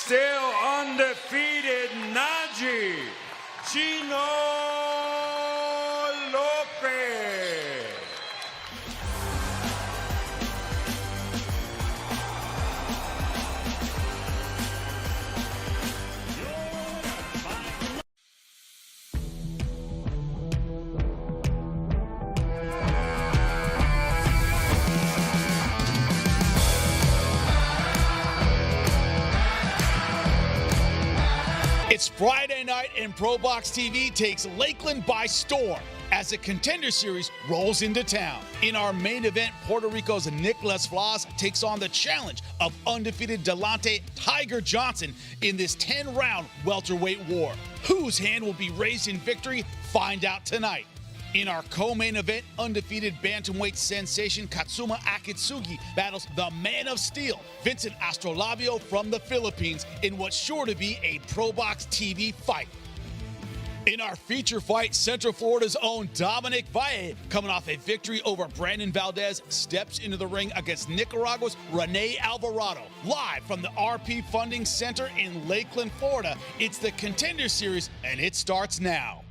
still undefeated Naji Chino Lopez. It's Friday night and ProBox TV takes Lakeland by storm as the Contender Series rolls into town. In our main event, Puerto Rico's Nicklaus Flaz takes on the challenge of undefeated Delante Tiger Johnson in this 10-round welterweight war. Whose hand will be raised in victory? Find out tonight. In our co-main event, undefeated bantamweight sensation Katsuma Akitsugi battles the Man of Steel, Vincent Astrolabio from the Philippines, in what's sure to be a ProBox TV fight. In our feature fight, Central Florida's own Dominic Valle, coming off a victory over Brandon Valdez, steps into the ring against Nicaragua's Rene Alvarado. Live from the RP Funding Center in Lakeland, Florida, it's the Contender Series, and it starts now.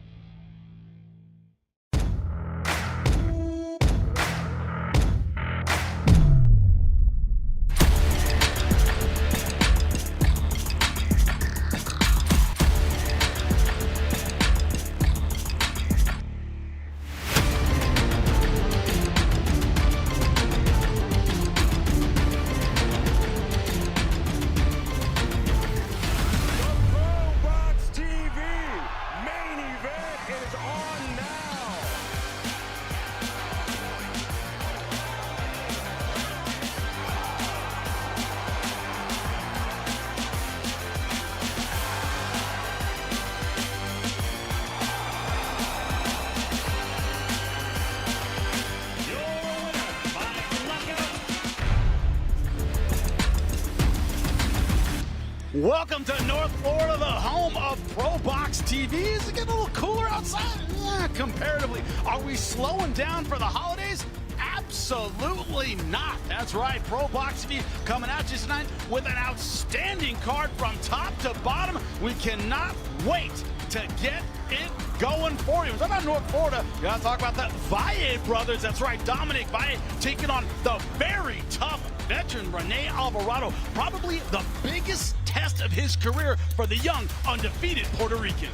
Welcome to North Florida, the home of ProBox TV. Is it getting a little cooler outside? Yeah, comparatively. Are we slowing down for the holidays? Absolutely not. That's right, ProBox TV coming at you tonight with an outstanding card from top to bottom. We cannot wait to get it going for you. We're talking about North Florida. You gotta talk about the Valle brothers. That's right, Dominic Valle taking on the very tough veteran Rene Alvarado. Probably the biggest test of his career for the young, undefeated Puerto Rican.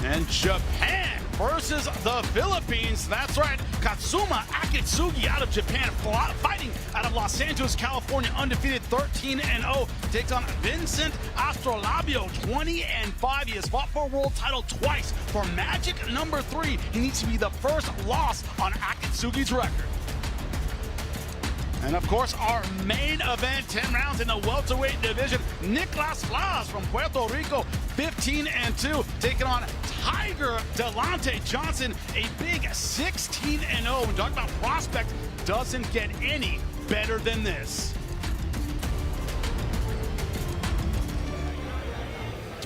And Japan versus the Philippines. That's right, Katsuma Akitsugi out of Japan, fighting out of Los Angeles, California, undefeated 13-0. Takes on Vincent Astrolabio, 20-5. He has fought for a world title twice. For magic number 3, he needs to be the first loss on Akitsugi's record. And of course, our main event, 10 rounds in the welterweight division. Nicklaus Flaz from Puerto Rico, 15-2, taking on Tiger Delante Johnson, a big 16-0. When talking about prospect, doesn't get any better than this.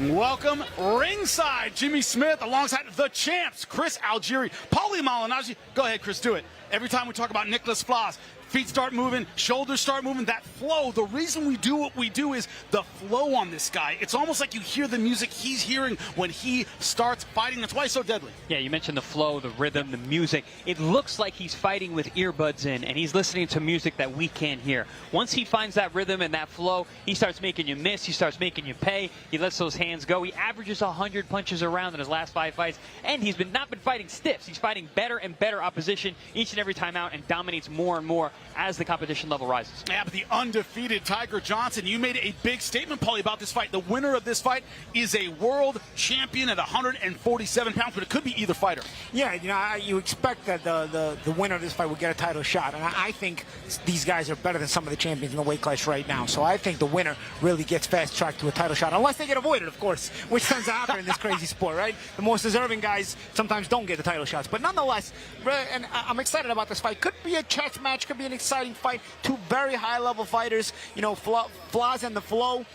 Welcome ringside, Jimmy Smith alongside the champs, Chris Algieri, Paulie Malignaggi. Go ahead, Chris, do it. Every time we talk about Nicklaus Flaz, feet start moving, shoulders start moving, that flow. The reason we do what we do is the flow on this guy. It's almost like you hear the music he's hearing when he starts fighting. That's why he's so deadly. Yeah, you mentioned the flow, the rhythm, the music. It looks like he's fighting with earbuds in, and he's listening to music that we can't hear. Once he finds that rhythm and that flow, he starts making you miss, he starts making you pay, he lets those hands go. He averages 100 punches around in his last 5 fights, and he's not been fighting stiffs. He's fighting better and better opposition each and every time out, and dominates more and more as the competition level rises. Yeah, but the undefeated Tiger Johnson, you made a big statement, Paulie, about this fight. The winner of this fight is a world champion at 147 pounds, but it could be either fighter. Yeah, you know, you expect that the winner of this fight will get a title shot, and I think these guys are better than some of the champions in the weight class right now, so I think the winner really gets fast-tracked to a title shot, unless they get avoided, of course, which tends to happen in this crazy sport, right? The most deserving guys sometimes don't get the title shots, but nonetheless, and I'm excited about this fight. Could be a chess match, could be an exciting fight. Two very high-level fighters, you know, Flaz and the flow.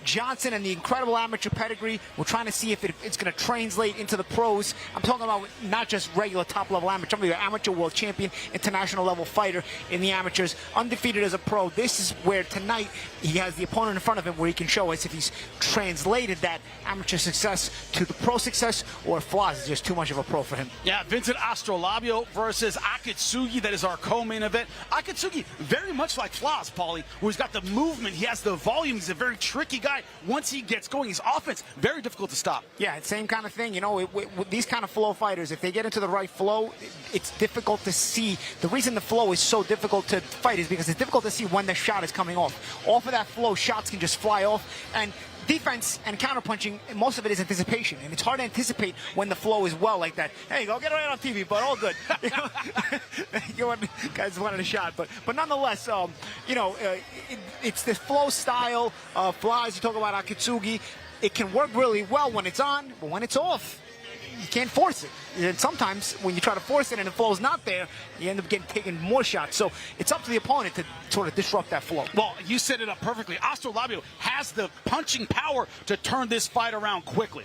Johnson and the incredible amateur pedigree. We're trying to see if it's going to translate into the pros. I'm talking about not just regular top-level amateur. I'm talking about amateur world champion, international level fighter in the amateurs, undefeated as a pro. This is where tonight he has the opponent in front of him where he can show us if he's translated that amateur success to the pro success, or if Flaz is just too much of a pro for him. Yeah, Vincent Astrolabio versus Akitsugi. That is our co-main event. Akitsugi, very much like Flaz, Paulie, where he's got the movement, he has the volume, he's a very tricky guy. Once he gets going, his offense, very difficult to stop. Yeah, same kind of thing. You know, with these kind of flow fighters, if they get into the right flow, it's difficult to see. The reason the flow is so difficult to fight is because it's difficult to see when the shot is coming off. Off of that flow, shots can just fly off. And defense and counterpunching, most of it is anticipation, and it's hard to anticipate when the flow is well like that. Hey, go get it right on TV, but all good. Guys wanted a shot, but nonetheless, it's the flow style. Flaz, you talk about Akitsugi, it can work really well when it's on, but when it's off, you can't force it. And sometimes when you try to force it and the flow's not there, you end up taking more shots. So it's up to the opponent to sort of disrupt that flow. Well, you set it up perfectly. Astrolabio has the punching power to turn this fight around quickly.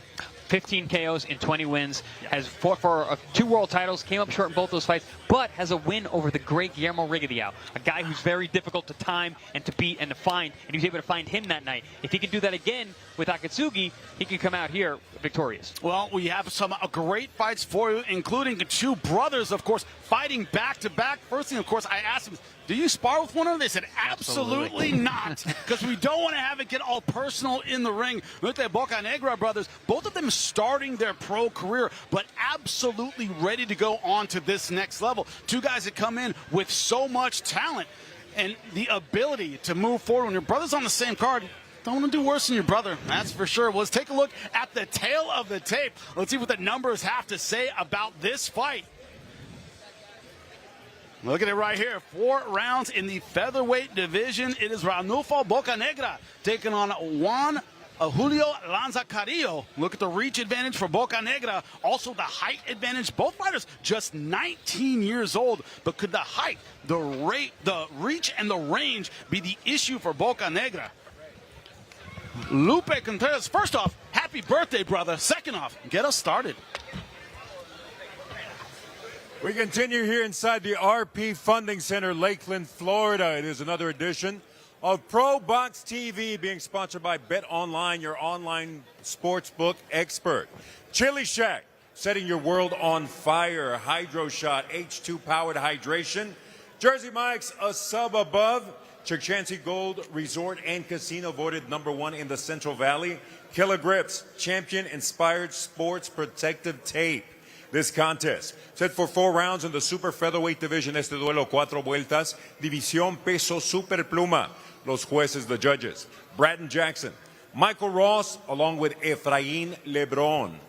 15 KOs in 20 wins, has fought for 2 world titles, came up short in both those fights, but has a win over the great Guillermo Rigadiao, a guy who's very difficult to time and to beat and to find, and he was able to find him that night. If he can do that again with Akitsugi, he can come out here victorious. Well, we have some great fights for you, including the 2 brothers, of course, fighting back-to-back. First thing, of course, I asked him, do you spar with one of them? They said, absolutely not, because we don't want to have it get all personal in the ring. Look at the Bocanegra brothers, both of them starting their pro career, but absolutely ready to go on to this next level. 2 guys that come in with so much talent and the ability to move forward. When your brother's on the same card, don't want to do worse than your brother, that's for sure. Well, let's take a look at the tail of the tape. Let's see what the numbers have to say about this fight. Look at it right here. 4 rounds in the featherweight division. It is Ranulfo Bocanegra taking on Juan Julio Lanza. Look at the reach advantage for Bocanegra. Also the height advantage. Both fighters just 19 years old. But could the height, the reach, and the range be the issue for Bocanegra? Lupe Contreras, first off, happy birthday, brother. Second off, get us started. We continue here inside the RP Funding Center, Lakeland, Florida. It is another edition of ProBox TV, being sponsored by Bet Online, your online sportsbook expert. Chili Shack, setting your world on fire. Hydro Shot, H2-powered hydration. Jersey Mike's, a sub above. Chukchansi Gold Resort and Casino, voted #1 in the Central Valley. Killer Grips, champion-inspired sports protective tape. This contest set for 4 rounds in the super featherweight division. Este duelo 4 vueltas. División peso super pluma. Los jueces, the judges. Braden Jackson, Michael Ross, along with Efraín Lebrón.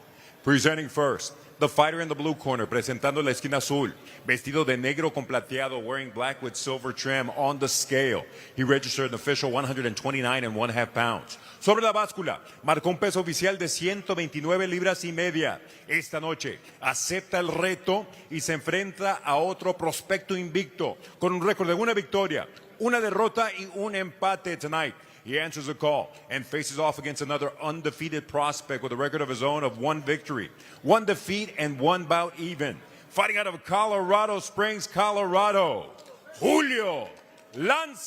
Presenting first, the fighter in the blue corner, presentando la esquina azul, vestido de negro con plateado, wearing black with silver trim on the scale. He registered an official 129.5 pounds. Sobre la báscula, marcó un peso oficial de 129 libras y media. Esta noche acepta el reto y se enfrenta a otro prospecto invicto con un récord de 1 victoria, 1 derrota y 1 empate tonight. He answers the call and faces off against another undefeated prospect with a record of his own of 1 victory, 1 defeat, and 1 bout even. Fighting out of Colorado Springs, Colorado, Julio Lancas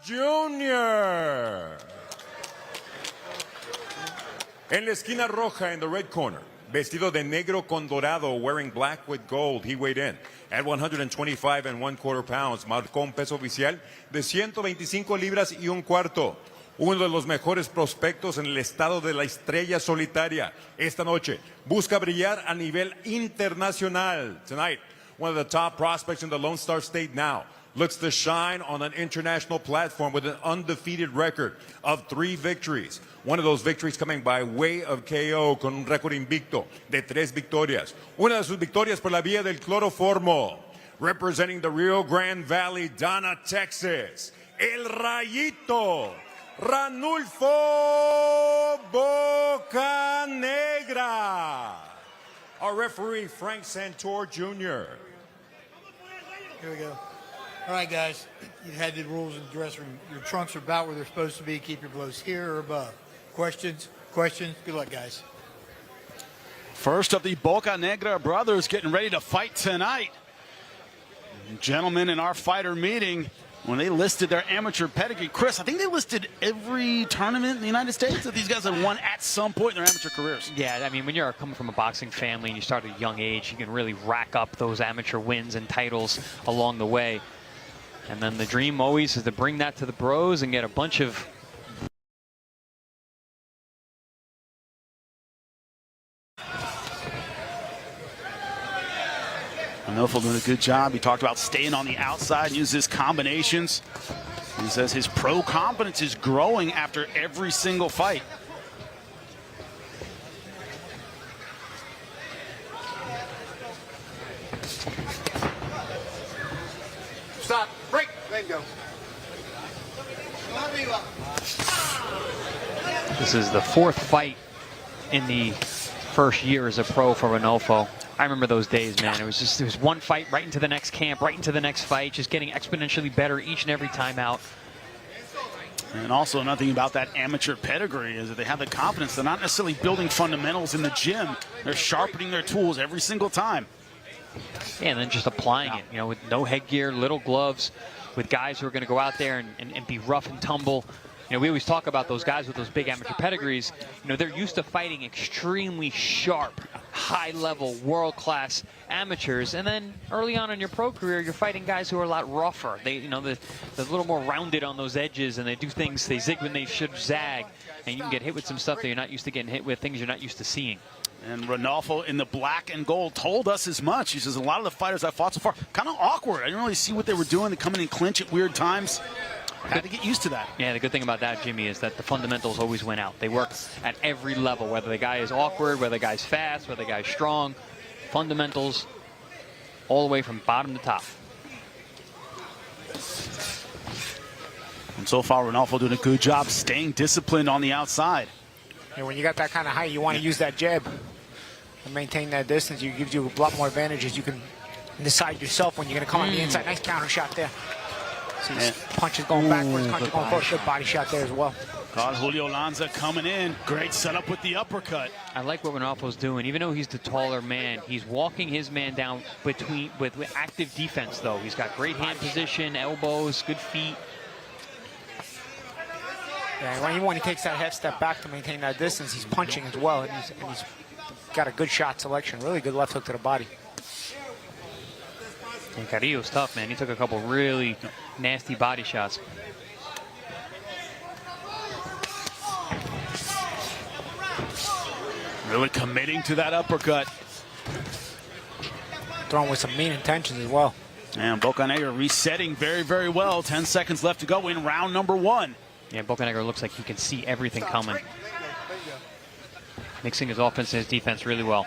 Jr. En la esquina roja, in the red corner, vestido de negro con dorado, wearing black with gold, he weighed in at 125.25 pounds. Marcó un peso oficial de 125 libras y un cuarto. Uno de los mejores prospectos en el estado de la estrella solitaria. Esta noche busca brillar a nivel internacional. Tonight, one of the top prospects in the Lone Star State now looks to shine on an international platform with an undefeated record of 3 victories. One of those victories coming by way of KO, con un récord invicto de 3 victorias. Una de sus victorias por la vía del cloroformo. Representing the Rio Grande Valley, Donna, Texas, El Rayito, Ranulfo Bocanegra. Our referee, Frank Santor Jr. Here we go. All right, guys. you had the rules in the dressing room. Your trunks are about where they're supposed to be. Keep your blows here or above. Questions? Questions? Good luck, guys. First of the Bocanegra brothers getting ready to fight tonight. Gentlemen, in our fighter meeting, when they listed their amateur pedigree, Chris, I think they listed every tournament in the United States that these guys have won at some point in their amateur careers. Yeah, I mean, when you're coming from a boxing family and you start at a young age, you can really rack up those amateur wins and titles along the way. And then the dream always is to bring that to the pros and get a bunch of Ranulfo doing a good job. He talked about staying on the outside, use his combinations. He says his pro confidence is growing after every single fight. Stop. Break. Let go. This is the 4th fight in the first year as a pro for Ranulfo. I remember those days, man. It was one fight right into the next camp, right into the next fight, just getting exponentially better each and every time out. And also nothing about that amateur pedigree is that they have the confidence. They're not necessarily building fundamentals in the gym. They're sharpening their tools every single time. Yeah, and then just applying it, you know, with no headgear, little gloves, with guys who are going to go out there and be rough and tumble. You know, we always talk about those guys with those big amateur pedigrees. You know, they're used to fighting extremely sharp, high-level, world-class amateurs. And then early on in your pro career, you're fighting guys who are a lot rougher. They, you know, they're a little more rounded on those edges, and they do things, they zig when they should zag. And you can get hit with some stuff that you're not used to getting hit with, things you're not used to seeing. And Ranulfo in the black and gold told us as much. He says, a lot of the fighters I fought so far, kind of awkward. I didn't really see what they were doing. They come in and clinch at weird times. Had to get used to that. Yeah, the good thing about that, Jimmy, is that the fundamentals always win out. They work at every level, whether the guy is awkward, whether the guy's fast, whether the guy's strong. Fundamentals all the way from bottom to top. And so far, Ranulfo doing a good job staying disciplined on the outside. And when you got that kind of height, you want to use that jab and maintain that distance. It gives you a lot more advantages. You can decide yourself when you're going to come on the inside. Nice counter shot there. See his punches going backwards, punches going forward. Good body shot there as well. God, Julio Lanza coming in. Great setup with the uppercut. I like what Ranulfo's doing. Even though he's the taller man, he's walking his man down with active defense, though. He's got great hand position, elbows, good feet. Yeah, even when he takes that half step back to maintain that distance, he's punching as well. And he's got a good shot selection. Really good left hook to the body. And Carrillo's tough, man. He took a couple really nasty body shots. Really committing to that uppercut. Throwing with some mean intentions as well. And Bocanegra resetting very, very well. 10 seconds left to go in round number 1. Yeah, Bocanegra looks like he can see everything coming. Mixing his offense and his defense really well.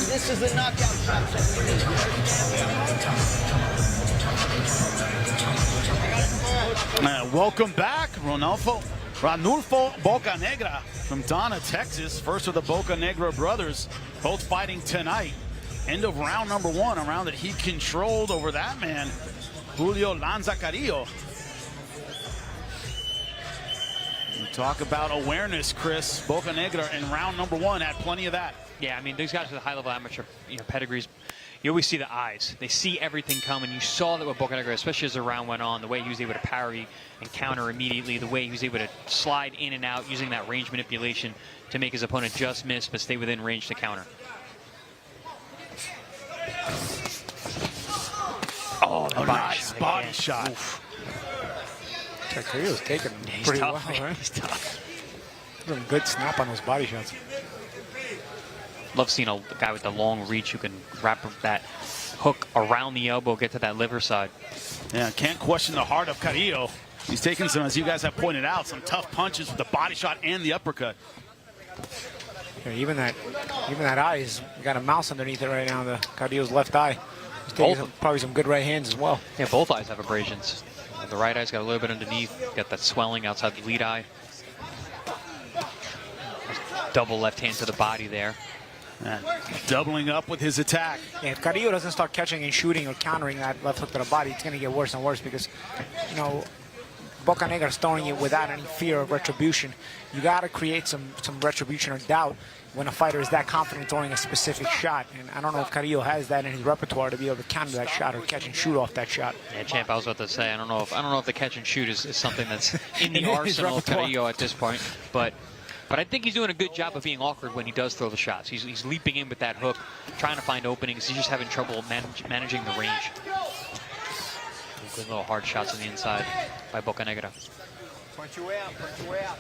This is the knockout shot. Welcome back, Ranulfo Bocanegra from Donna, Texas. First of the Bocanegra brothers, both fighting tonight. End of round number 1, a round that he controlled over that man, Julio Lanza Carrillo. We talk about awareness, Chris. Bocanegra in round number 1 had plenty of that. Yeah, I mean, these guys with high-level amateur pedigrees, you always see the eyes. They see everything coming. You saw that with Bocanegra, especially as the round went on, the way he was able to parry and counter immediately, the way he was able to slide in and out using that range manipulation to make his opponent just miss but stay within range to counter. Oh, the nice body shot. Carrillo's taking him He's pretty tough, well, man. right? He's tough. Good snap on those body shots. Love seeing a guy with the long reach who can wrap that hook around the elbow, get to that liver side. Yeah, can't question the heart of Carrillo. He's taking some, as you guys have pointed out, some tough punches with the body shot and the uppercut. Yeah, even that eye is got a mouse underneath it right now. The Carrillo's left eye. He's taking probably some good right hands as well. Yeah, both eyes have abrasions. The right eye's got a little bit underneath. Got that swelling outside the lead eye. Double left hand to the body there. Doubling up with his attack. Yeah, if Carrillo doesn't start catching and shooting or countering that left hook to the body, it's going to get worse and worse because, you know, Bocanegra is throwing it without any fear of retribution. You got to create some retribution or doubt when a fighter is that confident throwing a specific shot. And I don't know if Carrillo has that in his repertoire to be able to counter that shot or catch and shoot off that shot. Yeah, champ, I was about to say, I don't know if the catch and shoot is something that's in the arsenal of Carrillo at this point, but I think he's doing a good job of being awkward when he does throw the shots. He's leaping in with that hook, trying to find openings. He's just having trouble managing the range. Good little hard shots on the inside by Bocanegra. Punch your way out, punch your way out.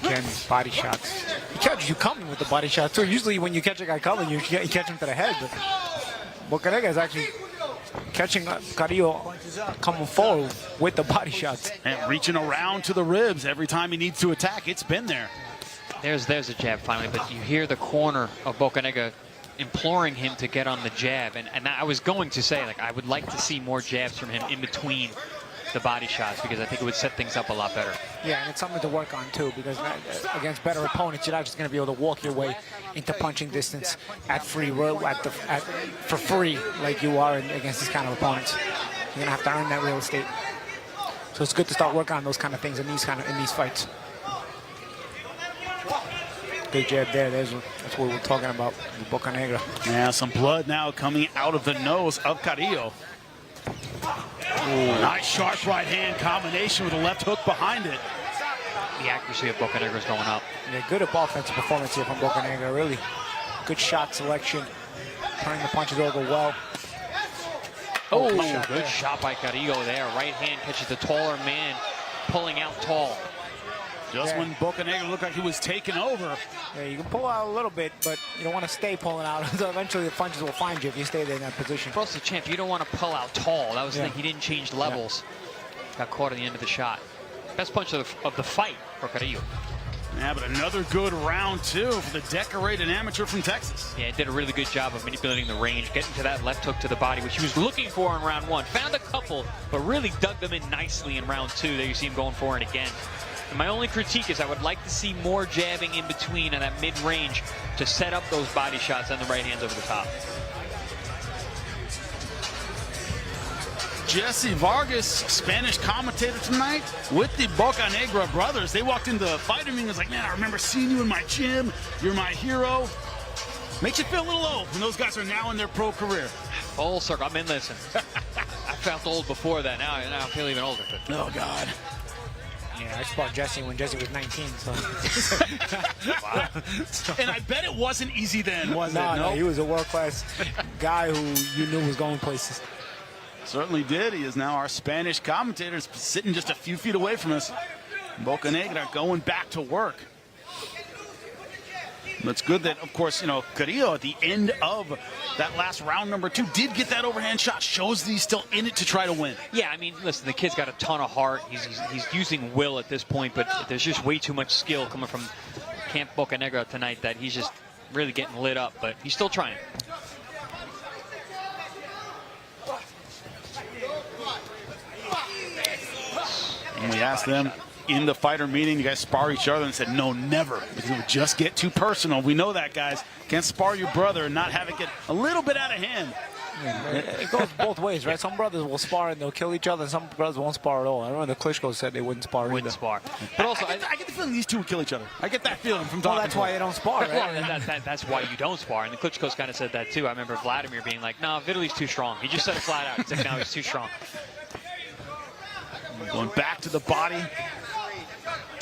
Again, these body shots. He catches you coming with the body shot too. Usually when you catch a guy coming, you catch him to the head. But Bocanegra is actually catching Carrillo coming forward with the body shots. And reaching around to the ribs every time he needs to attack. It's been there. There's a jab finally, but you hear the corner of Bocanegra imploring him to get on the jab. And I was going to say, like, I would like to see more jabs from him in between the body shots because I think it would set things up a lot better. Yeah, and it's something to work on too because against better opponents, you're not just going to be able to walk your way into punching distance for free like you are against these kind of opponents. You're going to have to earn that real estate. So it's good to start working on those kind of things in these fights. Good jab there. That's what we're talking about with Bocanegra. Yeah, some blood now coming out of the nose of Carrillo. Nice sharp right hand combination with a left hook behind it. The accuracy of Bocanegra is going up. Yeah, good offensive performance here from Bocanegra. Really good shot selection. Turning the punches over well. Good shot by Carrillo there. Right hand catches the taller man, pulling out tall. Just when Bocanegra looked like he was taking over. Yeah, you can pull out a little bit, but you don't want to stay pulling out. So eventually the punches will find you if you stay there in that position. But also, champ, you don't want to pull out tall. That was the thing. He didn't change levels. Got caught at the end of the shot. Best punch of the fight for Carrillo. Yeah, but another good round two for the decorated amateur from Texas. Yeah, did a really good job of manipulating the range, getting to that left hook to the body, which he was looking for in round one. Found a couple, but really dug them in nicely in round two. There you see him going for it again. And my only critique is I would like to see more jabbing in between and that mid-range to set up those body shots and the right hands over the top. Jesse Vargas, Spanish commentator tonight with the Bocanegra brothers. They walked into the fighting ring and was like, man, I remember seeing you in my gym. You're my hero. Makes you feel a little old when those guys are now in their pro career. Full circle. I mean, listen, I felt old before that. Now I feel even older. But. Oh, God. Yeah, I sparred Jesse when Jesse was 19. So. Wow. And I bet it wasn't easy then, was it? No, he was a world-class guy who you knew was going places. Certainly did. He is now our Spanish commentator, sitting just a few feet away from us. Bocanegra going back to work. But it's good that, of course, you know, Carrillo at the end of that last round number two did get that overhand shot. Shows that he's still in it to try to win. Yeah, I mean, listen, the kid's got a ton of heart. He's using will at this point, but there's just way too much skill coming from Camp Bocanegra tonight that he's just really getting lit up, but he's still trying. And we asked them in the fighter meeting, you guys spar each other, and said, no, never, because it would just get too personal. We know that, guys. Can't spar your brother and not have it get a little bit out of hand. Yeah, it goes both ways, right? Some brothers will spar and they'll kill each other, and some brothers won't spar at all. I remember the Klitschko said they wouldn't spar either. Wouldn't spar. But also, I get the feeling these two would kill each other. I get that feeling from talking. Well, that's why they don't spar, right? Well, that's why you don't spar. And the Klitschko's kind of said that, too. I remember Vladimir being like, no, Vitaly's too strong. He just said it flat out. He said, no, he's too strong. Going back to the body.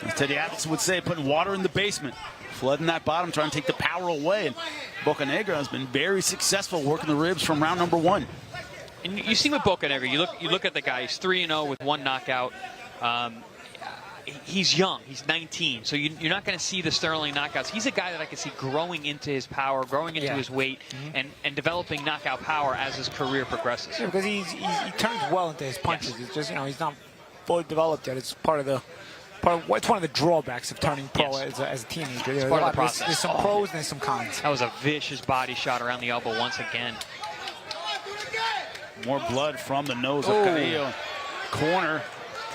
As Teddy Atlas would say, putting water in the basement. Flooding that bottom, trying to take the power away. And Bocanegra has been very successful working the ribs from round number one. And you see with Bocanegra, you look at the guy. He's 3-0 with one knockout. he's young. He's 19, so you're not going to see the sterling knockouts. He's a guy that I can see growing into his power, growing into his weight, and developing knockout power as his career progresses. Yeah, because he turns well into his punches. It's just, he's not fully developed yet. It's it's one of the drawbacks of turning pro as a teenager. It's part of the process. There's some pros and there's some cons. That was a vicious body shot around the elbow once again. More blood from the nose of Carrillo. Corner,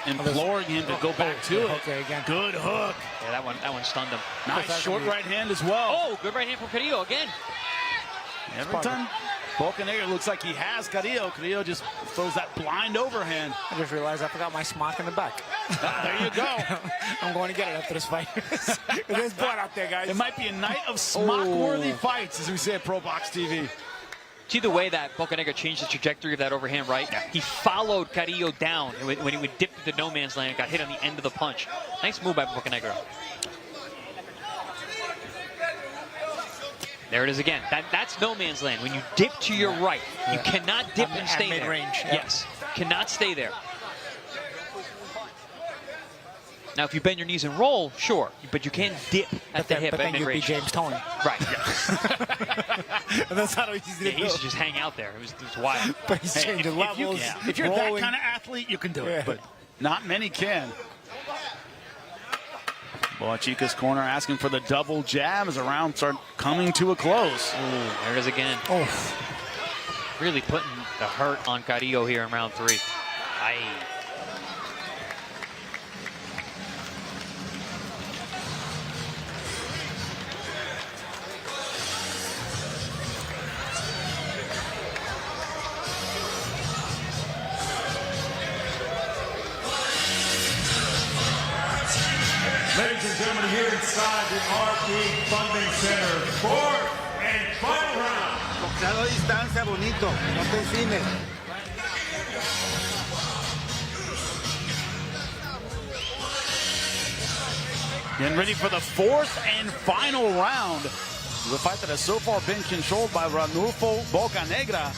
imploring him to go back to it. Okay, again. Good hook. Yeah, that one stunned him. Nice short right hand as well. Oh, good right hand from Carrillo again. Every time Bocanegra looks like he has Carrillo, Carrillo just throws that blind overhand. I just realized I forgot my smock in the back. There you go. I'm going to get it after this fight. There's blood out there, guys. It might be a night of smock-worthy fights, as we say at ProBox TV. See the way that Bocanegra changed the trajectory of that overhand right? Yeah. He followed Carrillo down when he would dip to the no man's land and got hit on the end of the punch. Nice move by Bocanegra. There it is again. That's no man's land. When you dip to your right, you cannot dip and stay there. Mid-range. Yes, cannot stay there. Now, if you bend your knees and roll, sure, but you can't dip at the hip but at then you'd be mid-range. James Toney. Right. Yeah. And that's not easy to He used to just hang out there. It was wild. But he's changing levels. If you're that kind of athlete, you can do it, but not many can. Boachica's corner asking for the double jab as the rounds are coming to a close. Ooh, there it is again. Oh. Really putting the hurt on Carrillo here in round 3. Aye. Ladies and gentlemen, here inside the RP Funding Center, fourth and final round. Boxeador distancia bonito, no te encimes. Getting ready for the fourth and final round. The fight that has so far been controlled by Ranulfo Bocanegra.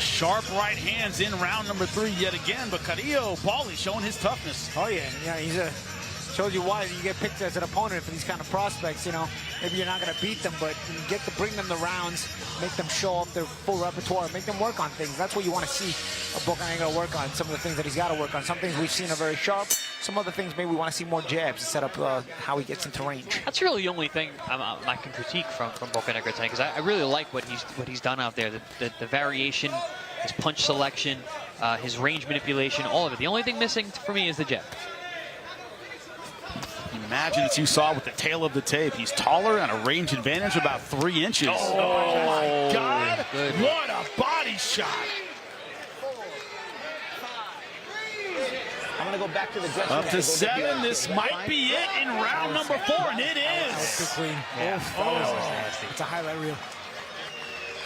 Sharp right hands in round number 3 yet again, but Carrillo, Paulie showing his toughness. Oh, yeah. He's shows you why you get picked as an opponent for these kind of prospects. Maybe you're not going to beat them, but you get to bring them the rounds, make them show off their full repertoire, make them work on things. That's what you want to see Bocanegra work on, some of the things that he's got to work on. Some things we've seen are very sharp. Some other things maybe we want to see more jabs to set up how he gets into range. That's really the only thing I can critique from Bocanegra tonight, because I really like what he's done out there. The variation, his punch selection, his range manipulation, all of it. The only thing missing for me is the jab. Imagine, as you saw with the tail of the tape, he's taller and a range advantage of about 3 inches. Oh my God! Good. What a body shot! I'm going to go back to the dressing room. Up to 7. This might be it in round number 4, and it is. Clean. Yeah, that was nasty. It's a highlight reel.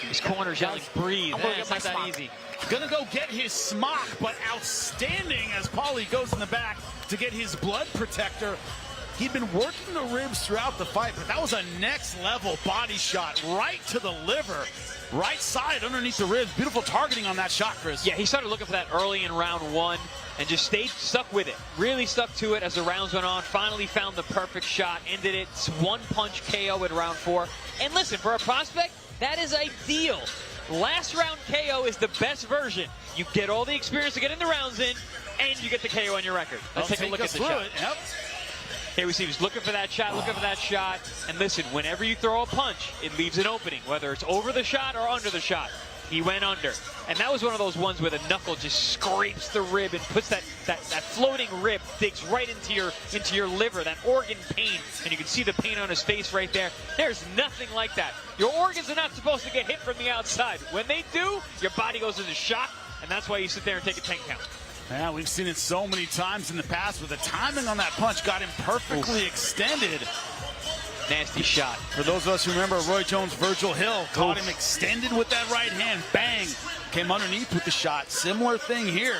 His corners yelling, breathe. I'm gonna It's get not my that smock. easy. Gonna go get his smock, but outstanding as Paulie goes in the back to get his blood protector. He'd been working the ribs throughout the fight, but that was a next level body shot right to the liver. Right side underneath the ribs. Beautiful targeting on that shot, Chris. Yeah, he started looking for that early in round 1 and just stuck with it. Really stuck to it as the rounds went on. Finally found the perfect shot. Ended it. One punch KO at round 4. And listen, for a prospect, that is ideal. Last round KO is the best version. You get all the experience to get in the rounds in, and you get the KO on your record. Let's take a look at the shot. Yep. Here we see he's looking for that shot, And listen, whenever you throw a punch, it leaves an opening, whether it's over the shot or under the shot. He went under. And that was one of those ones where the knuckle just scrapes the rib and puts that floating rib, digs right into your liver, that organ pain. And you can see the pain on his face right there. There's nothing like that. Your organs are not supposed to get hit from the outside. When they do, your body goes into shock, and that's why you sit there and take a 10 count. Yeah, we've seen it so many times in the past where the timing on that punch got him perfectly extended. Nasty shot. For those of us who remember Roy Jones, Virgil Hill, caught him extended with that right hand. Bang! Came underneath with the shot. Similar thing here.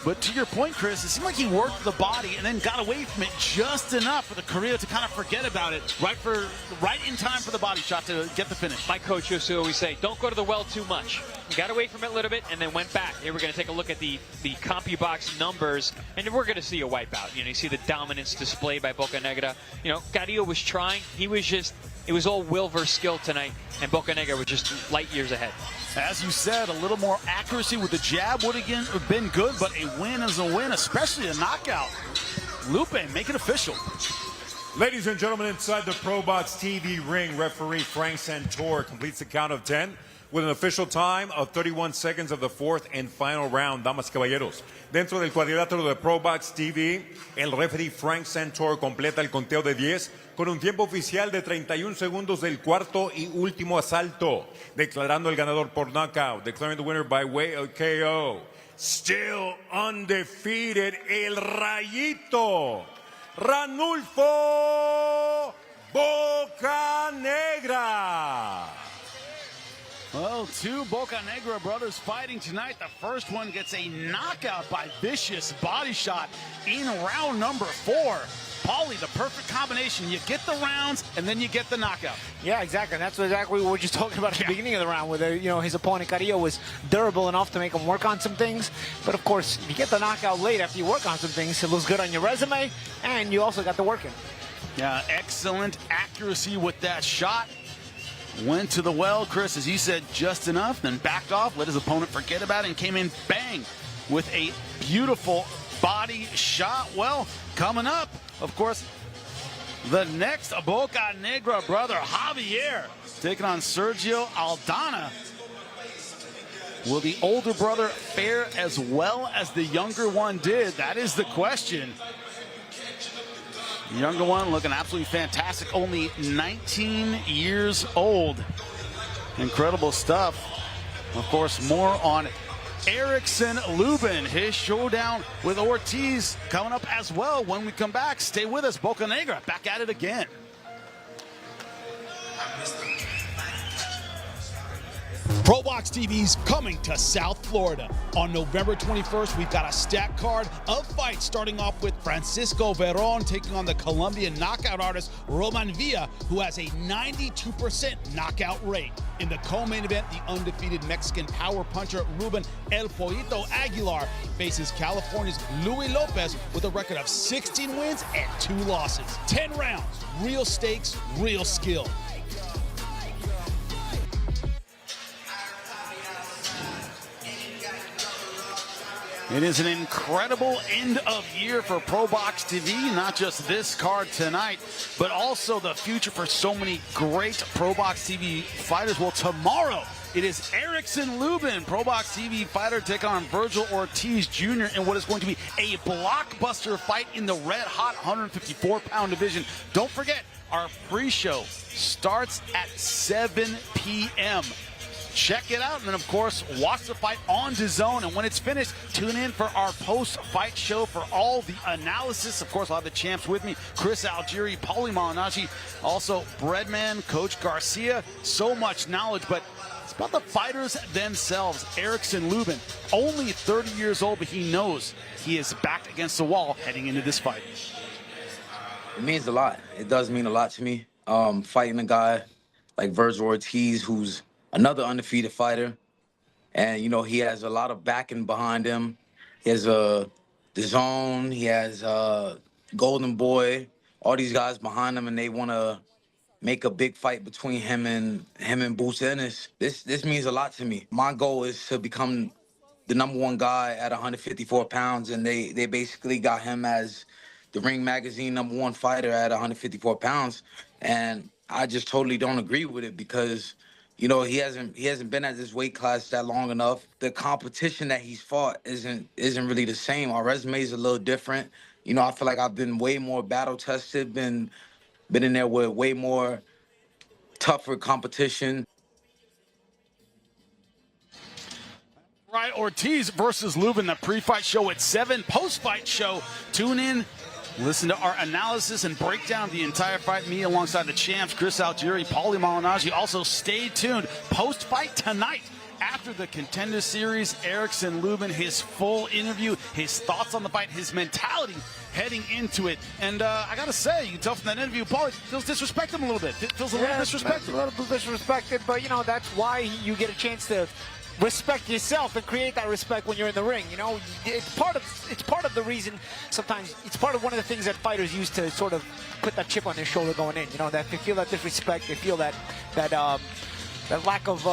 But to your point, Chris, it seemed like he worked the body and then got away from it just enough for the Korea to kind of forget about it, right in time for the body shot to get the finish. My coach used to always say, don't go to the well too much. Got away from it a little bit and then went back. Here we're going to take a look at the CompuBox numbers, and we're going to see a wipeout. You know, you see the dominance displayed by Bocanegra. You know, Garcia was trying. He was just, it was all will versus skill tonight, and Bocanegra was just light years ahead. As you said, a little more accuracy with the jab would have been good, but a win is a win, especially a knockout. Lupe, make it official. Ladies and gentlemen, inside the ProBox TV ring, referee Frank Santor completes the count of 10 with an official time of 31 seconds of the fourth and final round. Damas y caballeros, dentro del cuadrilátero de ProBox TV, el referee Frank Santor completa el conteo de 10 con un tiempo oficial de 31 segundos del cuarto y último asalto, declarando el ganador por knockout, declaring the winner by way of KO. Still undefeated, el Rayito, Ranulfo Bocanegra. Well, two Bocanegra brothers fighting tonight. The first one gets a knockout by vicious body shot in round number 4. Paulie, the perfect combination. You get the rounds, and then you get the knockout. Yeah, exactly. And that's exactly what we were just talking about at the beginning of the round, where his opponent Garcia was durable enough to make him work on some things. But of course, if you get the knockout late after you work on some things, it looks good on your resume, and you also got the work in. Yeah, excellent accuracy with that shot. Went to the well, Chris, as you said, just enough, then backed off, let his opponent forget about it, and came in bang with a beautiful body shot. Well, coming up, of course, the next Bocanegra brother, Xavier, taking on Sergio Aldana. Will the older brother fare as well as the younger one did? That is the question. The younger one looking absolutely fantastic, only 19 years old. Incredible stuff. Of course, more on Erickson Lubin, his showdown with Ortiz coming up as well when we come back. Stay with us. Bocanegra back at it again. ProBox TV's coming to South Florida. On November 21st, we've got a stacked card of fights, starting off with Francisco Verón taking on the Colombian knockout artist Roman Villa, who has a 92% knockout rate. In the co-main event, the undefeated Mexican power puncher Ruben El Pollito Aguilar faces California's Luis Lopez with a record of 16 wins and 2 losses. 10 rounds, real stakes, real skill. It is an incredible end of year for ProBox TV, not just this card tonight, but also the future for so many great ProBox TV fighters. Well, tomorrow it is Erickson Lubin, ProBox TV fighter, taking on Virgil Ortiz Jr. in what is going to be a blockbuster fight in the red-hot 154-pound division. Don't forget, our pre-show starts at 7 p.m. Check it out, and then, of course, watch the fight on DAZN. And when it's finished, tune in for our post-fight show for all the analysis. Of course, I'll have the champs with me, Chris Algieri, Paulie Malignaggi, also Breadman, Coach Garcia. So much knowledge, but it's about the fighters themselves. Erickson Lubin, only 30 years old, but he knows he is backed against the wall heading into this fight. It means a lot. It does mean a lot to me. Fighting a guy like Virgil Ortiz, who's another undefeated fighter, and he has a lot of backing behind him. He has DAZN, he has Golden Boy, all these guys behind him, and they want to make a big fight between him and Boots Ennis. This means a lot to me. My goal is to become the #1 guy at 154 pounds, and they basically got him as the Ring Magazine #1 fighter at 154 pounds, and I just totally don't agree with it because he hasn't been at this weight class that long enough. The competition that he's fought isn't really the same. Our resume is a little different. I feel like I've been way more battle tested, been in there with way more tougher competition. Right, Ortiz versus Lubin, the pre-fight show at 7, post-fight show. Tune in Listen to our analysis and breakdown of the entire fight. Me alongside the champs, Chris Algieri, Paulie Malignaggi. Also, stay tuned. Post-fight tonight, after the Contender Series, Erickson Lubin, his full interview, his thoughts on the fight, his mentality heading into it. And I got to say, you can tell from that interview, Paulie feels disrespected a little bit. It feels a little disrespected. A little disrespected, but, you know, that's why you get a chance to respect yourself and create that respect when you're in the ring. You know, it's part of the reason. Sometimes it's part of one of the things that fighters use to sort of put that chip on their shoulder going in. You know, that they feel that disrespect, they feel that lack of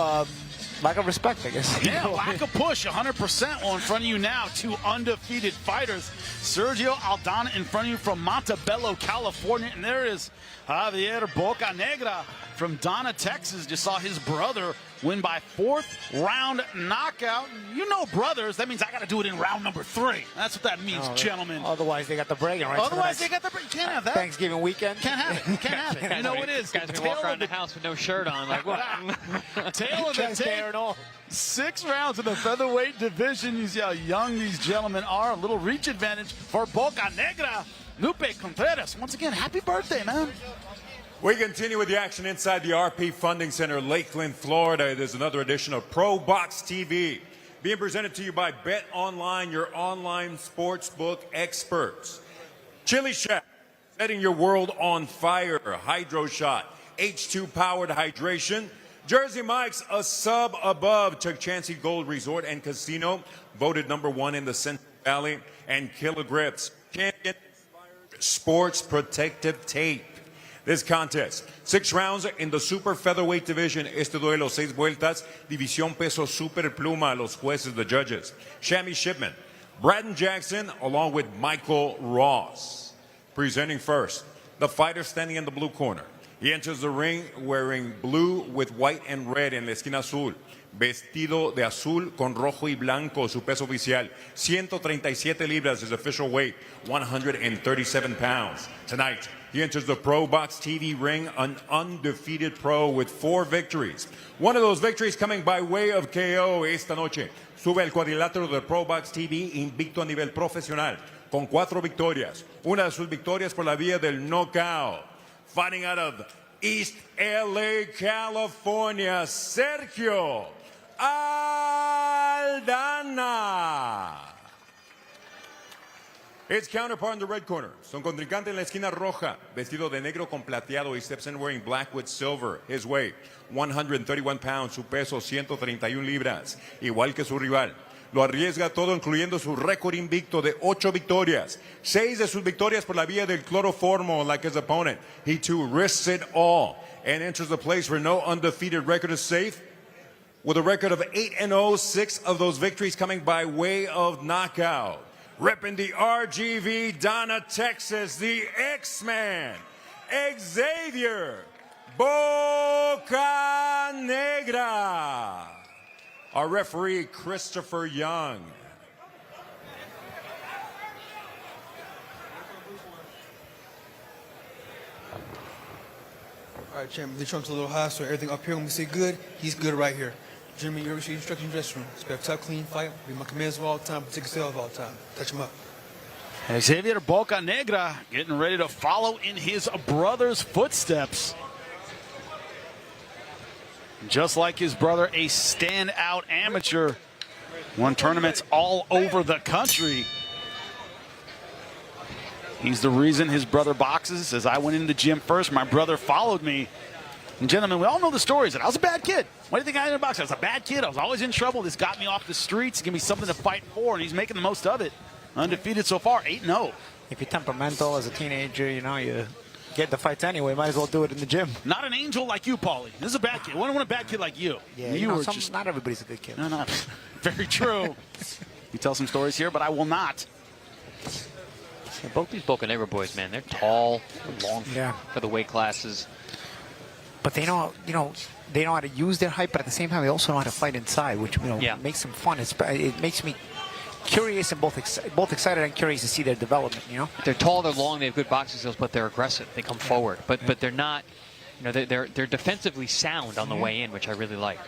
respect, I guess. Yeah, lack of push, 100% on in front of you now. Two undefeated fighters. Sergio Aldana in front of you from Montebello, California. And there is Xavier Bocanegra from Donna, Texas. Just saw his brother win by 4th round knockout. You know brothers, that means I got to do it in round number 3. That's what that means, gentlemen. Otherwise, they got the bragging rights. Otherwise, they got the bragging. Can't have that. Thanksgiving weekend. Can't have it. Can't have it. You know what it is. Guys can walk around the house with no shirt on. Like, what? Tail of the tape. And all. 6 rounds in the featherweight division. You see how young these gentlemen are. A little reach advantage for Bocanegra. Lupe Contreras. Once again, happy birthday, man. We continue with the action inside the RP Funding Center, Lakeland, Florida. It is another edition of ProBox TV, being presented to you by Bet Online, your online sportsbook experts. Chili Shack, setting your world on fire. Hydro Shot, H2-powered hydration. Jersey Mike's, a sub above. Chuck Chansey Gold Resort and Casino, voted #1 in the Central Valley. And Killer Grips, champion sports protective tape. This contest, 6 rounds in the super featherweight division. Este duelo, 6 vueltas, división peso super pluma, los jueces, the judges. Shammy Shipman, Braden Jackson, along with Michael Ross. Presenting first, the fighter standing in the blue corner. He enters the ring wearing blue with white and red en la esquina azul. Vestido de azul con rojo y blanco, su peso oficial, 137 libras, his official weight, 137 pounds. Tonight, he enters the ProBox TV ring, an undefeated pro with 4 victories. One of those victories coming by way of KO esta noche. Sube al cuadrilátero de ProBox TV, invicto a nivel profesional, con 4 victorias. Una de sus victorias por la vía del knockout. Fighting out of East LA, California, Sergio Aldana. His counterpart in the red corner, su contrincante en la esquina roja, vestido de negro con plateado. He steps in wearing black with silver. His weight, 131 pounds, su peso, 131 libras. Igual que su rival. Lo arriesga todo, incluyendo su récord invicto de 8 victorias. 6 de sus victorias por la vía del cloroformo, like his opponent. He too risks it all and enters the place where no undefeated record is safe. With a record of 8-0, 6 of those victories coming by way of knockout. Repping the RGV, Donna, Texas, the X-Man, Xavier Bocanegra. Our referee, Christopher Young. All right, champ, the trunk's a little high, so everything up here, when we say good, he's good right here. Jimmy, you ever see instruction dressing room? Expect tough, clean fight. Be my commands of all time, protect yourself all the time. Touch him up. Xavier Bocanegra getting ready to follow in his brother's footsteps. Just like his brother, a standout amateur. Won tournaments all over the country. He's the reason his brother boxes. Says, I went into the gym first. My brother followed me. And gentlemen, we all know the stories that I was a bad kid. What do you think I did in boxing? I was a bad kid. I was always in trouble. This got me off the streets. Give me something to fight for, and he's making the most of it. Undefeated so far, 8-0. If you're temperamental as a teenager, you know, you get the fights anyway. Might as well do it in the gym. Not an angel like you, Paulie. This is a bad kid. I want a bad kid like you. Yeah, you know, were just not everybody's a good kid. No, not very true. You tell some stories here, but I will not. Yeah, both these Bocanegra boys, man, they're tall, long for the weight classes. But they know, they know how to use their height, but at the same time, they also know how to fight inside, which makes them fun. It makes me curious and both excited and curious to see their development. They're tall, they're long, they have good boxing skills, but they're aggressive. They come forward, but they're not. They're defensively sound on the way in, which I really like.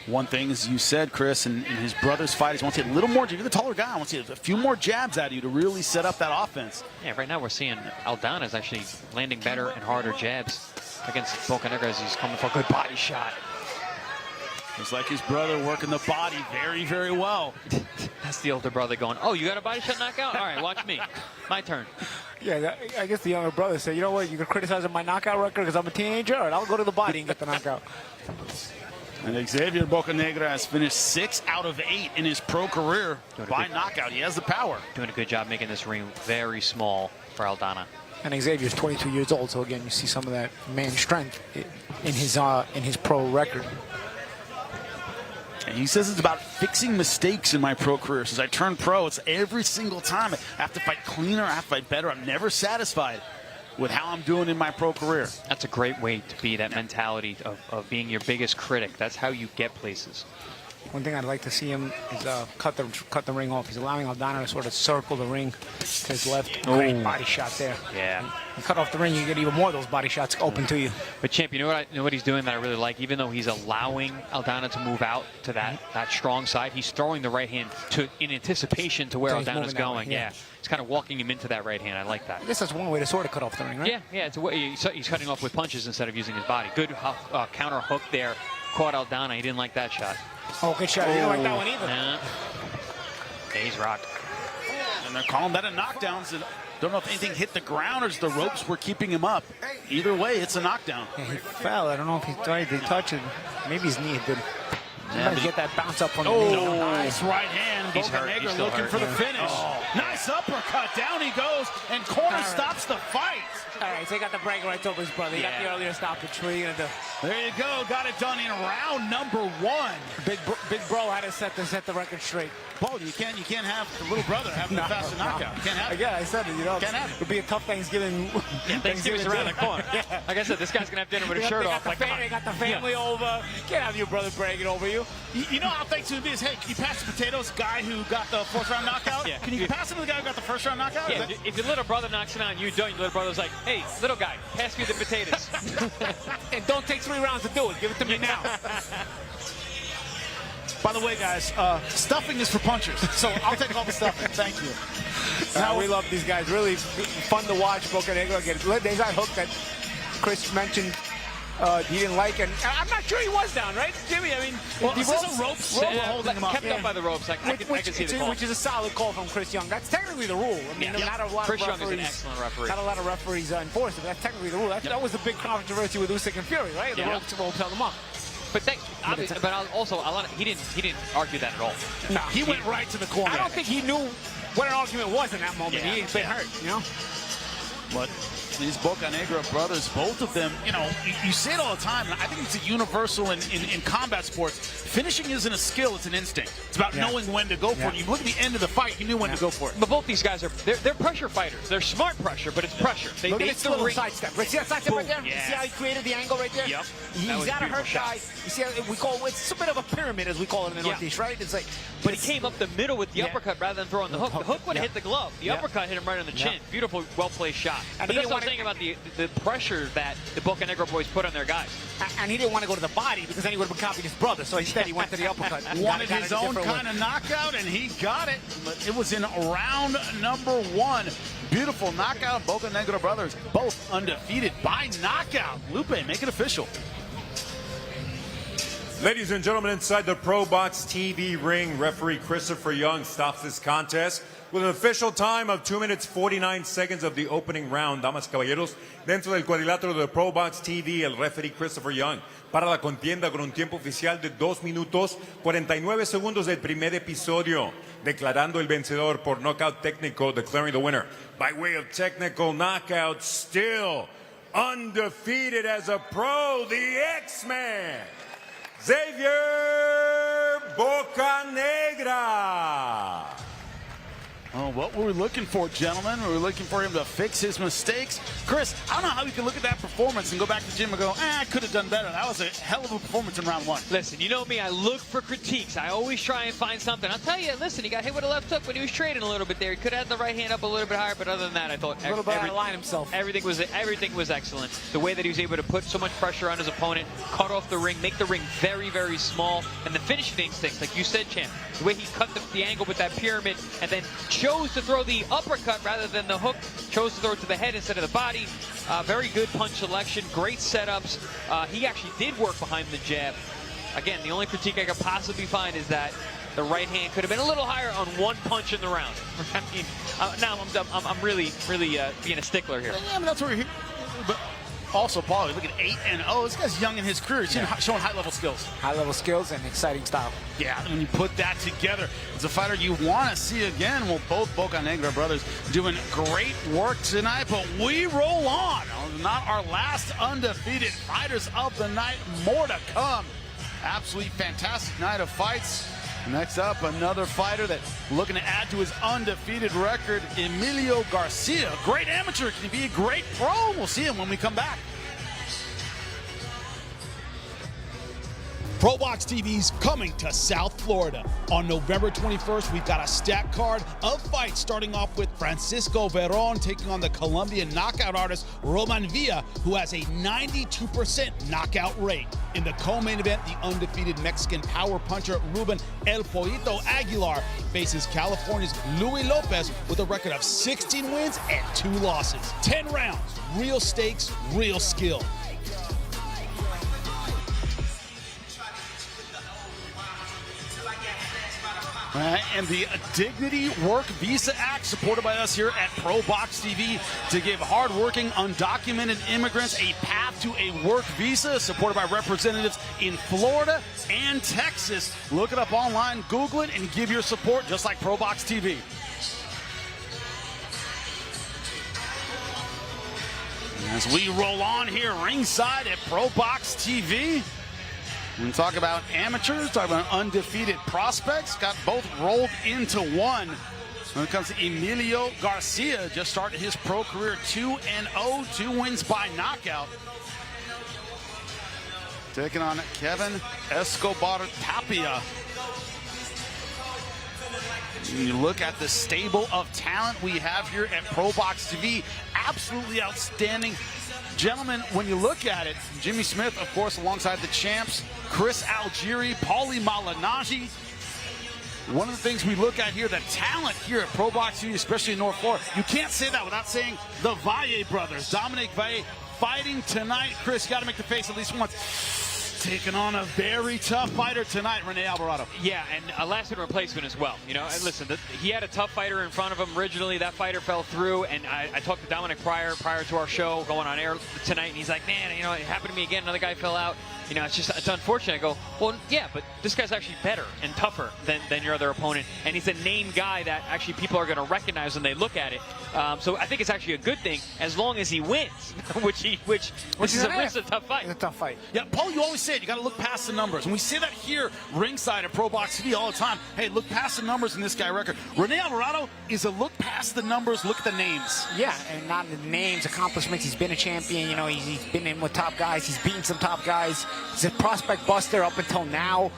One thing, as you said, Chris, in his brother's fight, he wants to get a little more. You're the taller guy. I want to see a few more jabs at you to really set up that offense. Yeah, right now we're seeing Aldana is actually landing better and harder jabs against Bocanegra as he's coming for a good body shot. It's like his brother working the body very, very well. That's the older brother going, oh, you got a body shot knockout? All right, watch me. My turn. Yeah, I guess the younger brother said, you know what, you can criticize my knockout record because I'm a teenager, and I'll go to the body and get the knockout. And Xavier Bocanegra has finished 6 out of 8 in his pro career by knockout. He has the power. Doing a good job making this ring very small for Aldana. And Xavier's 22 years old, so again, you see some of that man strength in his pro record. And he says it's about fixing mistakes in my pro career. Since I turned pro, it's every single time I have to fight cleaner, I have to fight better. I'm never satisfied with how I'm doing in my pro career. That's a great way to be, that mentality of being your biggest critic. That's how you get places. One thing I'd like to see him is cut the ring off. He's allowing Aldana to sort of circle the ring to his left. Great body shot there. Yeah. You cut off the ring, you get even more of those body shots open to you. But Champ, you know what he's doing that I really like? Even though he's allowing Aldana to move out to that strong side, he's throwing the right hand in anticipation to where Aldana's going. Yeah. He's kind of walking him into that right hand. I like that. I guess that's one way to sort of cut off the ring, right? Yeah. It's a way he's cutting off with punches instead of using his body. Good counter hook there. Caught Aldana. He didn't like that shot. Oh, good shot. He didn't like that one either. Yeah, he's rocked. And they're calling that a knockdown. So don't know if anything hit the ground or just the ropes were keeping him up. Either way, it's a knockdown. Yeah, he fell. I don't know if he tried to touch it. Maybe his knee did. Yeah, get that bounce up from the knee. Nice right hand. Bocanegra looking for the finish. Nice uppercut. Down he goes, and corner stops the fight. All right, so he got the break right over his brother. He got the earlier stoppage. What are you gonna do? There you go. Got it done in round number 1. Big bro had to set the record straight. Paul, you can't have the little brother having the fastest knockout. You can't have it. Yeah, I said it. You know, can't have it. It'll be a tough Thanksgiving. Yeah, Thanksgiving's around the corner. Like I said, this guy's gonna have dinner with his shirt off. They got the family over. Can't have your brother bragging over you. You know how Thanksgiving is? Hey, can you pass the potatoes? Guy who got the 4th round knockout. Yeah. Can you pass it to the guy who got the 1st round knockout? Yeah. If your little brother knocks it on, you don't. Your little brother's like, hey, little guy, pass me the potatoes. And don't take 3 rounds to do it. Give it to me now. By the way, guys, stuffing is for punchers, so I'll take all the stuffing. Thank you. Now we love these guys. Really fun to watch. Bocanegra get there's that hook that Chris mentioned. He didn't like, and I'm not sure he was down, right, Jimmy? I mean, the ropes were holding him up. Kept up by the ropes. I can see the call. Which is a solid call from Chris Young. That's technically the rule. I mean, not a lot Chris of Young referees. is an excellent referee. Not a lot of referees enforce it, but that's technically the rule. That was the big controversy with Usyk and Fury, right? The ropes held them up. But he didn't argue that at all. No, he went right to the corner. I don't think he knew what an argument was in that moment. He's been hurt, you know. But these Bocanegra brothers, both of them, you know, you say it all the time, and I think it's a universal in combat sports. Finishing isn't a skill, it's an instinct. It's about knowing when to go for it. You look at the end of the fight, you knew when to go for it. But both these guys they're pressure fighters. They're smart pressure, but it's pressure. Look at this little sidestep. Right, see that sidestep right there? Yeah. You see how he created the angle right there? Yep. He's got a hurt guy. You see how we call it's a bit of a pyramid, as we call it in the Northeast, right? It's like, but he came up the middle with the uppercut rather than throwing the hook. The hook would have hit the glove. The uppercut hit him right on the chin. Beautiful, well-placed shot. And but that's what I'm saying about the pressure that the Bocanegra boys put on their guys. And he didn't want to go to the body because then he would have been copying his brother. So instead he went to the uppercut. Wanted his own kind of knockout, and he got it. But it was in round number 1. Beautiful knockout. Bocanegra brothers, both undefeated by knockout. Lupe, make it official. Ladies and gentlemen, inside the ProBox TV ring, referee Christopher Young stops this contest with an official time of 2 minutes 49 seconds of the opening round. Damas y caballeros, dentro del cuadrilátero de ProBox TV, el referee Christopher Young para la contienda con un tiempo oficial de 2 minutos 49 segundos del primer episodio, declarando el vencedor por knockout técnico, declaring the winner by way of technical knockout, still undefeated as a pro, the X-Man, Xavier Bocanegra. Oh what were we looking for, gentlemen? We were looking for him to fix his mistakes. Chris, I don't know how you can look at that performance and go back to the gym and go, I could have done better. That was a hell of a performance in round one. Listen, you know me, I look for critiques. I always try and find something. I'll tell you, listen, he got hit with a left hook when he was trading a little bit there. He could have had the right hand up a little bit higher, but other than that, I thought A little bit out of line himself. everything was excellent. The way that he was able to put so much pressure on his opponent, cut off the ring, make the ring very, very small, and the finishing instincts, like you said, champ, the way he cut the angle with that pyramid and then chose to throw the uppercut rather than the hook, chose to throw it to the head instead of the body. Very good punch selection, great setups. He actually did work behind the jab. Again, the only critique I could possibly find is that the right hand could have been a little higher on one punch in the round. I mean, now I'm really being a stickler here. Yeah, but that's where we're here. But also, Paul, look at 8-0. This guy's young in his career. He's showing high-level skills. High-level skills and exciting style. Yeah, when you put that together, it's a fighter you want to see again. Well, both Bocanegra brothers doing great work tonight, but we roll on. Not our last undefeated fighters of the night. More to come. Absolutely fantastic night of fights. Next up, another fighter that looking to add to his undefeated record, Emilio Garcia. Great amateur, can he be a great pro? We'll see him when we come back. ProBox TV's coming to South Florida. On November 21st, we've got a stacked card of fights, starting off with Francisco Veron taking on the Colombian knockout artist Roman Villa, who has a 92% knockout rate. In the co-main event, the undefeated Mexican power puncher Ruben El Pollito Aguilar faces California's Luis Lopez with a record of 16 wins and 2 losses. 10 rounds, real stakes, real skill. And the Dignity Work Visa Act, supported by us here at ProBox TV, to give hardworking, undocumented immigrants a path to a work visa, supported by representatives in Florida and Texas. Look it up online, Google it, and give your support just like ProBox TV. As we roll on here ringside at ProBox TV, we talk about amateurs, talk about undefeated prospects, got both rolled into one. When it comes to Emilio Garcia, just started his pro career 2-0, 2 wins by knockout. Taking on Kevin Escobar Tapia. When you look at the stable of talent we have here at ProBox TV, absolutely outstanding. Gentlemen, when you look at it, Jimmy Smith, of course, alongside the champs, Chris Algieri, Paulie Malignaggi. One of the things we look at here, the talent here at ProBox TV, especially in North Florida, you can't say that without saying the Valle brothers. Dominic Valle fighting tonight. Chris, you got to make the face at least once. Taking on a very tough fighter tonight, Rene Alvarado. Yeah, and a last-minute replacement as well. You know, and listen, he had a tough fighter in front of him originally. That fighter fell through, and I talked to Dominic prior to our show going on air tonight, and he's like, man, you know, it happened to me again. Another guy fell out. You know, it's unfortunate. I go, well, yeah, but this guy's actually better and tougher than your other opponent, and he's a named guy that actually people are going to recognize when they look at it. So I think it's actually a good thing as long as he wins, which is a tough fight. It's a tough fight. Yeah, Paul, you always say it. You got to look past the numbers. And we say that here ringside at ProBox TV all the time. Hey, look past the numbers in this guy record. Rene Alvarado is a look past the numbers, look at the names. Yeah, and not the names, accomplishments. He's been a champion. You know, he's been in with top guys. He's beaten some top guys. He's a prospect buster up until now.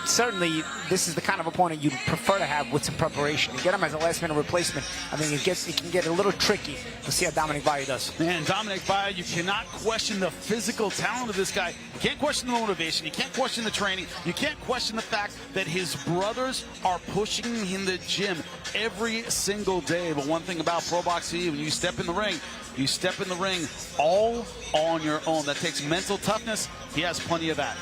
Certainly, this is the kind of opponent you'd prefer to have with some preparation. You get him as a last-minute replacement. I mean, it can get a little tricky. We'll see how Dominic Valle does. Man, Dominic Valle, you cannot question the physical talent of this guy. You can't question the motivation. You can't question the training. You can't question the fact that his brothers are pushing him in the gym every single day. But one thing about ProBox TV, when you step in the ring, you step in the ring all on your own. That takes mental toughness. He has plenty of that.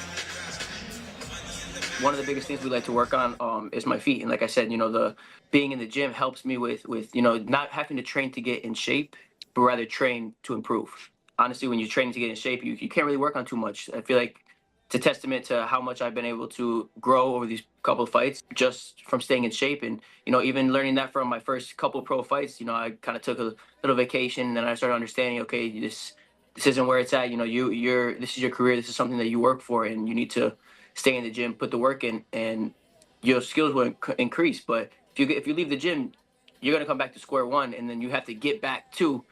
One of the biggest things we like to work on is my feet. And like I said, you know, the being in the gym helps me with you know, not having to train to get in shape, but rather train to improve. Honestly, when you're training to get in shape, you can't really work on too much. I feel like it's a testament to how much I've been able to grow over these couple of fights just from staying in shape. And, you know, even learning that from my first couple of pro fights, you know, I kind of took a little vacation, and then I started understanding, okay, this isn't where it's at. You know, this is your career. This is something that you work for, and you need to stay in the gym, put the work in, and your skills will increase. But if you leave the gym, you're gonna come back to square one, and then you have to get back to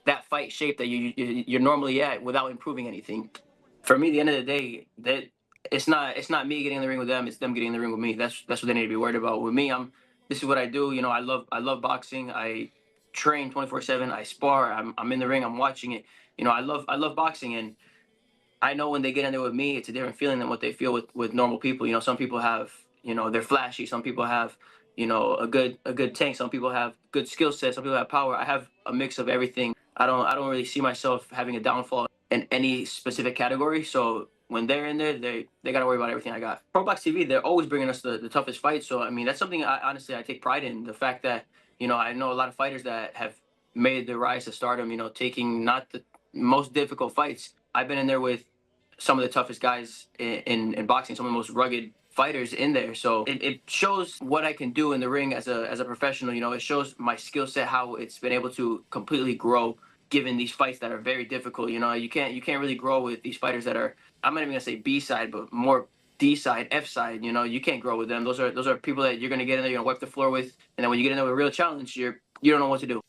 that fight shape that you're normally at without improving anything. For me, at the end of the day, that it's not me getting in the ring with them, it's them getting in the ring with me. That's what they need to be worried about. With me, this is what I do. You know, I love boxing. I train 24/7. I spar. I'm in the ring. I'm watching it. You know, I love boxing, and I know when they get in there with me, it's a different feeling than what they feel with normal people. You know, some people have, you know, they're flashy. Some people have, you know, a good tank. Some people have good skill sets. Some people have power. I have a mix of everything. I don't really see myself having a downfall in any specific category. So when they're in there, they got to worry about everything I got. ProBox TV, they're always bringing us the toughest fights. So I mean, that's something I take pride in. The fact that, you know, I know a lot of fighters that have made the rise to stardom. You know, taking not the most difficult fights. I've been in there with some of the toughest guys in boxing, some of the most rugged fighters in there. So it shows what I can do in the ring as a professional. You know, it shows my skill set, how it's been able to completely grow given these fights that are very difficult. You know, you can't really grow with these fighters that are, I'm not even gonna say B side, but more D side, F side. You know, you can't grow with them. Those are people that you're gonna get in there, you're gonna wipe the floor with, and then when you get in there with a real challenge, you don't know what to do.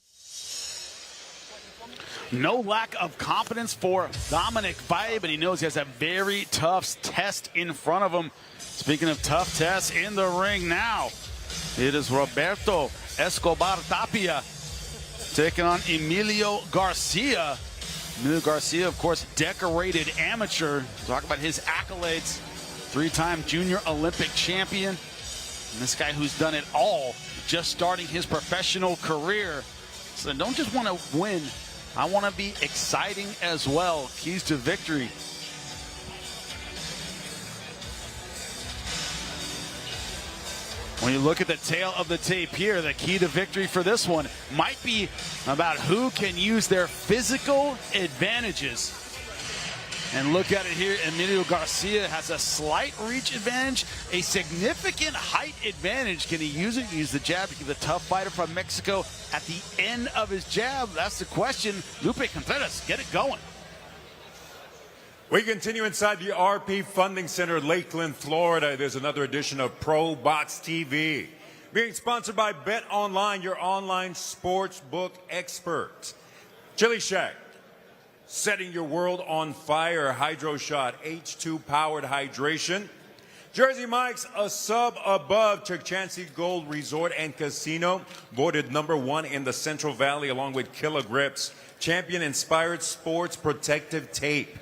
No lack of confidence for Dominic Valle, but he knows he has a very tough test in front of him. Speaking of tough tests, in the ring now, it is Roberto Escobar Tapia taking on Emilio Garcia. Emilio Garcia, of course, decorated amateur. Talk about his accolades. Three-time junior Olympic champion. And this guy who's done it all, just starting his professional career. So don't just want to win, I want to be exciting as well. Keys to victory. When you look at the tail of the tape here, the key to victory for this one might be about who can use their physical advantages. And look at it here, Emilio Garcia has a slight reach advantage, a significant height advantage. Can he use it? Use the jab to keep the tough fighter from Mexico at the end of his jab? That's the question. Lupe Contreras, get it going. We continue inside the RP Funding Center, Lakeland, Florida. There's another edition of ProBox TV, being sponsored by Bet Online, your online sports book expert. Chili Shack, setting your world on fire. Hydro Shot, H2 powered hydration. Jersey Mike's, a sub above. Chukchansi Gold Resort and Casino, voted #1 in the Central Valley, along with Killer Grips. Champion inspired sports protective tape.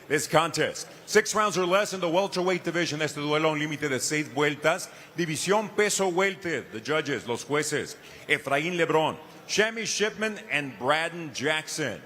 This contest, 6 rounds or less in the welterweight division. Este duelo a un límite de 6 vueltas. División peso welter. The judges, los jueces, Efraín Lebrón, Shammy Shipman, and Braden Jackson.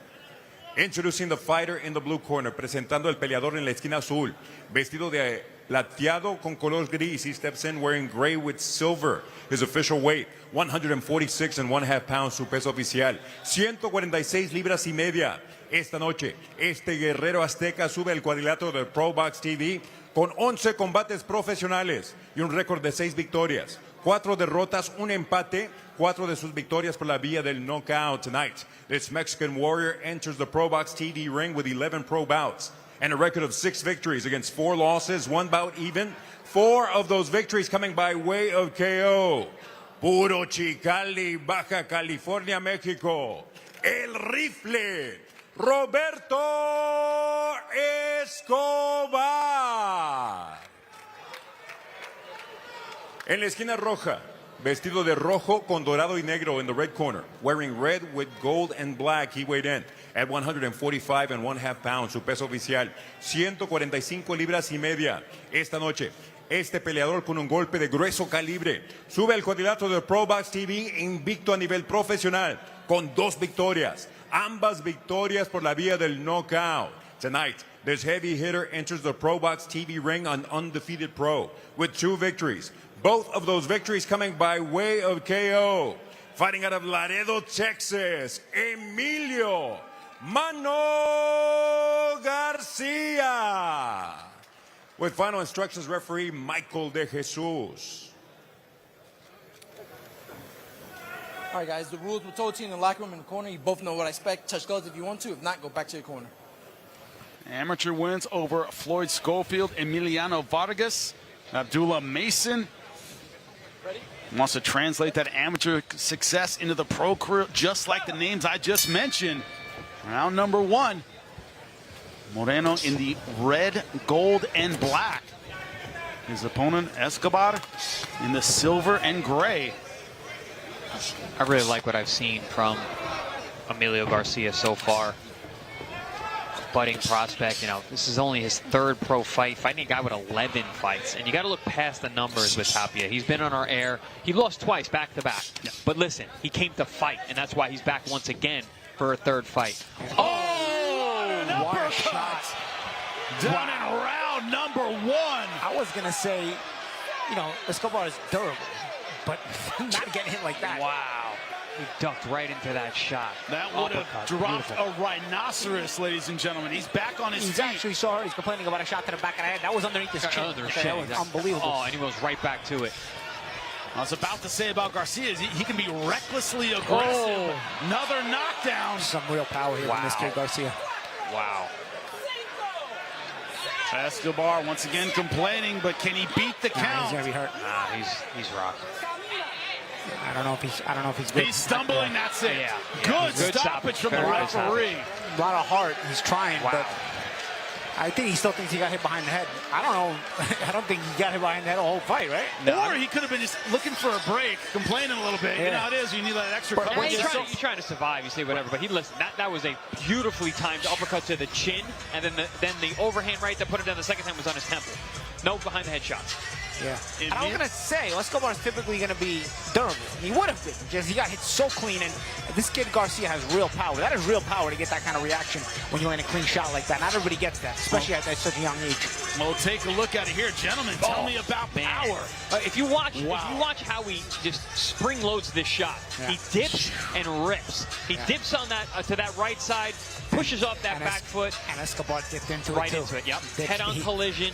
Introducing the fighter in the blue corner, presentando el peleador en la esquina azul, vestido de plateado con color gris. He steps in wearing gray with silver. His official weight, 146.5 pounds, su peso oficial, 146 libras y media. Esta noche, este guerrero azteca sube al cuadrilátero de ProBox TV con 11 combates profesionales y un récord de 6 victorias, 4 derrotas, un empate, 4 de sus victorias por la vía del knockout. Tonight, this Mexican warrior enters the ProBox TV ring with 11 pro bouts and a record of 6 victories against 4 losses, 1 bout even. 4 of those victories coming by way of KO. Puro Chicali, Baja California, Mexico. El Rifle, Roberto Escobar. En la esquina roja, vestido de rojo con dorado y negro in the red corner, wearing red with gold and black, he weighed in at 145.5 pounds, su peso oficial, 145 libras y media. Esta noche, este peleador con un golpe de grueso calibre sube al cuadrilátero de ProBox TV invicto a nivel profesional con 2 victorias, ambas victorias por la vía del knockout. Tonight, this heavy hitter enters the ProBox TV ring an undefeated pro with 2 victories. Both of those victories coming by way of KO. Fighting out of Laredo, Texas, Emilio Mano Garcia. With final instructions, referee Michael De Jesus. All right, guys, the rules were told to you in the locker room in the corner. You both know what I expect. Touch gloves if you want to. If not, go back to your corner. Amateur wins over Floyd Schofield, Emiliano Vargas, Abdullah Mason. Ready? Wants to translate that amateur success into the pro career, just like the names I just mentioned. Round number 1. Moreno in the red, gold, and black. His opponent, Escobar, in the silver and gray. I really like what I've seen from Emilio Garcia so far. Budding prospect, you know, this is only his 3rd pro fight, fighting a guy with 11 fights. And you got to look past the numbers with Tapia. He's been on our air. He lost twice back to back. Yeah. But listen, he came to fight, and that's why he's back once again for a 3rd fight. Oh, what a shot. Done in round number 1. I was going to say, you know, Escobar is durable, but not getting hit like that. Wow. He ducked right into that shot. That would have dropped a rhinoceros, ladies and gentlemen. He's back on his feet. He's actually saw her. He's complaining about a shot to the back of the head. That was underneath his chin. That was unbelievable. Oh, and he goes right back to it. I was about to say about Garcia is he can be recklessly aggressive. Oh. Another knockdown. Some real power here from this kid, Garcia. Wow. Escobar once again complaining, but can he beat the count? He's gonna be hurt. Nah, he's rocked. I don't know if he's good. He's stumbling, that's it. Yeah. Good stoppage from the referee. A lot of heart. He's trying, but I think he still thinks he got hit behind the head. I don't know. I don't think he got hit behind the head the whole fight, right? No. Or he could have been just looking for a break, complaining a little bit. Yeah. You know how it is. You need that extra coverage. You're trying to survive. You say whatever, but listen. That was a beautifully timed uppercut to the chin, and then the overhand right that put him down the second time was on his temple. No behind the head shots. Yeah. And I was going to say, Escobar is typically going to be durable. He would have been, just he got hit so clean, and this kid Garcia has real power. That is real power to get that kind of reaction when you land a clean shot like that. Not everybody gets that, especially at such a young age. Well, take a look at it here, gentlemen. Tell me about power. If you watch how he just spring loads this shot, he dips and rips. He dips on that to that right side, pushes off that back foot, and Escobar dipped into it right into it. Yep. Head-on collision.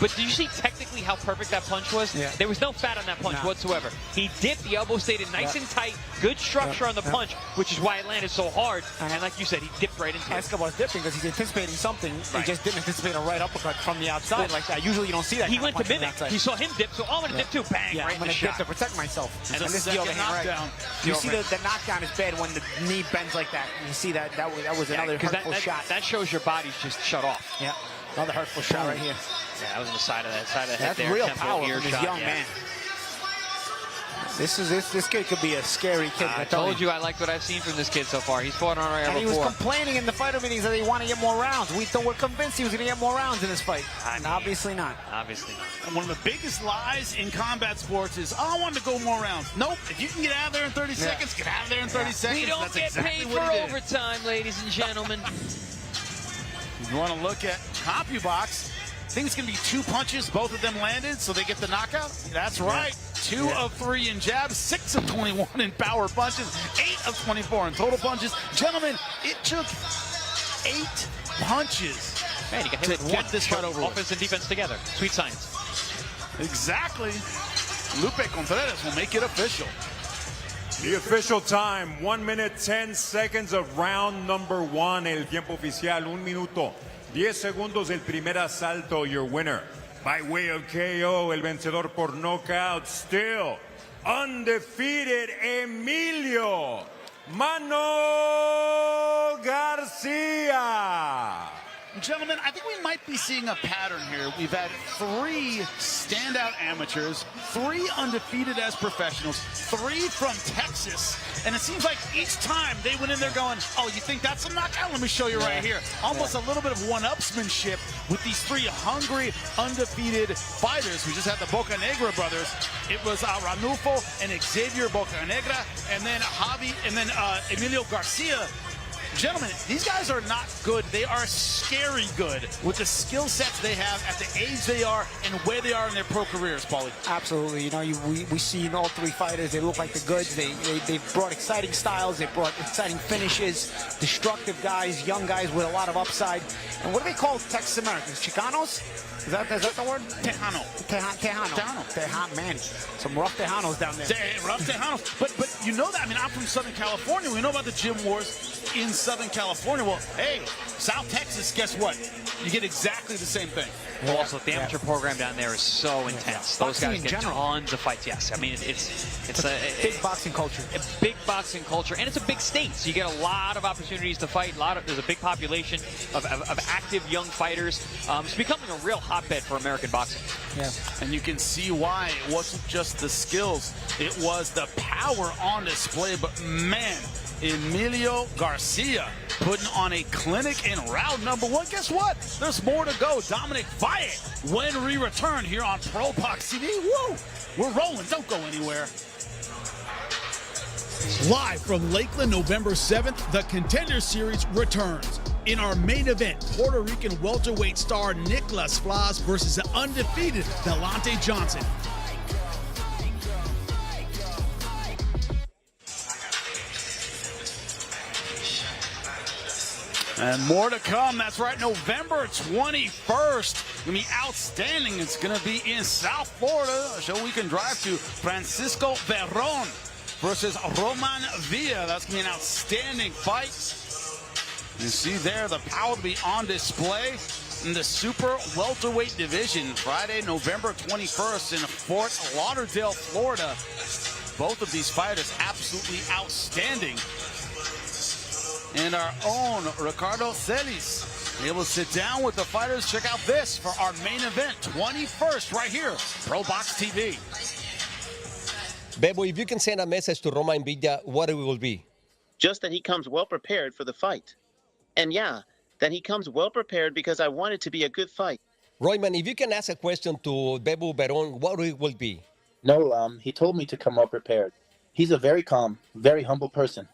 But did you see technically how perfect that punch was? Yeah. There was no fat on that punch whatsoever. He dipped, the elbow stayed in nice and tight, good structure on the punch, which is why it landed so hard. And like you said, he dipped right into it. Escobar's dipping because he's anticipating something. He just didn't anticipate a right uppercut from the outside like that. Usually you don't see that. He went to mimic. He saw him dip, so I'm going to dip too. Bang, right in the shot. I'm going to dip to protect myself. And this is the knockdown. You see the knockdown is bad when the knee bends like that. You see that was another hurtful shot. That shows your body's just shut off. Yeah, another hurtful shot right here. Yeah, that was on the side of the head there. That's real power from this young man. This kid could be a scary kid. I told you I liked what I've seen from this kid so far. He's fought on our air before. And he was complaining in the fighter meetings that he wanted to get more rounds. We're convinced he was going to get more rounds in this fight. And obviously not. Obviously not. And one of the biggest lies in combat sports is, I want to go more rounds. Nope. If you can get out of there in 30 seconds, get out of there in 30 seconds. We don't get paid for overtime, ladies and gentlemen. You want to look at CompuBox. I think it's going to be 2 punches. Both of them landed, so they get the knockout. That's right. 2 of 3 in jabs, 6 of 21 in power punches, 8 of 24 in total punches. Gentlemen, it took 8 punches Man, you got hit to get this fight over. Offense and defense together. Sweet science. Exactly. Lupe Contreras will make it official. The official time, 1 minute 10 seconds of round number 1. El tiempo oficial, 1 minuto 10 segundos. El primer asalto, your winner by way of KO, el vencedor por knockout, still undefeated, Emilio Mano Garcia. Gentlemen, I think we might be seeing a pattern here. We've had 3 standout amateurs, 3 undefeated as professionals, 3 from Texas, and it seems like each time they went in there going, oh, you think that's a knockout? Let me show you right here. Almost a little bit of one-upsmanship with these 3 hungry, undefeated fighters. We just had the Bocanegra brothers. It was Ranulfo and Xavier Bocanegra, and then Javi, and then Emilio Garcia. Gentlemen, these guys are not good. They are scary good with the skill sets they have at the age they are and where they are in their pro careers, Paulie. Absolutely. You know, we see in all 3 fighters, they look like the goods. They've brought exciting styles. They brought exciting finishes, destructive guys, young guys with a lot of upside. And what do they call Texas Americans? Chicanos? Is that the word? Tejano. Tejano, man. Some rough Tejanos down there. Rough Tejanos. But you know that. I mean, I'm from Southern California. We know about the gym wars in Southern California. Well, hey, South Texas, guess what? you get exactly the same thing. Well, also, the amateur program down there is so intense. Those Boxing guys in get general. tons of fights. Yes, I mean it's a Big boxing culture. A big boxing culture, and it's a big state, so you get a lot of opportunities to fight. There's a big population of active young fighters. It's becoming a real hotbed for American boxing. Yeah. And you can see why it wasn't just the skills, it was the power on display. But man, Emilio Garcia putting on a clinic in round number 1. Guess what? There's more to go. Dominic Valle, when we return here on ProBox TV. Woo! We're rolling. Don't go anywhere. Live from Lakeland, November 7th, the Contender Series returns. In our main event, Puerto Rican welterweight star Nicklaus Flaz versus the undefeated Delante Johnson. And more to come. That's right, November 21st. Gonna be outstanding. It's gonna be in South Florida, a show we can drive to. Francisco Verón versus Roman Villa. That's gonna be an outstanding fight. You see there the power to be on display in the super welterweight division. Friday, November 21st in Fort Lauderdale, Florida. Both of these fighters absolutely outstanding. And our own Ricardo Celis able to sit down with the fighters. Check out this for our main event, 21st, right here, ProBox TV. Bebo, if you can send a message to Roman Villa, what it will be? Just that he comes well prepared for the fight. And yeah, that he comes well prepared because I want it to be a good fight. Royman, if you can ask a question to Bebo Verón, what it will be? No, he told me to come well prepared. He's a very calm, very humble person.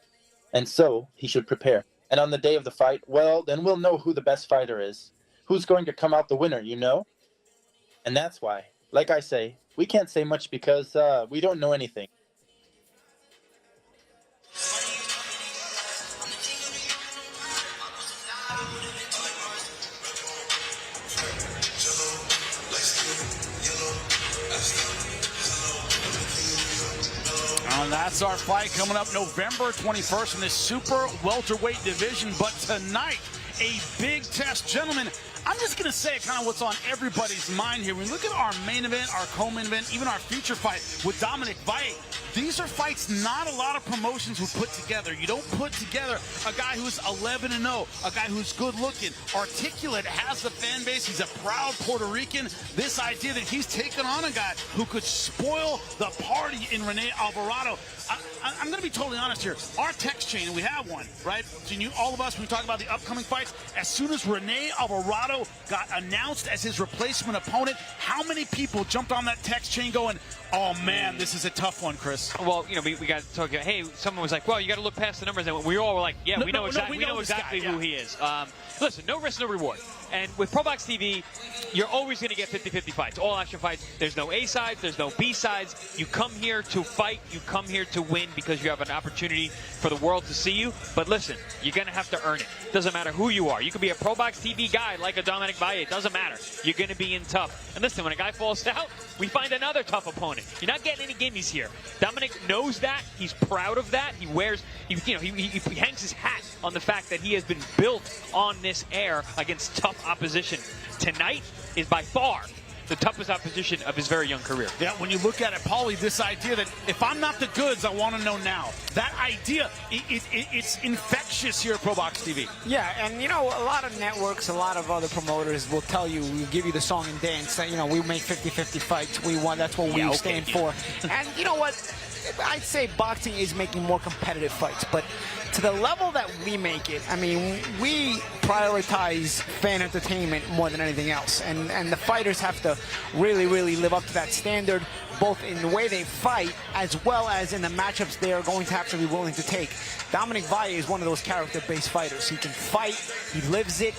And so, he should prepare. And on the day of the fight, well, then we'll know who the best fighter is. Who's going to come out the winner, you know? And that's why, like I say, we can't say much because we don't know anything. And that's our fight coming up November 21st in this super welterweight division. But tonight, a big test. Gentlemen, I'm just going to say kind of what's on everybody's mind here. When we look at our main event, our co-main event, even our future fight with Dominic Valle, these are fights not a lot of promotions would put together. You don't put together a guy who's 11-0, a guy who's good-looking, articulate, has the fan base. He's a proud Puerto Rican. This idea that he's taken on a guy who could spoil the party in Rene Alvarado. I'm going to be totally honest here. Our text chain, and we have one, right? So all of us, when we talk about the upcoming fights, as soon as Rene Alvarado got announced as his replacement opponent, how many people jumped on that text chain going, oh, man, this is a tough one, Chris? Well, you know, we got to talk. Hey, someone was like, well, you got to look past the numbers. And we all were like, yeah, we know exactly who he is. Listen, no risk, no reward. And with ProBox TV, you're always going to get 50-50 fights, all action fights. There's no A sides, there's no B sides. You come here to fight, you come here to win because you have an opportunity for the world to see you. But listen, you're going to have to earn it. Doesn't matter who you are. You could be a ProBox TV guy like a Dominic Valle. It doesn't matter. You're going to be in tough. And listen, when a guy falls out, we find another tough opponent. You're not getting any gimmies here. Dominic knows that. He's proud of that. He wears, he hangs his hat on the fact that he has been built on this air against tough opposition. Tonight is by far the toughest opposition of his very young career. Yeah, when you look at it, Paulie, this idea that if I'm not the goods, I want to know now. That idea, it's infectious here at ProBox TV. Yeah, and you know, a lot of networks, a lot of other promoters will tell you, we'll give you the song and dance, that, you know, we make 50-50 fights. We want, that's what we stand for. And you know what? I'd say boxing is making more competitive fights, but to the level that we make it, I mean, we prioritize fan entertainment more than anything else, and the fighters have to really, really live up to that standard, both in the way they fight as well as in the matchups they are going to have to be willing to take. Dominic Valle is one of those character-based fighters. He can fight, he lives it,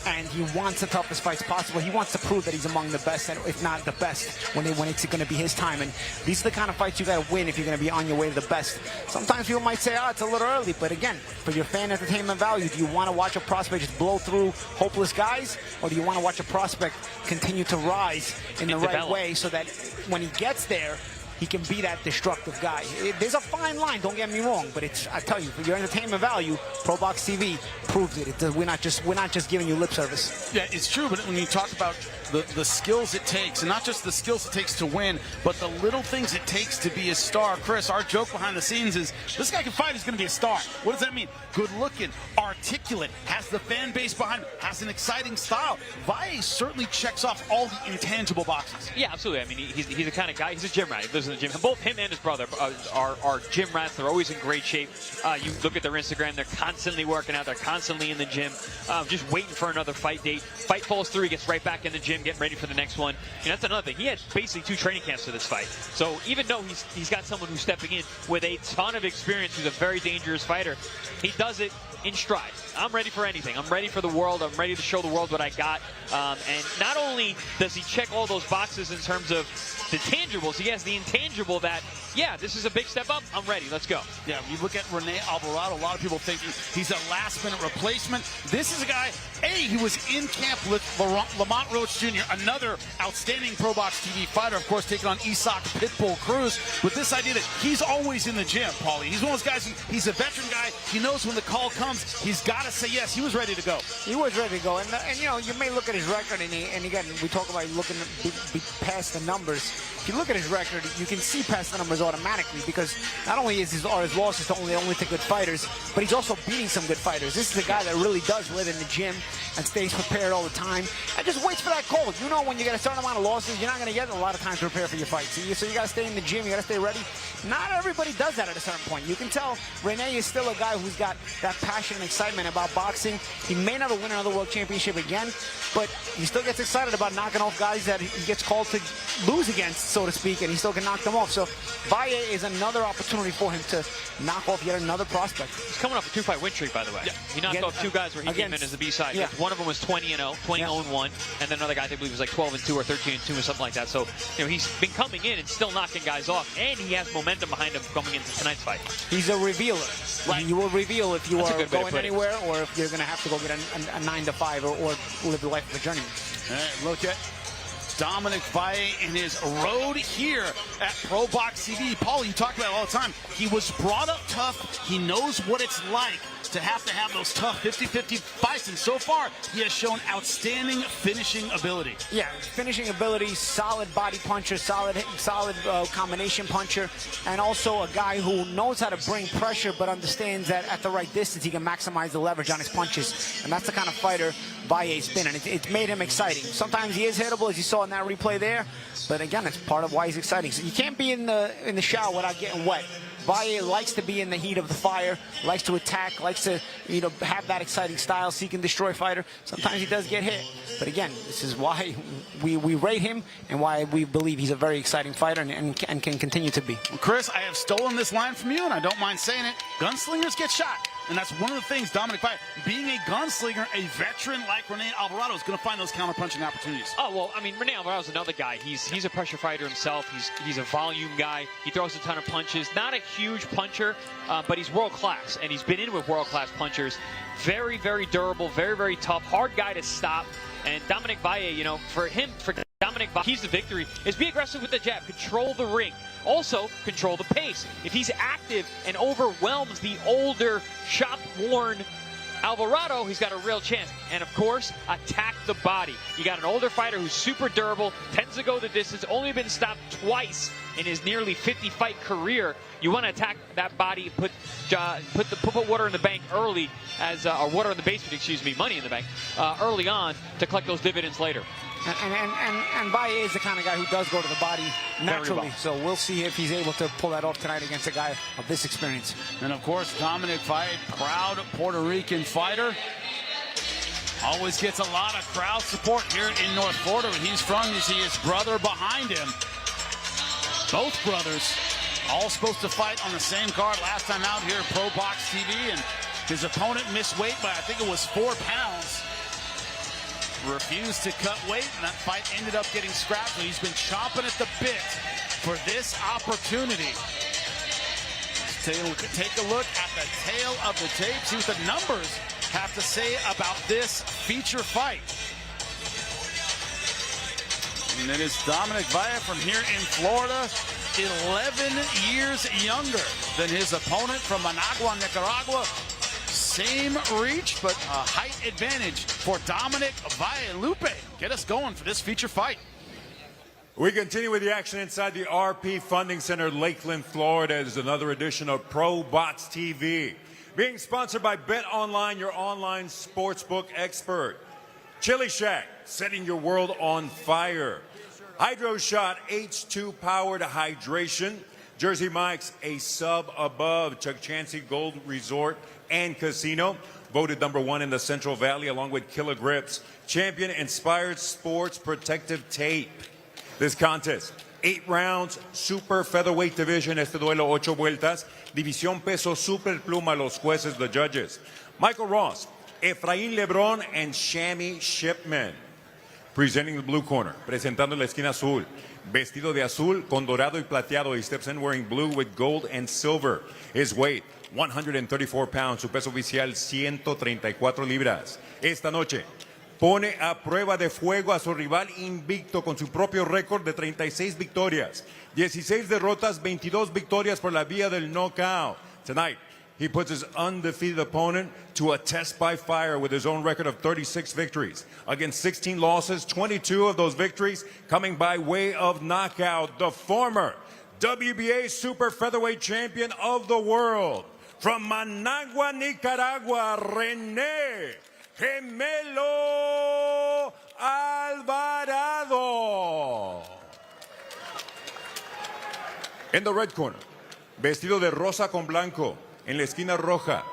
and he wants the toughest fights possible. He wants to prove that he's among the best, if not the best, when it's going to be his time. And these are the kind of fights you got to win if you're going to be on your way to the best. Sometimes people might say, oh, it's a little early. But again, for your fan entertainment value, do you want to watch a prospect just blow through hopeless guys? Or do you want to watch a prospect continue to rise in the right way so that when he gets there, he can be that destructive guy. There's a fine line, don't get me wrong, but I tell you, for your entertainment value, ProBox TV proves it. We're not just giving you lip service. Yeah, it's true, but when you talk about the skills it takes, and not just the skills it takes to win, but the little things it takes to be a star. Chris, our joke behind the scenes is, this guy can fight, he's going to be a star. What does that mean? Good looking, articulate, has the fan base behind him, has an exciting style. Valle certainly checks off all the intangible boxes. Yeah, absolutely. I mean, he's the kind of guy, he's a gym rat. He lives in the gym. Both him and his brother are gym rats. They're always in great shape. You look at their Instagram, they're constantly working out. They're constantly in the gym, just waiting for another fight date. Fight falls through, he gets right back in the gym, getting ready for the next one. And that's another thing. He had basically 2 training camps for this fight. So even though he's got someone who's stepping in with a ton of experience, who's a very dangerous fighter, he does it in stride. I'm ready for anything. I'm ready for the world. I'm ready to show the world what I got. And not only does he check all those boxes in terms of the tangibles, he has the intangible that, yeah, this is a big step up. I'm ready. Let's go. Yeah, you look at Rene Alvarado, a lot of people think he's a last-minute replacement. This is a guy, he was in camp with Lamont Roach Jr., another outstanding ProBox TV fighter, of course, taking on Isak Pitbull Cruz, with this idea that he's always in the gym, Paulie. He's one of those guys, he's a veteran guy. He knows when the call comes, he's got to say yes. He was ready to go. He was ready to go. And you know, you may look at his record, and again, we talk about looking past the numbers. If you look at his record, you can see past the numbers automatically, because not only are his losses only to good fighters, but he's also beating some good fighters. This is a guy that really does live in the gym and stays prepared all the time and just waits for that call. You know, when you get a certain amount of losses, you're not going to get a lot of time to prepare for your fight. So you got to stay in the gym, you got to stay ready. Not everybody does that at a certain point. You can tell Rene is still a guy who's got that passion and excitement about boxing. He may never win another world championship again, but he still gets excited about knocking off guys that he gets called to lose against, so to speak, and he still can knock them off. So Valle is another opportunity for him to knock off yet another prospect. He's coming off a 2-fight win streak, by the way. Yeah. He knocked off 2 guys where he came in as the B-side. Yeah. One of them was 20-0, 20-0-1, and then another guy I think was like 12-2 or 13-2 or something like that. So, you know, he's been coming in and still knocking guys off, and he has momentum behind him coming into tonight's fight. He's a revealer. Right. You will reveal if you are going anywhere, or if you're going to have to go get a 9-to-5 or live the life of a journeyman. All right, look at Dominic Valle in his road here at ProBox TV. Paul, you talk about it all the time. He was brought up tough. He knows what it's like to have those tough 50-50 fights, and so far he has shown outstanding finishing ability. Yeah, finishing ability, solid body puncher, solid combination puncher, and also a guy who knows how to bring pressure but understands that at the right distance he can maximize the leverage on his punches, and that's the kind of fighter Valle's been, and it's made him exciting. Sometimes he is hittable, as you saw in that replay there, but again, it's part of why he's exciting. So you can't be in the shower without getting wet. Valle likes to be in the heat of the fire, likes to attack, likes to, you know, have that exciting style, seek and destroy fighter. Sometimes he does get hit, but again, this is why we rate him and why we believe he's a very exciting fighter and can continue to be. Well, Chris, I have stolen this line from you, and I don't mind saying it. Gunslingers get shot. And that's one of the things Dominic Valle, being a gunslinger, a veteran like Rene Alvarado, is going to find those counter-punching opportunities. Oh, well, I mean, Rene Alvarado's another guy. He's a pressure fighter himself. He's a volume guy. He throws a ton of punches. Not a huge puncher, but he's world-class, and he's been in with world-class punchers. Very, very durable, very, very tough, hard guy to stop. And Dominic Valle, you know, for Dominic Valle, keys to victory is be aggressive with the jab, control the ring. Also, control the pace. If he's active and overwhelms the older, shop-worn Alvarado, he's got a real chance. And, of course, attack the body. You got an older fighter who's super durable, tends to go the distance, only been stopped twice in his nearly 50-fight career. You want to attack that body, put water in the bank early, or water in the basement, excuse me, money in the bank, early on to collect those dividends later. And Valle is the kind of guy who does go to the body naturally. Well. So we'll see if he's able to pull that off tonight against a guy of this experience. And, of course, Dominic Valle, proud Puerto Rican fighter. Always gets a lot of crowd support here in North Florida. Where he's from, you see his brother behind him. Both brothers all supposed to fight on the same card last time out here at ProBox TV. And his opponent missed weight by, I think it was 4 pounds. Refused to cut weight, and that fight ended up getting scrapped. So he's been chomping at the bit for this opportunity. Let's take a look at the tail of the tape, see what the numbers have to say about this feature fight. And it is Dominic Valle from here in Florida, 11 years younger than his opponent from Managua, Nicaragua. Same reach, but a height advantage for Dominic Valle. Lupe, get us going for this feature fight. We continue with the action inside the RP Funding Center, Lakeland, Florida. It is another edition of ProBox TV. Being sponsored by Bet Online, your online sportsbook expert. Chili Shack, setting your world on fire. Hydro Shot, H2 powered hydration. Jersey Mike's, a sub above. Chuck Chansey Gold Resort and Casino, voted #1 in the Central Valley, along with Killer Grips. Champion Inspired Sports Protective Tape. This contest, 8 rounds, super featherweight division. Este duelo, 8 vueltas. División peso super pluma, los jueces, the judges. Michael Ross, Efraín Lebron, and Shammy Shipman. Presenting the blue corner, presentando la esquina azul. Vestido de azul con dorado y plateado. He steps in wearing blue with gold and silver. His weight, 134 pounds. Su peso oficial, 134 libras. Esta noche, pone a prueba de fuego a su rival invicto con su propio récord de 36 victorias, 16 derrotas, 22 victorias por la vía del knockout. Tonight, he puts his undefeated opponent to a test by fire with his own record of 36 victories. Against 16 losses, 22 of those victories coming by way of knockout. The former WBA Super Featherweight Champion of the world. From Managua, Nicaragua, Rene Gemelo Alvarado. In the red corner, vestido de rosa con blanco, en la esquina roja,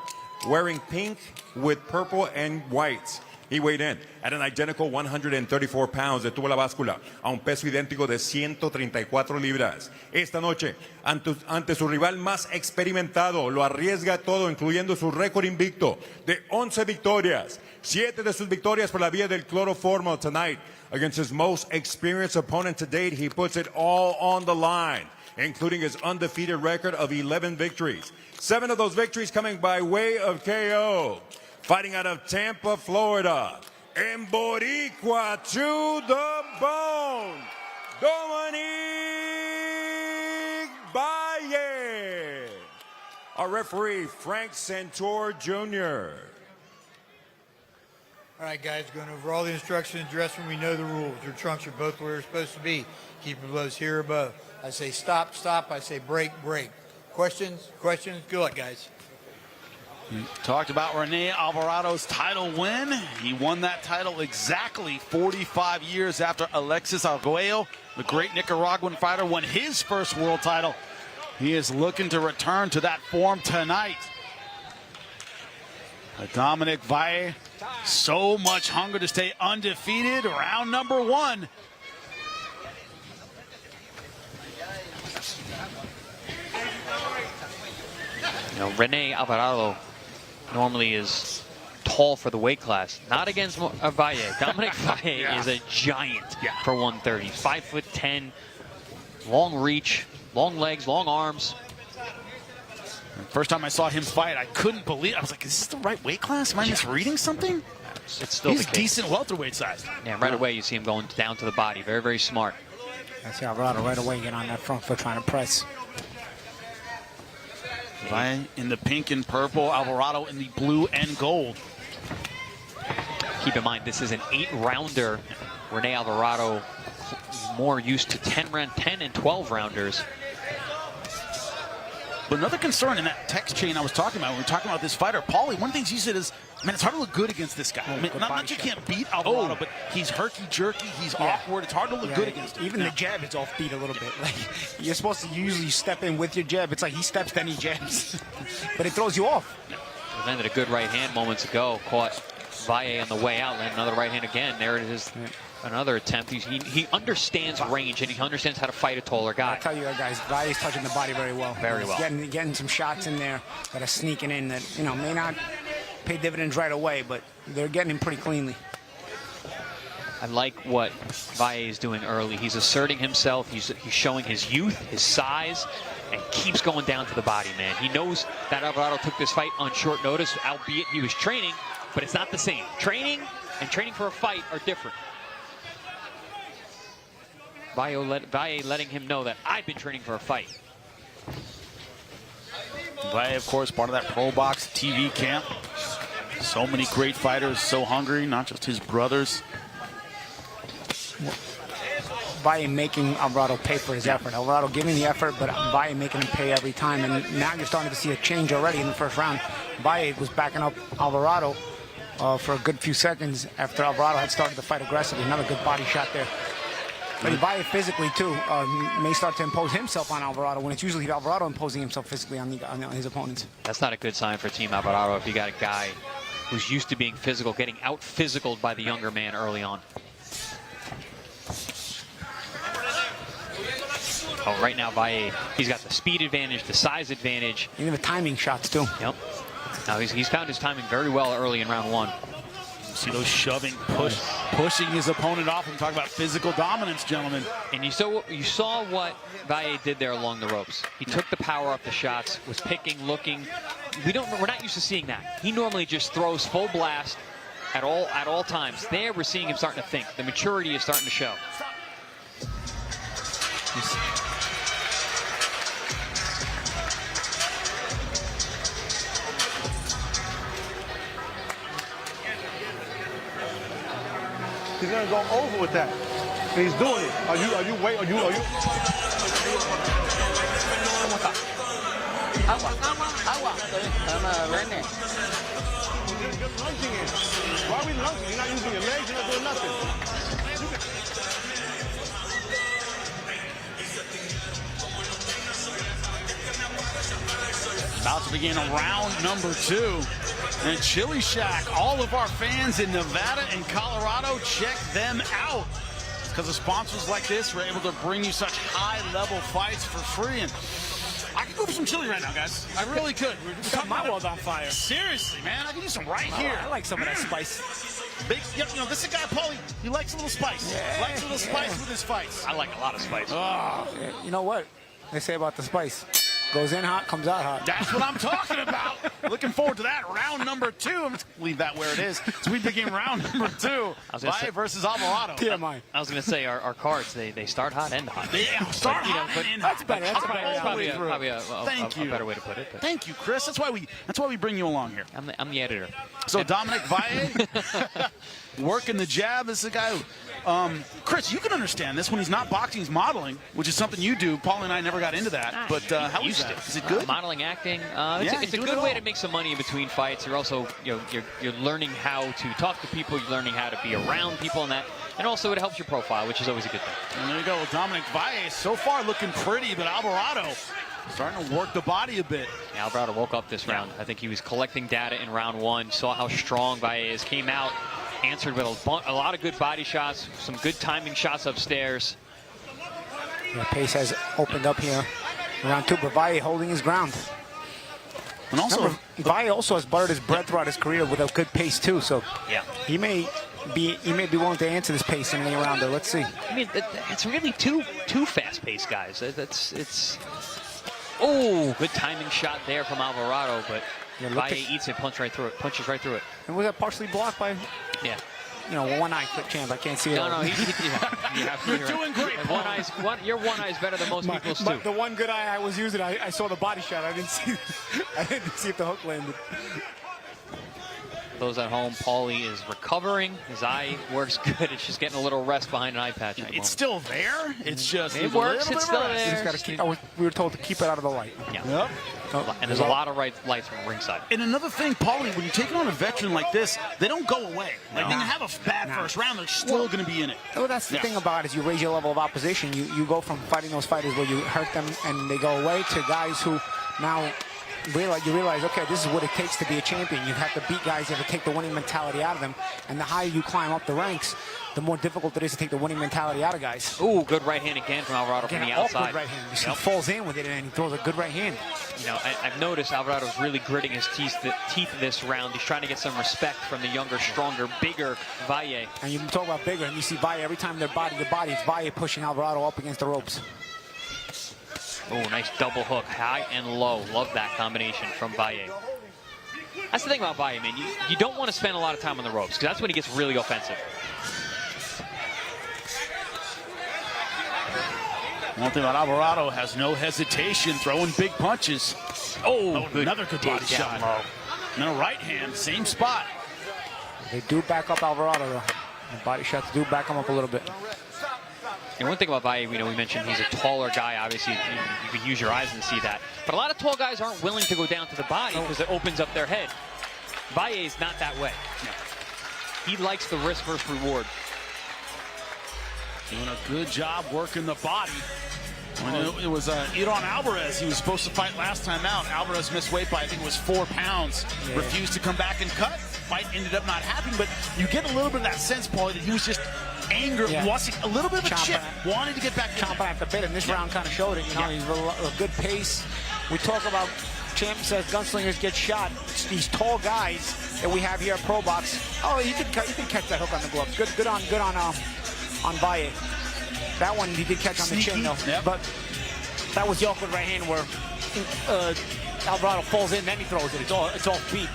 wearing pink with purple and white. He weighed in at an identical 134 pounds. Detuvo la báscula a un peso idéntico de 134 libras. Esta noche, ante su rival más experimentado, lo arriesga todo, incluyendo su récord invicto de 11 victorias. 7 de sus victorias por la vía del cloroformo. Tonight, against his most experienced opponent to date, he puts it all on the line, including his undefeated record of 11 victories. 7 of those victories coming by way of KO. Fighting out of Tampa, Florida, en Boricua to the bone, Dominic Valle. Our referee, Frank Santor Jr. All right, guys, going over all the instructions in the dressing room. We know the rules. Your trunks are both where they're supposed to be. Keep your blows here above. I say stop, stop. I say break, break. Questions? Questions? Good luck, guys. We talked about Rene Alvarado's title win. He won that title exactly 45 years after Alexis Arguello, the great Nicaraguan fighter, won his first world title. He is looking to return to that form tonight. Dominic Valle, so much hunger to stay undefeated. Round number 1. You know, Rene Alvarado normally is tall for the weight class. Not against Valle. Dominic Valle is a giant for 130. 5'10", long reach, long legs, long arms. First time I saw him fight, I couldn't believe it. I was like, is this the right weight class? Am I misreading something? It's still He's the case. decent welterweight size. Yeah, right away you see him going down to the body. Very, very smart. I see Alvarado right away get on that front foot trying to press. Valle in the pink and purple, Alvarado in the blue and gold. Keep in mind, this is an 8-rounder. Rene Alvarado more used to 10 and 12 rounders. But another concern in that text chain I was talking about, when we were talking about this fighter, Paulie, one of the things he said is, man, it's hard to look good against this guy. I mean, not that you can't beat Alvarado, but he's herky-jerky, he's awkward. It's hard to look good against him. Even the jab is offbeat a little bit. Like, you're supposed to usually step in with your jab. It's like he steps, then he jabs. But it throws you off. He landed a good right hand moments ago. Caught Valle on the way out. Landed another right hand again. There it is. Another attempt. He understands range, and he understands how to fight a taller guy. I tell you guys, Valle's touching the body very well. Very well. Getting some shots in there that are sneaking in that, you know, may not pay dividends right away, but they're getting him pretty cleanly. I like what Valle is doing early. He's asserting himself. He's showing his youth, his size, and keeps going down to the body, man. He knows that Alvarado took this fight on short notice, albeit he was training, but it's not the same. Training and training for a fight are different. Valle letting him know that I've been training for a fight. Valle, of course, part of that ProBox TV camp. So many great fighters, so hungry, not just his brothers. Valle making Alvarado pay for his effort. Alvarado giving the effort, but Valle making him pay every time. And now you're starting to see a change already in the first round. Valle was backing up Alvarado for a good few seconds after Alvarado had started the fight aggressively. Another good body shot there. But Valle physically, too, may start to impose himself on Alvarado when it's usually Alvarado imposing himself physically on his opponents. That's not a good sign for Team Alvarado if you got a guy who's used to being physical, getting out-physicaled by the younger man early on. Oh, right now, Valle, he's got the speed advantage, the size advantage. Even the timing shots, too. Yep. Now, he's found his timing very well early in round one. See those shoving, pushing his opponent off. I'm talking about physical dominance, gentlemen. And you saw what Valle did there along the ropes. He took the power up the shots, was picking, looking. We're not used to seeing that. He normally just throws full blast at all times. There, we're seeing him starting to think. The maturity is starting to show. He's gonna go over with that. And he's doing it. Are you? Rene. You're lunging in. Why are we lunging? You're not using your legs, you're not doing nothing. About to begin round number 2. And Chili Shack, all of our fans in Nevada and Colorado, check them out. Because of sponsors like this, we're able to bring you such high-level fights for free. And I could go for some chili right now, guys. I really could. Got my world on fire. Seriously, man. I can use some right here. I like some of that spice. Big, you know, this is a guy, Paulie, he likes a little spice. Yeah, Likes a little spice with his fights. I like a lot of spice. Oh. You know what they say about the spice? Goes in hot, comes out hot. That's what I'm talking about. Looking forward to that. Round number 2. I'm just gonna leave that where it is. So we begin round number 2. Valle versus Alvarado. TMI. I was going to say our cards, they start hot and hot. Yeah, start hot and end hot. That's better. That's Probably a better way to put it. But. Thank you, Chris. That's why we bring you along here. I'm the editor. So Dominic Valle working the jab. This is a guy who, Chris, you can understand this when he's not boxing, he's modeling, which is something you do. Paul and I never got into that. But how is that? Is it good? Modeling, acting. It's a good way to make some money in between fights. You're also, you're learning how to talk to people. You're learning how to be around people and that. And also it helps your profile, which is always a good thing. And there you go. Dominic Valle so far looking pretty, but Alvarado starting to work the body a bit. Yeah, Alvarado woke up this round. I think he was collecting data in round 1, saw how strong Valle is, came out, answered with a lot of good body shots, some good timing shots upstairs. The pace has opened up here in round 2, but Valle holding his ground. And also, Valle also has buttered his bread throughout his career with a good pace too. So yeah, he may be willing to answer this pace in any rounder. Let's see. I mean, it's really two fast-paced guys. Oh, good timing shot there from Alvarado, but Valle eats it, punches right through it. And was that partially blocked by? Yeah. You know, one eye quick champ. I can't see it. No, you're doing great. Your one eye is better than most people's too. The one good eye I was using, I saw the body shot. I didn't see if the hook landed. Those at home, Paulie is recovering. His eye works good. It's just getting a little rest behind an eye patch. It's still there. It's just it works. It's still there. We were told to keep it out of the light. Yeah. Yep. And there's a lot of lights from ringside. And another thing, Paulie, when you take on a veteran like this, they don't go away. Like, they can have a bad first round, they're still going to be in it. Well, that's the thing about it, is you raise your level of opposition. You go from fighting those fighters where you hurt them and they go away to guys who now realize, okay, this is what it takes to be a champion. You have to beat guys, you have to take the winning mentality out of them. And the higher you climb up the ranks, the more difficult it is to take the winning mentality out of guys. Ooh, good right hand again from Alvarado from the outside. Right hand. He falls in with it and he throws a good right hand. You know, I've noticed Alvarado's really gritting his teeth this round. He's trying to get some respect from the younger, stronger, bigger Valle. And you can talk about bigger, and you see Valle every time they're body to body, it's Valle pushing Alvarado up against the ropes. Oh, nice double hook, high and low. Love that combination from Valle. That's the thing about Valle, man. You don't want to spend a lot of time on the ropes, because that's when he gets really offensive. One thing about Alvarado, has no hesitation throwing big punches. Oh, another good body shot. And then a right hand, same spot. They do back up Alvarado, though. The body shots do back him up a little bit. And one thing about Valle, we mentioned he's a taller guy. Obviously, you can use your eyes and see that. But a lot of tall guys aren't willing to go down to the body because it opens up their head. Valle is not that way. No. He likes the risk versus reward. Doing a good job working the body. When it was Iran Alvarez, he was supposed to fight last time out. Alvarez missed weight by, I think it was 4 pounds. Yeah. Refused to come back and cut. Fight ended up not happening, but you get a little bit of that sense, Paulie, that he was just angry, watching a little bit of a chip, wanted to get back. Chomping at the bit, and this round kind of showed it. He's a good pace. We talk about Champ says gunslingers get shot. It's these tall guys that we have here at ProBox. Oh, he did catch that hook on the gloves. Good on Valle. That one he did catch on the chin, though. Yep. But that was the awkward right hand where Alvarado falls in, then he throws it. It's off beat.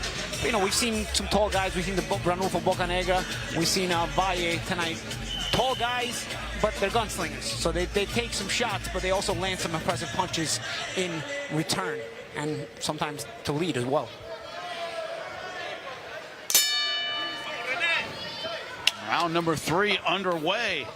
But, we've seen some tall guys. We've seen the Ranulfo Bocanegra. We've seen Valle tonight. Tall guys, but they're gunslingers. So they take some shots, but they also land some impressive punches in return, and sometimes to lead as well. Round number 3 underway.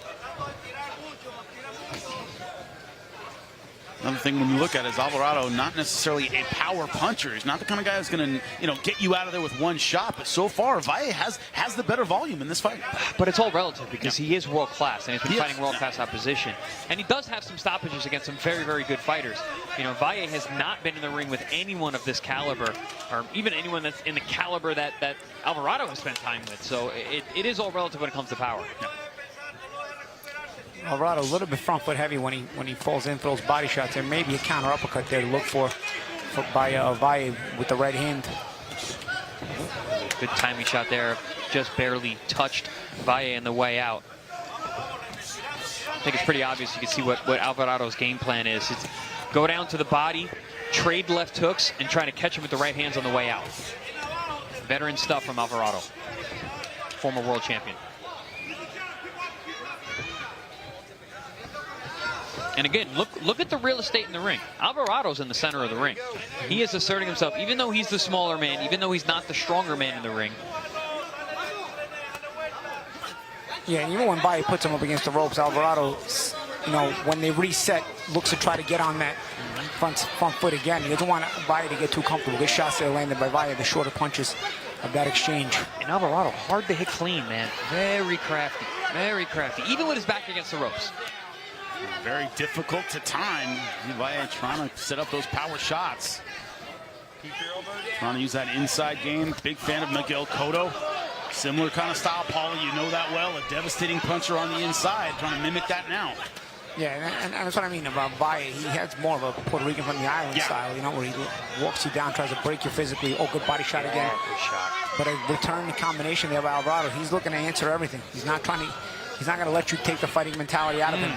Another thing when you look at it is Alvarado, not necessarily a power puncher. He's not the kind of guy who's going to, get you out of there with one shot. But so far, Valle has the better volume in this fight. But it's all relative because he is world class and he's been fighting world class opposition. And he does have some stoppages against some very, very good fighters. Valle has not been in the ring with anyone of this caliber, or even anyone that's in the caliber that Alvarado has spent time with. So it is all relative when it comes to power. Yeah. Alvarado a little bit front foot heavy when he falls in for those body shots. There may be a counter uppercut there to look for by Valle with the right hand. Good timing shot there. Just barely touched Valle on the way out. I think it's pretty obvious. You can see what Alvarado's game plan is. It's go down to the body, trade left hooks, and try to catch him with the right hands on the way out. Veteran stuff from Alvarado, former world champion. And again, look at the real estate in the ring. Alvarado's in the center of the ring. He is asserting himself, even though he's the smaller man, even though he's not the stronger man in the ring. Yeah, and even when Valle puts him up against the ropes, Alvarado, when they reset, looks to try to get on that front foot again. He doesn't want Valle to get too comfortable. Good shots there landed by Valle, the shorter punches of that exchange. And Alvarado, hard to hit clean, man. Very crafty, even with his back against the ropes. Very difficult to time. Valle trying to set up those power shots. Trying to use that inside game. Big fan of Miguel Cotto. Similar kind of style, Paulie, you know that well. A devastating puncher on the inside. Trying to mimic that now. Yeah, and that's what I mean about Valle. He has more of a Puerto Rican from the island style, where he walks you down, tries to break you physically. Oh, good body shot again. Good shot. But a return combination there by Alvarado. He's looking to answer everything. He's not going to let you take the fighting mentality out of him.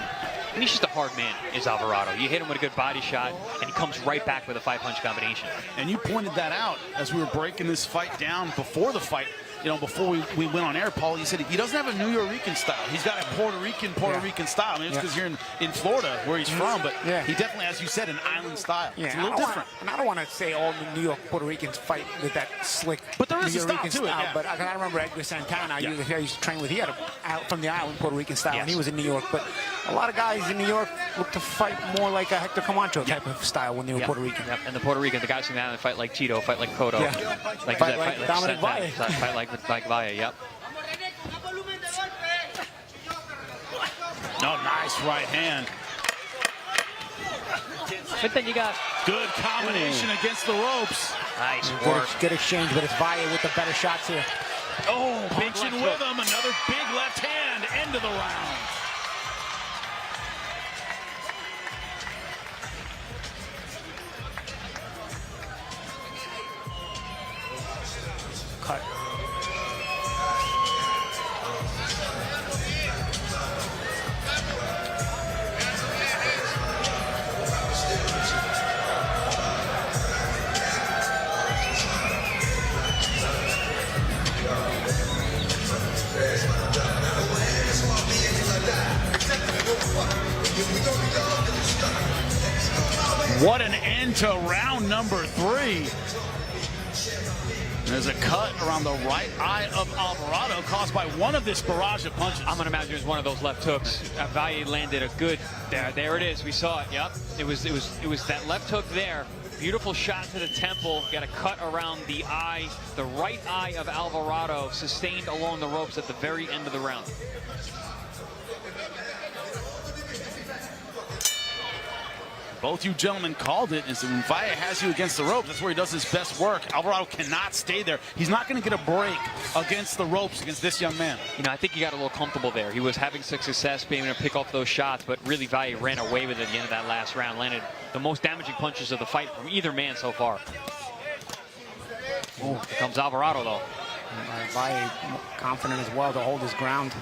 And he's just a hard man, is Alvarado. You hit him with a good body shot, and he comes right back with a 5-punch combination. And you pointed that out as we were breaking this fight down before the fight. Before we went on air, Paul, he said he doesn't have a New Yorker style. He's got a Puerto Rican style. I mean, it's because you're in Florida, where he's from, but he definitely, as you said, an island style. Yeah, it's a little different. And I don't want to say all the New York Puerto Ricans fight with that slick But there is New a style Rican to it, style. But I remember Edgar Santana, I used to train with. He had from the island Puerto Rican style, and he was in New York. But a lot of guys in New York look to fight more like a Hector Camacho type of style when they were Puerto Rican. And the Puerto Rican, the guys from the island fight like Tito, fight like Cotto, fight like Dominic Valle. Fight like Valle, yep. No, nice right hand. But then you got good combination against the ropes. Nice work. Good exchange, but it's Valle with the better shots here. Oh, pinching with him. Another big left hand. End of the round. Cut. What an end to round number 3. There's a cut around the right eye of Alvarado caused by one of this barrage of punches. I'm gonna imagine it was one of those left hooks. Valle landed a good. There it is. We saw it. Yep. It was that left hook there. Beautiful shot to the temple. Got a cut around the eye, the right eye of Alvarado, sustained along the ropes at the very end of the round. Both you gentlemen called it. Is when Valle has you against the ropes, that's where he does his best work. Alvarado cannot stay there. He's not going to get a break against the ropes against this young man. You know, I think he got a little comfortable there. He was having success being able to pick off those shots, but really Valle ran away with it at the end of that last round. Landed the most damaging punches of the fight from either man so far. Oh, here comes Alvarado though. Valle confident as well to hold his ground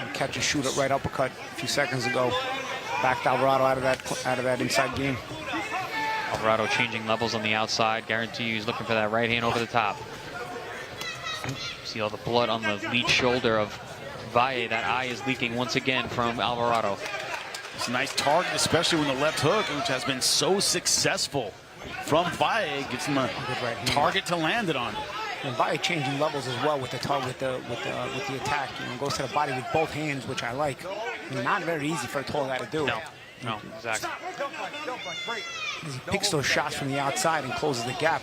and catch and shoot it right uppercut a few seconds ago. Backed Alvarado out of that inside game. Alvarado changing levels on the outside. Guarantee you he's looking for that right hand over the top. See all the blood on the lead shoulder of Valle. That eye is leaking once again from Alvarado. It's a nice target, especially when the left hook, which has been so successful from Valle, gives him a target to land it on. And Valle changing levels as well with the attack. You know, goes to the body with both hands, which I like. Not very easy for a tall guy to do. No, exactly. He picks those shots from the outside and closes the gap.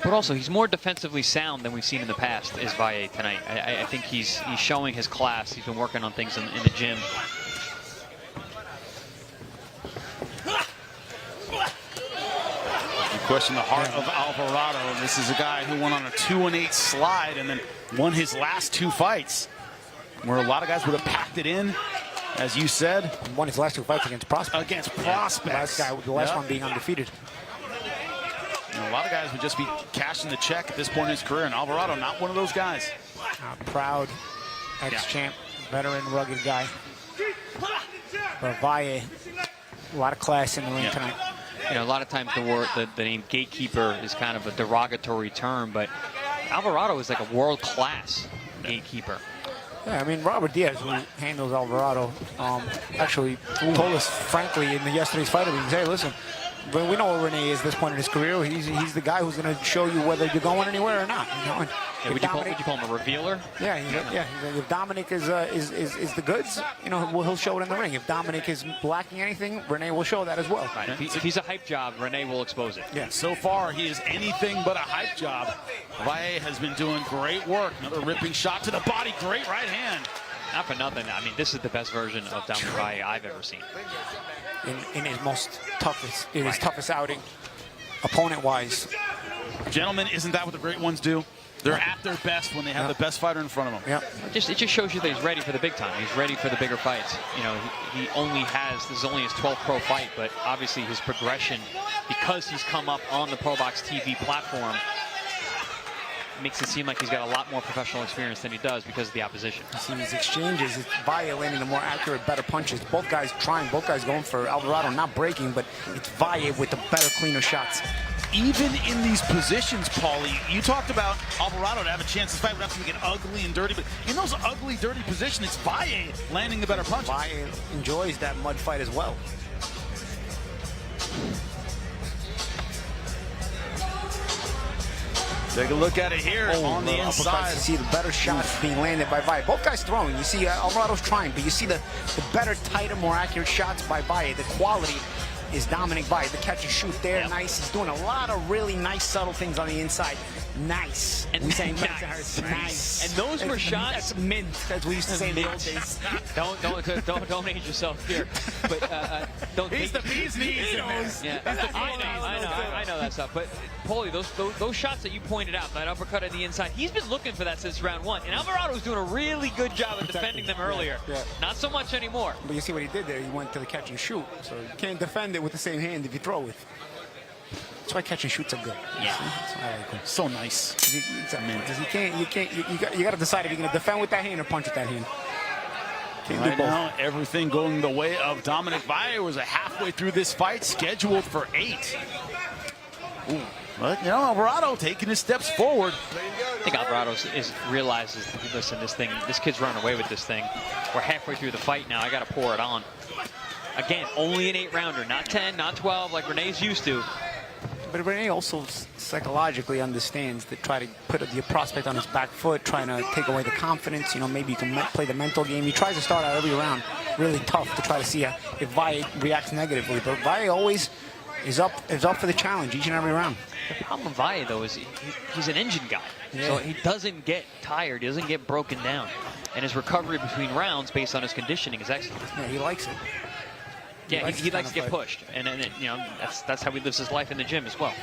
But also, he's more defensively sound than we've seen in the past, is Valle tonight. I think he's showing his class. He's been working on things in the gym. Question the heart of Alvarado. This is a guy who went on a 2-8 slide and then won his last 2 fights, where a lot of guys would have packed it in, as you said. He won his last 2 fights against prospects. The last one being undefeated. And a lot of guys would just be cashing the check at this point in his career, and Alvarado not one of those guys. Proud ex-champ, veteran, rugged guy. But Valle, a lot of class in the ring tonight. You know, a lot of times the name gatekeeper is kind of a derogatory term, but Alvarado is like a world-class gatekeeper. Yeah, I mean, Robert Diaz, who handles Alvarado, actually told us frankly in yesterday's fight meeting, hey, listen, we know what Rene is at this point in his career. He's the guy who's going to show you whether you're going anywhere or not. You know? Would you call him a revealer? Yeah, if Dominic is the goods, you know, he'll show it in the ring. If Dominic is lacking anything, Rene will show that as well. Right. If he's a hype job, Rene will expose it. Yeah. So far, he is anything but a hype job. Valle has been doing great work. Another ripping shot to the body. Great right hand. Not for nothing. I mean, this is the best version of Dominic Valle I've ever seen. In his toughest outing, opponent-wise. Gentlemen, isn't that what the great ones do? They're at their best when they have the best fighter in front of them. Yeah. It just shows you that he's ready for the big time. He's ready for the bigger fights. You know, this is only his 12th pro fight, but obviously his progression, because he's come up on the ProBox TV platform, makes it seem like he's got a lot more professional experience than he does because of the opposition. You see these exchanges, it's Valle landing the more accurate, better punches. Both guys going for Alvarado, not breaking, but it's Valle with the better, cleaner shots. Even in these positions, Paulie, you talked about Alvarado to have a chance to fight would have to get ugly and dirty, but in those ugly, dirty positions, it's Valle landing the better punches. Valle enjoys that mud fight as well. Take a look at it here on the inside. You see the better shots being landed by Valle. Both guys throwing. You see Alvarado's trying, but you see the better, tighter, more accurate shots by Valle. The quality is Dominic Valle. The catch and shoot there, nice. He's doing a lot of really nice, subtle things on the inside. Nice. And we saying nice. And those were shots. That's mint, as we used to say in the old days. Don't age yourself here. But don't. He's the bee's knees. Yeah, I know that stuff. But Paulie, those shots that you pointed out, that uppercut on the inside, he's been looking for that since round 1. And Alvarado's doing a really good job of defending them earlier. Yeah. Not so much anymore. But you see what he did there. He went to the catch and shoot. So you can't defend it with the same hand if you throw it. That's why catch and shoots are good. Yeah. That's why I like them. So nice. You got to decide if you're going to defend with that hand or punch with that hand. Right now, everything going the way of Dominic Valle was halfway through this fight, scheduled for 8. Ooh. But, you know, Alvarado taking his steps forward. I think Alvarado realizes, listen, this kid's running away with this thing. We're halfway through the fight now. I got to pour it on. Again, only an 8-rounder, not 10, not 12, like Rene's used to. But Rene also psychologically understands to try to put the prospect on his back foot, trying to take away the confidence. You know, maybe you can play the mental game. He tries to start out every round really tough to try to see if Valle reacts negatively. But Valle always is up for the challenge each and every round. The problem with Valle, though, is he's an engine guy. Yeah. So he doesn't get tired. He doesn't get broken down. And his recovery between rounds based on his conditioning is excellent. Yeah, he likes it. Yeah, he likes to get pushed, and you know that's how he lives his life in the gym as well.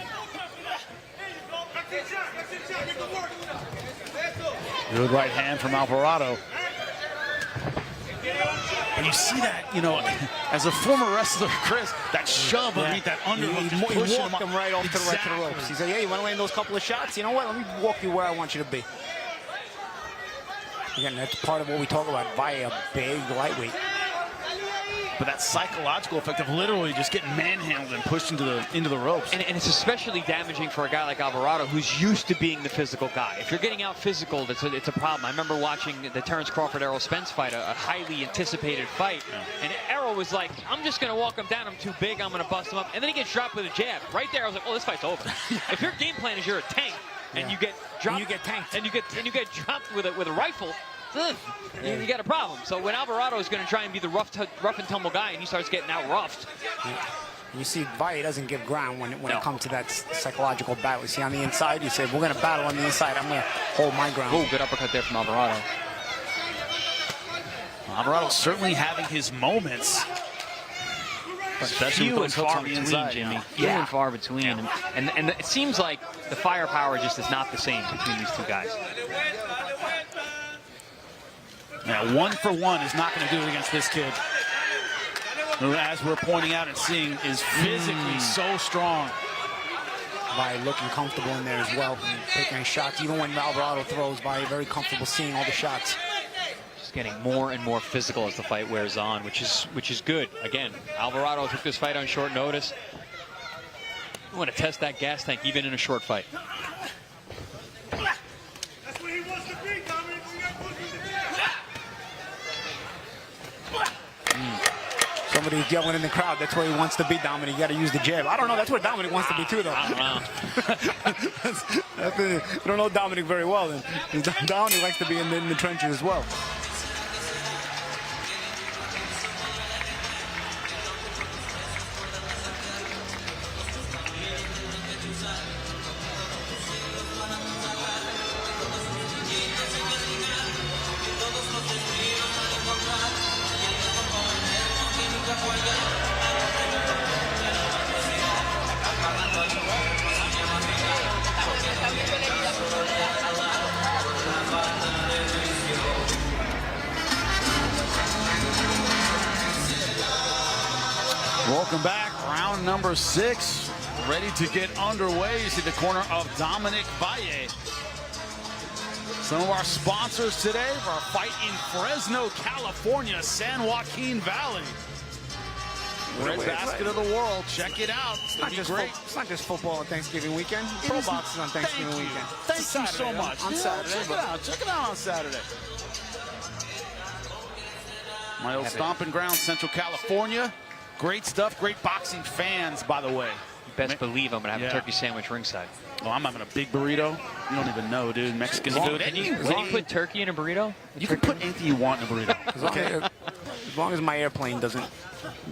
Good right hand from Alvarado. And you see that, you know, as a former wrestler, Chris, that shove underneath that underhook. He walked him right off to the right to the ropes. He said, "Yeah, you want to land those couple of shots? You know what? Let me walk you where I want you to be." Again, that's part of what we talk about. Valle, a big lightweight. But that psychological effect of literally just getting manhandled and pushed into the ropes. And it's especially damaging for a guy like Alvarado, who's used to being the physical guy. If you're getting out physical, it's a problem. I remember watching the Terrence Crawford-Errol Spence fight, a highly anticipated fight. Yeah. And Errol was like, I'm just going to walk him down. I'm too big. I'm going to bust him up. And then he gets dropped with a jab. Right there, I was like, oh, this fight's over. If your game plan is you're a tank and you get dropped, and you get tanked, and you get dropped with a rifle, you got a problem. So when Alvarado is going to try and be the rough and tumble guy, and he starts getting out roughed. You see, Valle doesn't give ground when it comes to that psychological battle. You see, on the inside, you say, we're going to battle on the inside. I'm going to hold my ground. Oh, good uppercut there from Alvarado. Alvarado's certainly having his moments. Especially few and far between, inside, Jimmy. Few and far between. And it seems like the firepower just is not the same between these two guys. Now, 1 for 1 is not going to do it against this kid, who, as we're pointing out and seeing, is physically so strong. Valle looking comfortable in there as well, taking shots. Even when Alvarado throws, Valle very comfortable seeing all the shots. Just getting more and more physical as the fight wears on, which is good. Again, Alvarado took this fight on short notice. You want to test that gas tank even in a short fight. Somebody's yelling in the crowd. That's where he wants to be, Dominic. You got to use the jab. I don't know. That's where Dominic wants to be, too, though. I don't know. I don't know Dominic very well. Then Dominic likes to be in the trenches as well. Welcome back. Round number 6. Ready to get underway. You see the corner of Dominic Valle. Some of our sponsors today for our fight in Fresno, California, San Joaquin Valley. Red basket of the world. Check it out. It's not just football on Thanksgiving weekend. ProBox is on Thanksgiving weekend. Thank you so much. On Saturday. Check it out on Saturday. My old stomping ground, Central California. Great stuff. Great boxing fans, by the way. You best believe I'm going to have a turkey sandwich ringside. Oh, I'm having a big burrito. You don't even know, dude. Mexican food. Can you put turkey in a burrito? You can put anything you want in a burrito. As long as my airplane doesn't,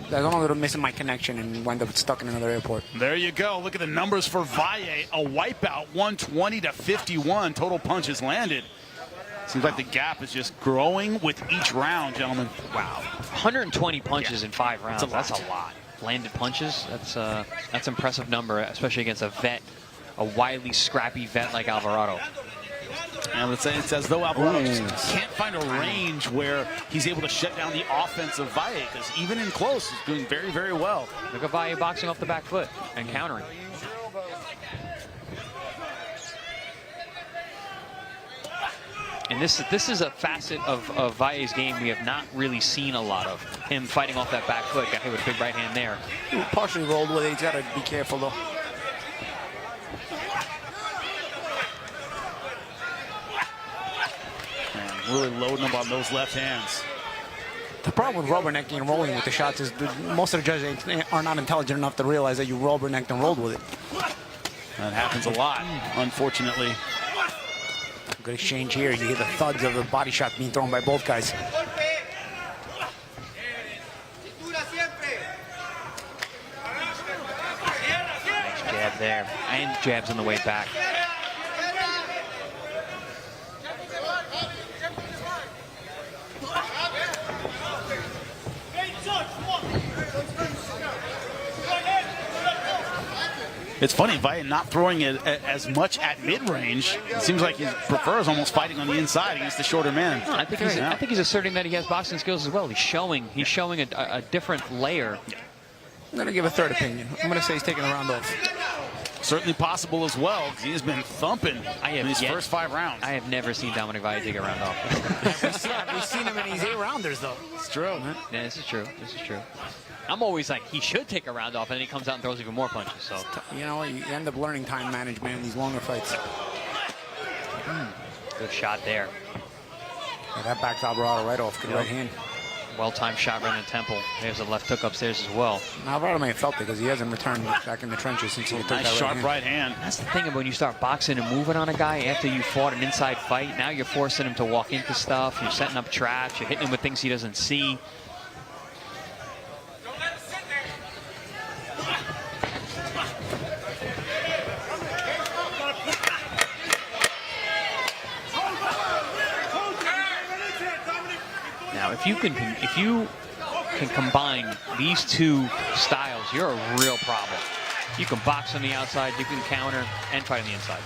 as long as I'm missing my connection and wind up stuck in another airport. There you go. Look at the numbers for Valle. A wipeout, 120-51. Total punches landed. Seems like the gap is just growing with each round, gentlemen. Wow. 120 punches in 5 rounds. That's a lot. Landed punches. That's impressive number, especially against a vet, a wily, scrappy vet like Alvarado. And let's say it's as though Alvarado can't find a range where he's able to shut down the offense of Valle, because even in close, he's doing very, very well. Look at Valle boxing off the back foot and countering. And this is a facet of Valle's game we have not really seen a lot of. Him fighting off that back foot, got hit with a big right hand there. He partially rolled with it. He's got to be careful, though. Man, really loading him on those left hands. The problem with rubbernecking and rolling with the shots is most of the judges are not intelligent enough to realize that you rubbernecked and rolled with it. That happens a lot, unfortunately. Good exchange here. You hear the thuds of the body shot being thrown by both guys. Nice jab there. And jabs on the way back. It's funny, Valle not throwing it as much at mid-range. It seems like he prefers almost fighting on the inside against the shorter man. No, I think he's asserting that he has boxing skills as well. He's showing a different layer. I'm going to give a third opinion. I'm going to say he's taking a round off. Certainly possible as well, because he has been thumping in his first 5 rounds. I have never seen Dominic Valle take a round off. We've seen him in these 8-rounders, though. It's true. Yeah, this is true. This is true. I'm always like, he should take a round off, and then he comes out and throws even more punches. So you know, you end up learning time management in these longer fights. Good shot there. Yeah, that backs Alvarado right off. Good right hand. Well-timed shot right in the temple. There's a left hook upstairs as well. Alvarado may have felt it because he hasn't returned back in the trenches since he took that sharp right hand. That's the thing about when you start boxing and moving on a guy after you fought an inside fight. Now you're forcing him to walk into stuff. You're setting up traps. You're hitting him with things he doesn't see. Now, if you can combine these two styles, you're a real problem. You can box on the outside, you can counter, and fight on the inside.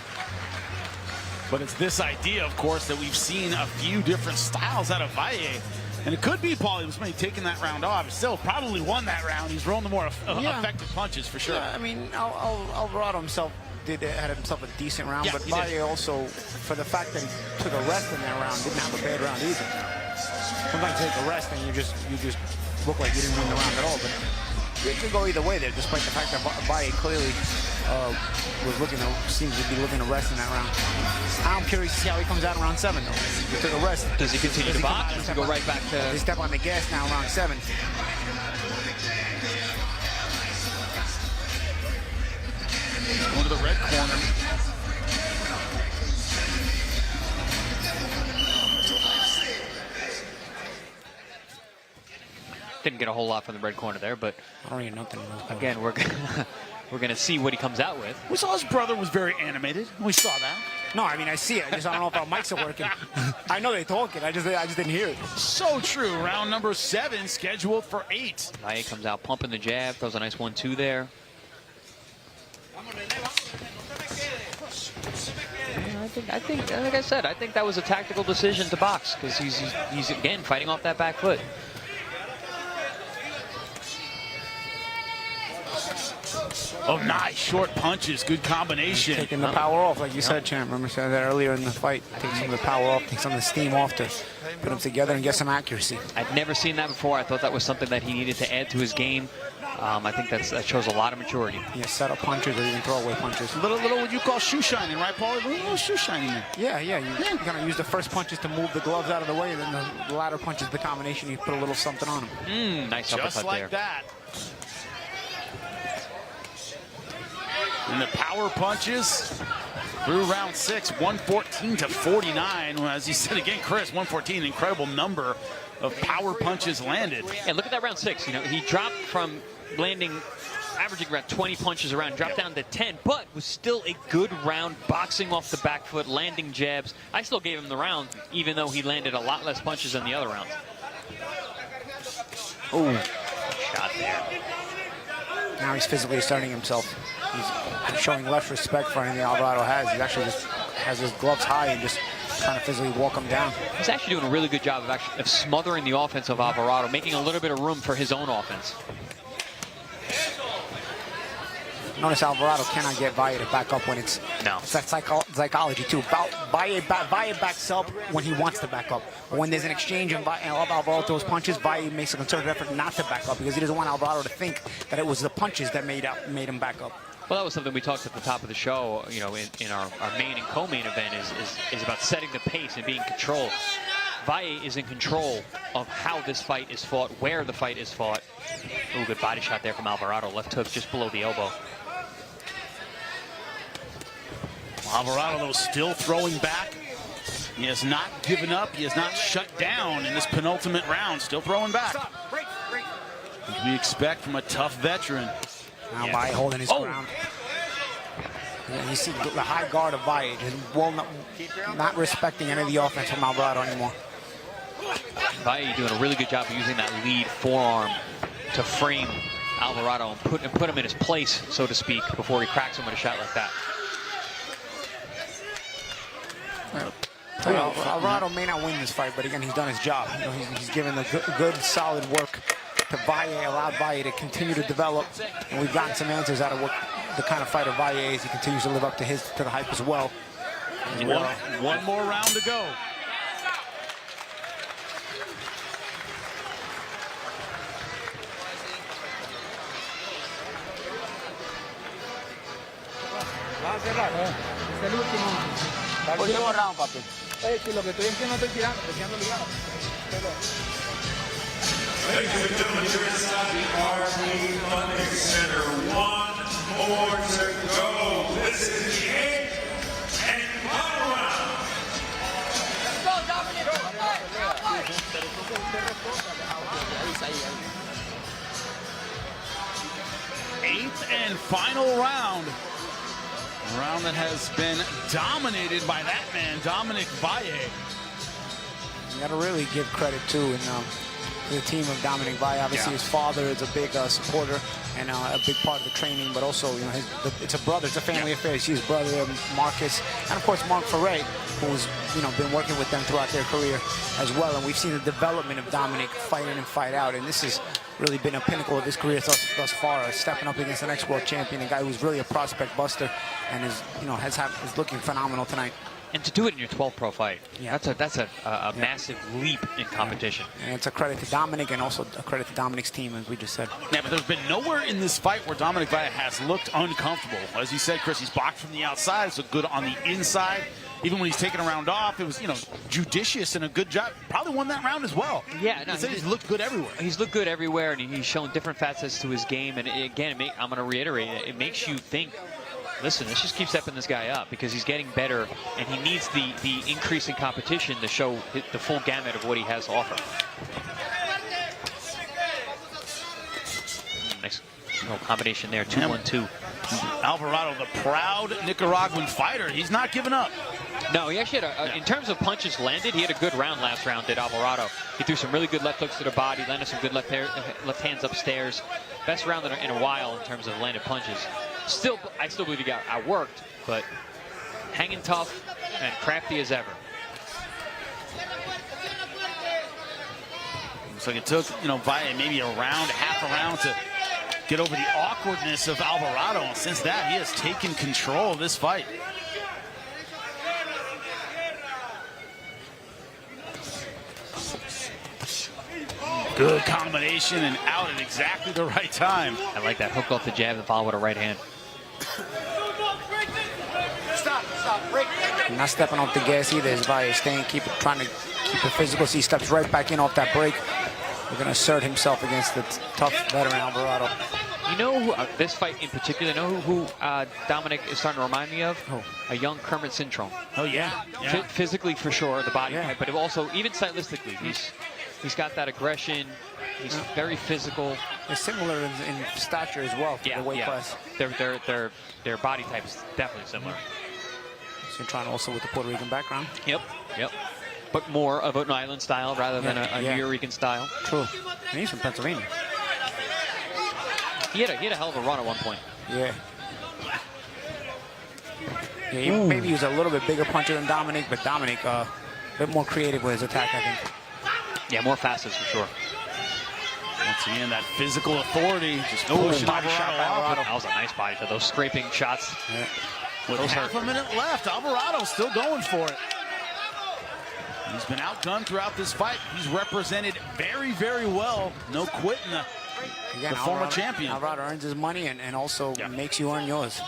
But it's this idea, of course, that we've seen a few different styles out of Valle. And it could be Paulie was maybe taking that round off. He still probably won that round. He's rolling the more effective punches for sure. Yeah, I mean, Alvarado himself had himself a decent round, but Valle also, for the fact that he took a rest in that round, didn't have a bad round either. Sometimes you take a rest and you just look like you didn't win the round at all. But it could go either way there, despite the fact that Valle clearly seems to be looking to rest in that round. I'm curious to see how he comes out in round 7 though. He took a rest. Does he continue to box? Does he go right back to? They step on the gas now, round 7. Going to the red corner. Didn't get a whole lot from the red corner there, but I don't even know nothing. Again, we're gonna see what he comes out with. We saw his brother was very animated. We saw that. No, I mean I see it. I don't know if our mics are working. I know they're talking. I just didn't hear it. So true. Round number 7 scheduled for 8. Valle comes out pumping the jab, throws a nice 1-2 there. I think, like I said, I think that was a tactical decision to box because he's again fighting off that back foot. Oh, nice short punches, good combination. Taking the power off, like you said, champ. Remember I said that earlier in the fight. Take some of the power off, take some of the steam off to put them together and get some accuracy. I'd never seen that before. I thought that was something that he needed to add to his game. I think that shows a lot of maturity. Yeah, set up punches or even throwaway punches. Little what you call shoe shining, right, Paul? A little shoe shining there. Yeah. You're gonna use the first punches to move the gloves out of the way, and then the latter punches, the combination, you put a little something on them. Nice just uppercut like there. that. And the power punches through round 6, 114 to 49. As he said again, Chris, 114, incredible number of power punches landed. And look at that round 6. You know, he dropped from averaging around 20 punches a round, dropped down to 10, but was still a good round, boxing off the back foot, landing jabs. I still gave him the round, even though he landed a lot less punches than the other rounds. Oh, shot there. Now he's physically asserting himself. He's showing less respect for anything Alvarado has. He actually just has his gloves high and just trying to physically walk him down. He's actually doing a really good job of smothering the offense of Alvarado, making a little bit of room for his own offense. Notice Alvarado cannot get Valle to back up when it's that psychology too. Valle backs up when he wants to back up. But when there's an exchange and Alvarado throws punches, Valle makes a concerted effort not to back up because he doesn't want Alvarado to think that it was the punches that made him back up. Well, that was something we talked at the top of the show, you know, in our main and co-main event is about setting the pace and being in control. Valle is in control of how this fight is fought, where the fight is fought. Ooh, good body shot there from Alvarado. Left hook just below the elbow. Alvarado, though, still throwing back. He has not given up. He has not shut down in this penultimate round. Still throwing back. As we expect from a tough veteran. Now Valle holding his ground. Yeah, you see the high guard of Valle, not respecting any of the offense from Alvarado anymore. Valle doing a really good job of using that lead forearm to frame Alvarado and put him in his place, so to speak, before he cracks him with a shot like that. Alvarado may not win this fight, but again, he's done his job. You know, he's given the good, solid work to Valle, allowed Valle to continue to develop, and we've gotten some answers out of what the kind of fighter Valle is. He continues to live up to the hype as well. One more round to go. Último round, papi. Lo que estoy haciendo, estoy tirando ligado. Ladies and gentlemen, here inside the RP Funding Center, one more to go. This is the 8th and final round. Let's go, Dominic. Eighth and final round. A round that has been dominated by that man, Dominic Valle. You got to really give credit to the team of Dominic Valle. Obviously, his father is a big supporter and a big part of the training, but also, you know, it's a brother, it's a family affair. You see his brother, Marcus, and of course, Mark Ferre, who's, you know, been working with them throughout their career as well. And we've seen the development of Dominic fight in and fight out, and this has really been a pinnacle of his career thus far, stepping up against the next world champion, a guy who's really a prospect buster and is, you know, is looking phenomenal tonight. And to do it in your 12th pro fight, that's a massive leap in competition. And it's a credit to Dominic and also a credit to Dominic's team, as we just said. Yeah, but there's been nowhere in this fight where Dominic Valle has looked uncomfortable. As you said, Chris, he's blocked from the outside, so good on the inside. Even when he's taking a round off, it was, you know, judicious and a good job. Probably won that round as well. Yeah, no, he's looked good everywhere. He's looked good everywhere, and he's shown different facets to his game. And again, I'm going to reiterate, it makes you think, listen, let's just keep stepping this guy up because he's getting better, and he needs the increase in competition to show the full gamut of what he has to offer. Nice little combination there, 2-1-2. Alvarado, the proud Nicaraguan fighter, he's not giving up. No, he actually had in terms of punches landed, he had a good round last round, did Alvarado. He threw some really good left hooks to the body, landed some good left hands upstairs. Best round in a while in terms of landed punches. I still believe he got outworked, but hanging tough and crafty as ever. Looks like it took, you know, Valle maybe half a round to get over the awkwardness of Alvarado. And since that, he has taken control of this fight. Good combination and out at exactly the right time. I like that hook off the jab and follow with a right hand. Stop, break. Not stepping off the gas either. His Valle trying to keep it physical. So he steps right back in off that break. He's going to assert himself against the tough veteran Alvarado. You know who, this fight in particular, you know who Dominic is starting to remind me of? Oh. A young Kermit Cintron. Oh, yeah. Physically, for sure, the body type, but also even stylistically, he's got that aggression. He's very physical. They're similar in stature as well. The weight class. Their body type is definitely similar. Cintron also with the Puerto Rican background. Yep. But more of an island style rather than a New York style. True. And he's from Pennsylvania. He had a hell of a run at one point. Yeah. Maybe he was a little bit bigger puncher than Dominic, but Dominic a bit more creative with his attack, I think. Yeah, more fastest for sure. Once again, that physical authority just pushing body shot by Alvarado. That was a nice body shot. Those scraping shots. Yeah. With half a minute left, Alvarado still going for it. He's been outgunned throughout this fight. He's represented very, very well. No quitting the former champion. Alvarado earns his money and also makes you earn yours.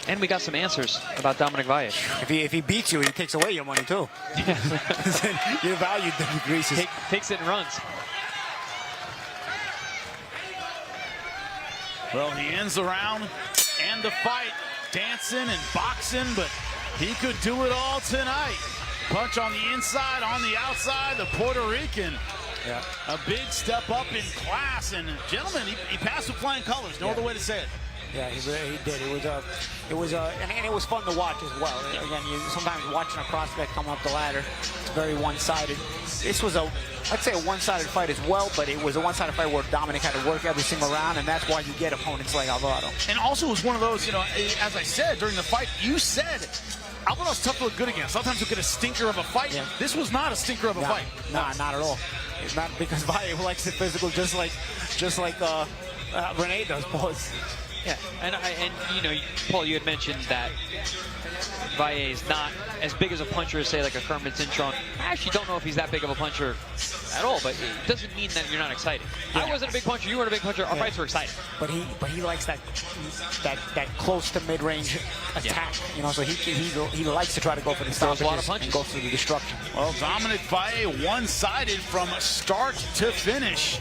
And we got some answers about Dominic Valle. If he beats you, he takes away your money too. Your value decreases. Takes it and runs. Well, he ends the round and the fight, dancing and boxing, but he could do it all tonight. Punch on the inside, on the outside, the Puerto Rican. Yeah. A big step up in class, and gentlemen, he passed with flying colors. No other way to say it. Yeah, he did. And it was fun to watch as well. Again, sometimes watching a prospect come up the ladder, it's very one-sided. This was I'd say a one-sided fight as well, but it was a one-sided fight where Dominic had to work every single round, and that's why you get opponents like Alvarado. And also it was one of those, as I said during the fight, you said Alvarado's tough to look good against. Sometimes you'll get a stinker of a fight. Yeah. This was not a stinker of a fight. Nah, not at all. It's not, because Valle likes the physical, just like Rene does, boys. Yeah, and Paul, you had mentioned that Valle is not as big as a puncher as, say, like a Kermit Cintron. I actually don't know if he's that big of a puncher at all, but it doesn't mean that you're not excited. Yeah. I wasn't a big puncher, you weren't a big puncher, our fights were exciting. But he likes that close to mid-range attack, so he likes to try to go for the stoppages, a lot of punches, and go through the destruction. Well, Dominic Valle one-sided from start to finish.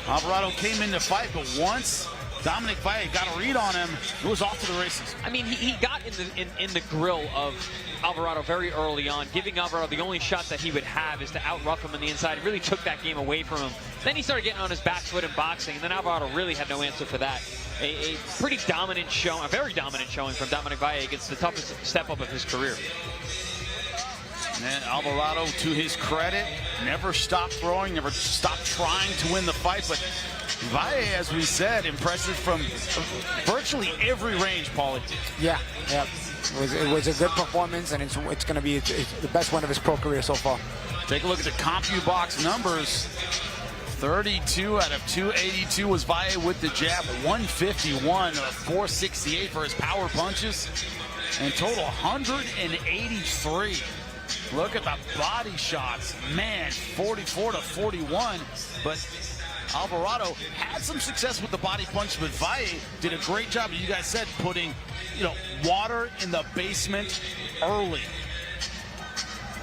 Alvarado came in to fight, but once Dominic Valle got a read on him, it was off to the races. I mean, he got in the grill of Alvarado very early on, giving Alvarado the only shot that he would have is to out-rough him on the inside. It really took that game away from him. Then he started getting on his back foot and boxing, and then Alvarado really had no answer for that. A pretty dominant showing, a very dominant showing from Dominic Valle against the toughest step-up of his career. And Alvarado, to his credit, never stopped throwing, never stopped trying to win the fight, but Valle, as we said, impressive from virtually every range, Paulie. Yeah. It was a good performance, and it's going to be the best one of his pro career so far. Take a look at the CompuBox numbers. 32 out of 282 was Valle with the jab. 151 of 468 for his power punches. And total 183. Look at the body shots. Man, 44 to 41. But Alvarado had some success with the body punch, but Valle did a great job, you guys said, putting water in the basement early.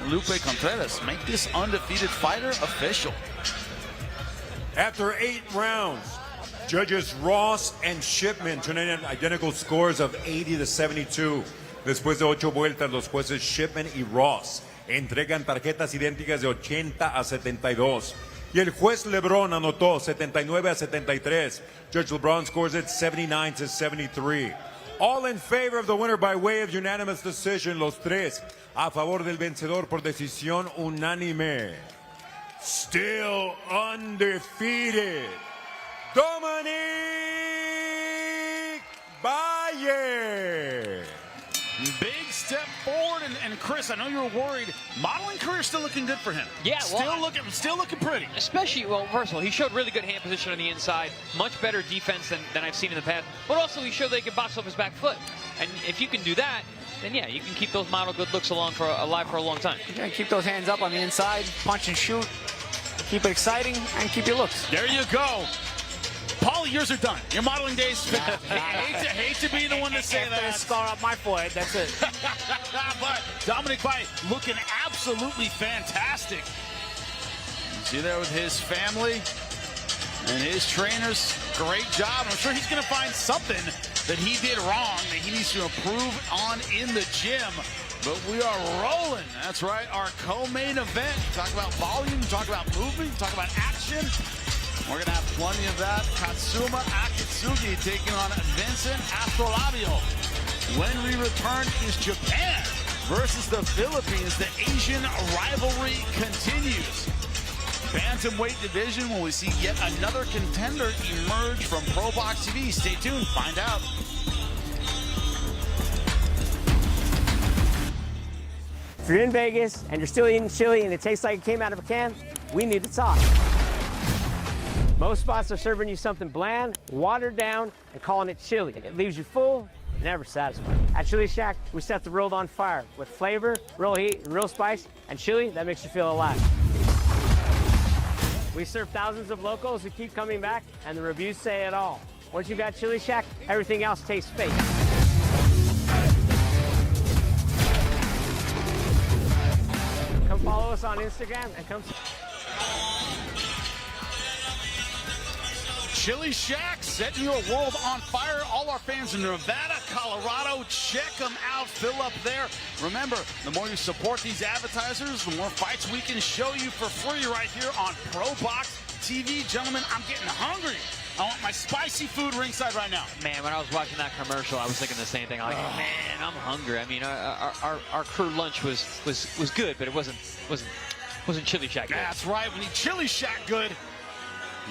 Lupe Contreras make this undefeated fighter official. After 8 rounds, judges Ross and Shipman turned in identical scores of 80 to 72. Después de 8 vueltas, los jueces Shipman y Ross entregan tarjetas idénticas de 80 a 72. Y el juez LeBron anotó 79 a 73. Judge LeBron scores it 79 to 73. All in favor of the winner by way of unanimous decision. Los tres a favor del vencedor por decisión unánime. Still undefeated, Dominic Valle. Big step forward, and Chris, I know you were worried. Modeling career still looking good for him. Yeah, still looking pretty. Especially, well, first of all, he showed really good hand position on the inside, much better defense than I've seen in the past. But also, he showed they could box off his back foot, and if you can do that, then yeah, you can keep those model good looks alive for a long time. Yeah, keep those hands up on the inside, punch and shoot, keep it exciting, and keep your looks. There you go. Paulie, yours are done. Your modeling days. hate to be the one to say that. Scar up my forehead. That's it. But Dominic Valle looking absolutely fantastic. You see there with his family and his trainers. Great job. I'm sure he's going to find something that he did wrong that he needs to improve on in the gym. But we are rolling. That's right. Our co-main event. Talk about volume. Talk about movement. Talk about action. We're going to have plenty of that. Katsuma Akitsugi taking on Vincent Astrolabio. When we return, it is Japan versus the Philippines. The Asian rivalry continues. Bantamweight division, will we see yet another contender emerge from ProBox TV? Stay tuned, find out. If you're in Vegas and you're still eating chili and it tastes like it came out of a can, we need to talk. Most spots are serving you something bland, watered down, and calling it chili. It leaves you full, never satisfied. At Chili Shack, we set the world on fire with flavor, real heat, and real spice, and chili that makes you feel alive. We serve thousands of locals who keep coming back, and the reviews say it all. Once you've got Chili Shack, everything else tastes fake. us on Instagram and come. Chili Shack setting your world on fire. All our fans in Nevada, Colorado, check them out. Fill up there. Remember, the more you support these advertisers, the more fights we can show you for free right here on ProBox TV. Gentlemen, I'm getting hungry. I want my spicy food ringside right now. Man, when I was watching that commercial, I was thinking the same thing. I'm like, man, I'm hungry. I mean, our crew lunch was good, but it wasn't Chili Shack good. That's right. We need Chili Shack good.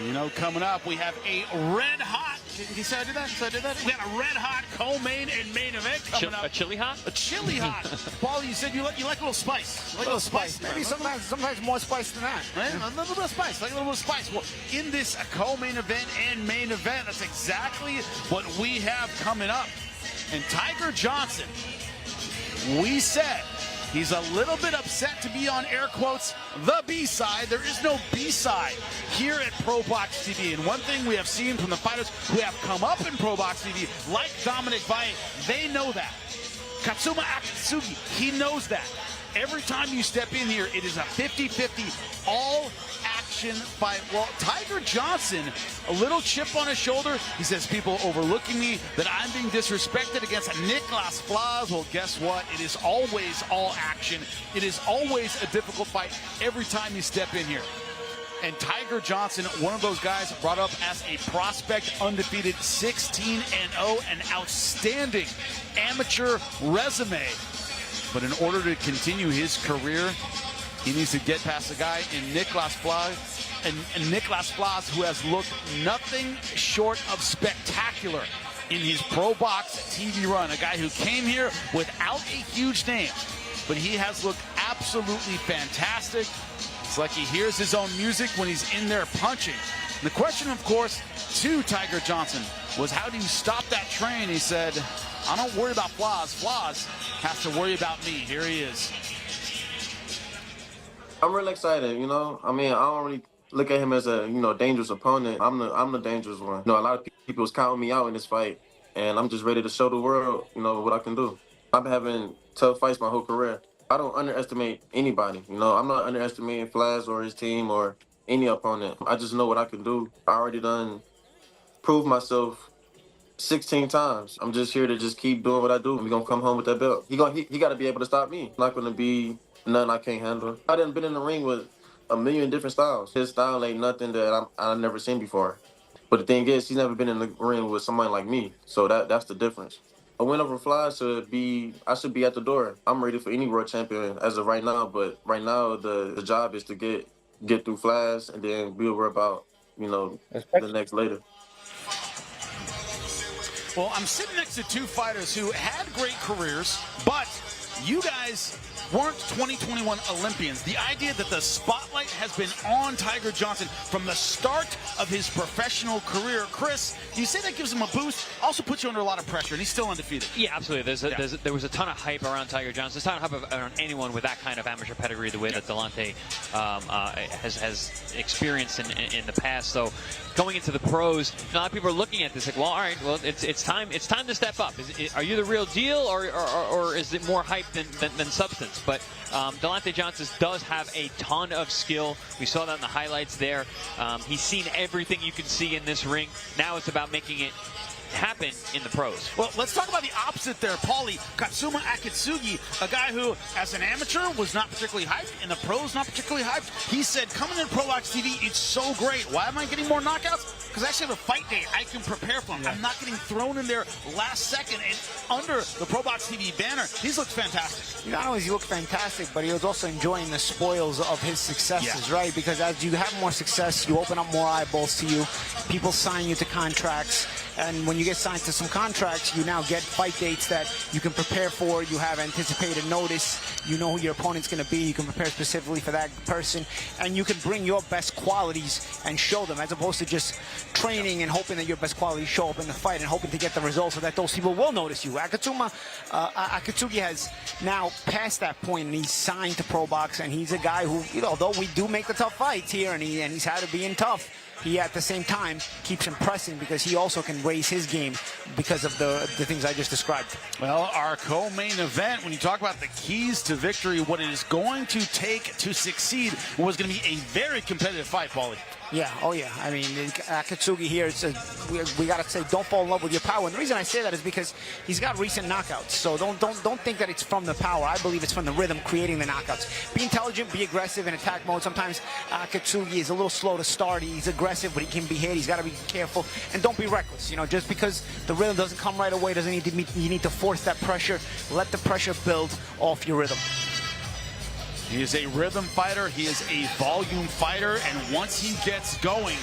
You know, coming up, we have a red hot. He said I did that? Said I did that? We got a red hot co-main and main event coming up. A chili hot? A chili hot. Paul, you said you like a little spice. You like a little spice. Maybe sometimes more spice than that. Right? A little bit of spice. Like a little bit of spice. Well, in this co-main event and main event, that's exactly what we have coming up. And Tiger Johnson, we said he's a little bit upset to be on air quotes the B-side. There is no B-side here at ProBox TV. And one thing we have seen from the fighters who have come up in ProBox TV, like Dominic Valle, they know that. Katsuma Akitsugi, he knows that. Every time you step in here, it is a 50-50 all-action fight. Well, Tiger Johnson, a little chip on his shoulder. He says, people overlooking me, that I'm being disrespected against Nicklaus Flaz. Well, guess what? It is always all action. It is always a difficult fight every time you step in here. And Tiger Johnson, one of those guys brought up as a prospect, undefeated, 16-0, an outstanding amateur resume. But in order to continue his career, he needs to get past the guy in Nicklaus Flaz, and Nicklaus Flaz, who has looked nothing short of spectacular in his ProBox TV run. A guy who came here without a huge name, but he has looked absolutely fantastic. It's like he hears his own music when he's in there punching. And the question, of course, to Tiger Johnson was, how do you stop that train? He said, I don't worry about Flaz. Flaz has to worry about me. Here he is. I'm really excited, you know. I mean, I don't really look at him as a, dangerous opponent. I'm the dangerous one. A lot of people was counting me out in this fight, and I'm just ready to show the world, what I can do. I've been having tough fights my whole career. I don't underestimate anybody, I'm not underestimating Flaz or his team or any opponent. I just know what I can do. I already done proved myself 16 times. I'm just here to just keep doing what I do. We're gonna come home with that belt. He got to be able to stop me. Not gonna be nothing I can't handle. I done been in the ring with a million different styles. His style ain't nothing that I've never seen before. But the thing is, he's never been in the ring with somebody like me. So that's the difference. A win over Flaz I should be at the door. I'm ready for any world champion as of right now. But right now, the job is to get through Flaz, and then we'll worry about the next later. Well, I'm sitting next to two fighters who had great careers, but you guys weren't 2021 Olympians. The idea that the spotlight has been on Tiger Johnson from the start of his professional career. Chris, do you say that gives him a boost? Also puts you under a lot of pressure, and he's still undefeated. Yeah, absolutely. There was a ton of hype around Tiger Johnson. There's a ton of hype around anyone with that kind of amateur pedigree, the way that Delante has experienced in the past. So going into the pros, a lot of people are looking at this like, well, all right, well, it's time to step up. Are you the real deal, or is it more hype than substance? But Delante Johnson does have a ton of skill. We saw that in the highlights there. He's seen everything you can see in this ring. Now it's about making it happen in the pros. Well, let's talk about the opposite there, Paulie. Katsuma Akitsugi, a guy who, as an amateur, was not particularly hyped, in the pros, not particularly hyped. He said, coming in ProBox TV, it's so great. Why am I getting more knockouts? Because I actually have a fight day I can prepare from. I'm not getting thrown in there last second. And under the ProBox TV banner, he's looked fantastic. Not only does he look fantastic, but he was also enjoying the spoils of his successes, right? Because as you have more success, you open up more eyeballs to you. People sign you to contracts. And when you get signed to some contracts, you now get fight dates that you can prepare for. You have anticipated notice. You know who your opponent's going to be. You can prepare specifically for that person. And you can bring your best qualities and show them, as opposed to just training and hoping that your best qualities show up in the fight and hoping to get the results so that those people will notice you. Akitsugi has now passed that point, and he's signed to ProBox, and he's a guy who, although we do make the tough fights here, and he's had to be in tough, he at the same time keeps impressing because he also can raise his game because of the things I just described. Well, our co-main event, when you talk about the keys to victory, what it is going to take to succeed, was going to be a very competitive fight, Paulie. Yeah, oh yeah. I mean, Akitsugi here, we got to say, don't fall in love with your power. And the reason I say that is because he's got recent knockouts. So don't think that it's from the power. I believe it's from the rhythm creating the knockouts. Be intelligent, be aggressive in attack mode. Sometimes Akitsugi is a little slow to start. He's aggressive, but he can be hit. He's got to be careful. And don't be reckless. You know, just because the rhythm doesn't come right away doesn't you need to force that pressure. Let the pressure build off your rhythm. He is a rhythm fighter. He is a volume fighter. And once he gets going,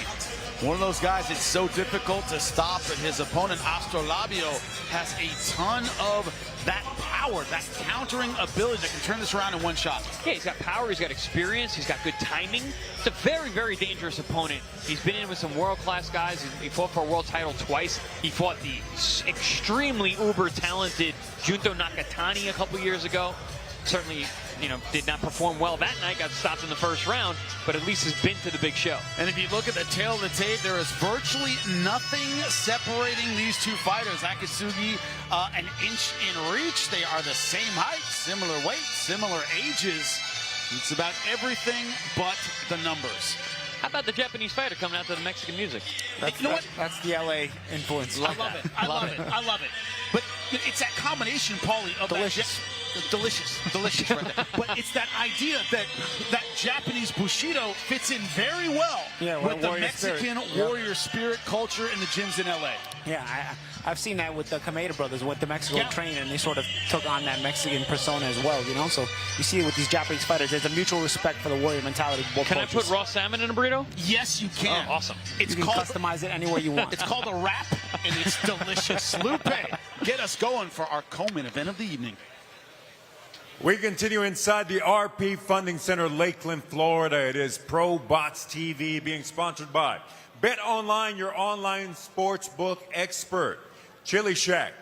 one of those guys it's so difficult to stop. And his opponent, Astrolabio, has a ton of that power, that countering ability that can turn this around in one shot. Yeah, he's got power, he's got experience, he's got good timing. It's a very, very dangerous opponent. He's been in with some world-class guys. He fought for a world title twice. He fought the extremely uber-talented Junto Nakatani a couple years ago. Certainly, you know, did not perform well that night, got stopped in the first round, but at least has been to the big show. And if you look at the tail of the tape, there is virtually nothing separating these two fighters. Akitsugi, an inch in reach. They are the same height, similar weight, similar ages. It's about everything but the numbers. How about the Japanese fighter coming out to the Mexican music? That's the LA influence. I love it. I love it. I love it. But it's that combination, Paulie, of delicious. Delicious right there. But it's that idea that Japanese Bushido fits in very well with the Mexican warrior spirit culture in the gyms in LA. Yeah, I've seen that with the Kameda brothers, went to Mexico to train, and they sort of took on that Mexican persona as well, you know? So you see it with these Japanese fighters. There's a mutual respect for the warrior mentality of both cultures. I put raw salmon in a burrito? Yes, you can. Oh, awesome. You can customize it any way you want. It's called a wrap, and it's delicious. Lupe, get us going for our co-main event of the evening. We continue inside the RP Funding Center, Lakeland, Florida. It is ProBox TV being sponsored by Bet Online, your online sports book expert. Chili Shack,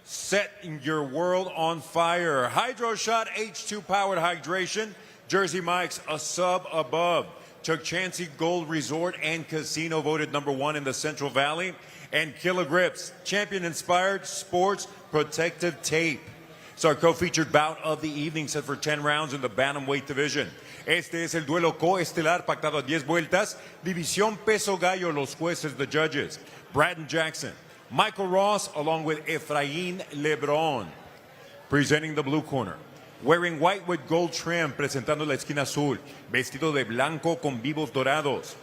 setting your world on fire. Hydro Shot H2 powered hydration. Jersey Mike's a sub above. Chuck Chansey Gold Resort and Casino voted #1 in the Central Valley. And Killer Grips, champion inspired sports protective tape. It's our co-featured bout of the evening, set for 10 rounds in the Bantamweight division. Este es el duelo coestelar pactado a 10 vueltas. División peso gallo, los jueces, the judges. Braden Jackson, Michael Ross, along with Efraín Lebron. Presenting the blue corner, wearing white with gold trim, presentando la esquina azul, vestido de blanco con vivos dorados.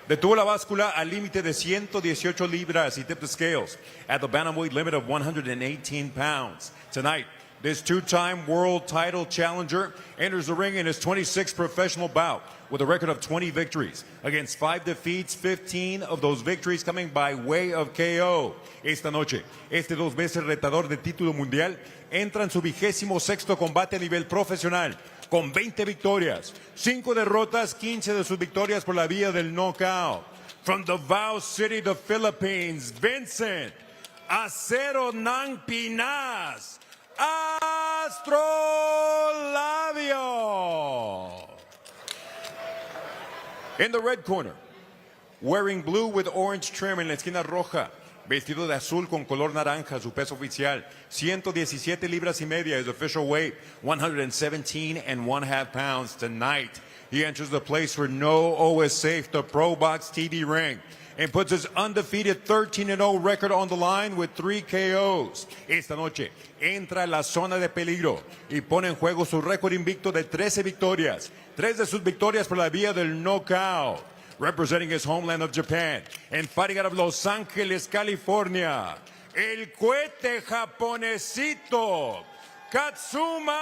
Detuvo la báscula al límite de 118 libras. He tipped the scales at the bantamweight limit of 118 pounds. Tonight, this two-time world title challenger enters the ring in his 26th professional bout with a record of 20 victories against 5 defeats, 15 of those victories coming by way of KO. Esta noche, este 2 veces retador de título mundial entra en su 26º combate a nivel profesional con 20 victorias, 5 derrotas, 15 de sus victorias por la vía del knockout. From Davao City, the Philippines, Vincent Acero Nang Pinas Astrolabio. In the red corner, wearing blue with orange trim en la esquina roja, vestido de azul con color naranja, su peso oficial, 117 libras y media, his official weight, 117.5 pounds. Tonight, he enters the place where no O is safe, the ProBox TV ring, and puts his undefeated 13-0 record on the line with 3 KOs. Esta noche entra a la zona de peligro y pone en juego su récord invicto de 13 victorias, 3 de sus victorias por la vía del knockout. Representing his homeland of Japan and fighting out of Los Angeles, California, el cohete japonesito, Katsuma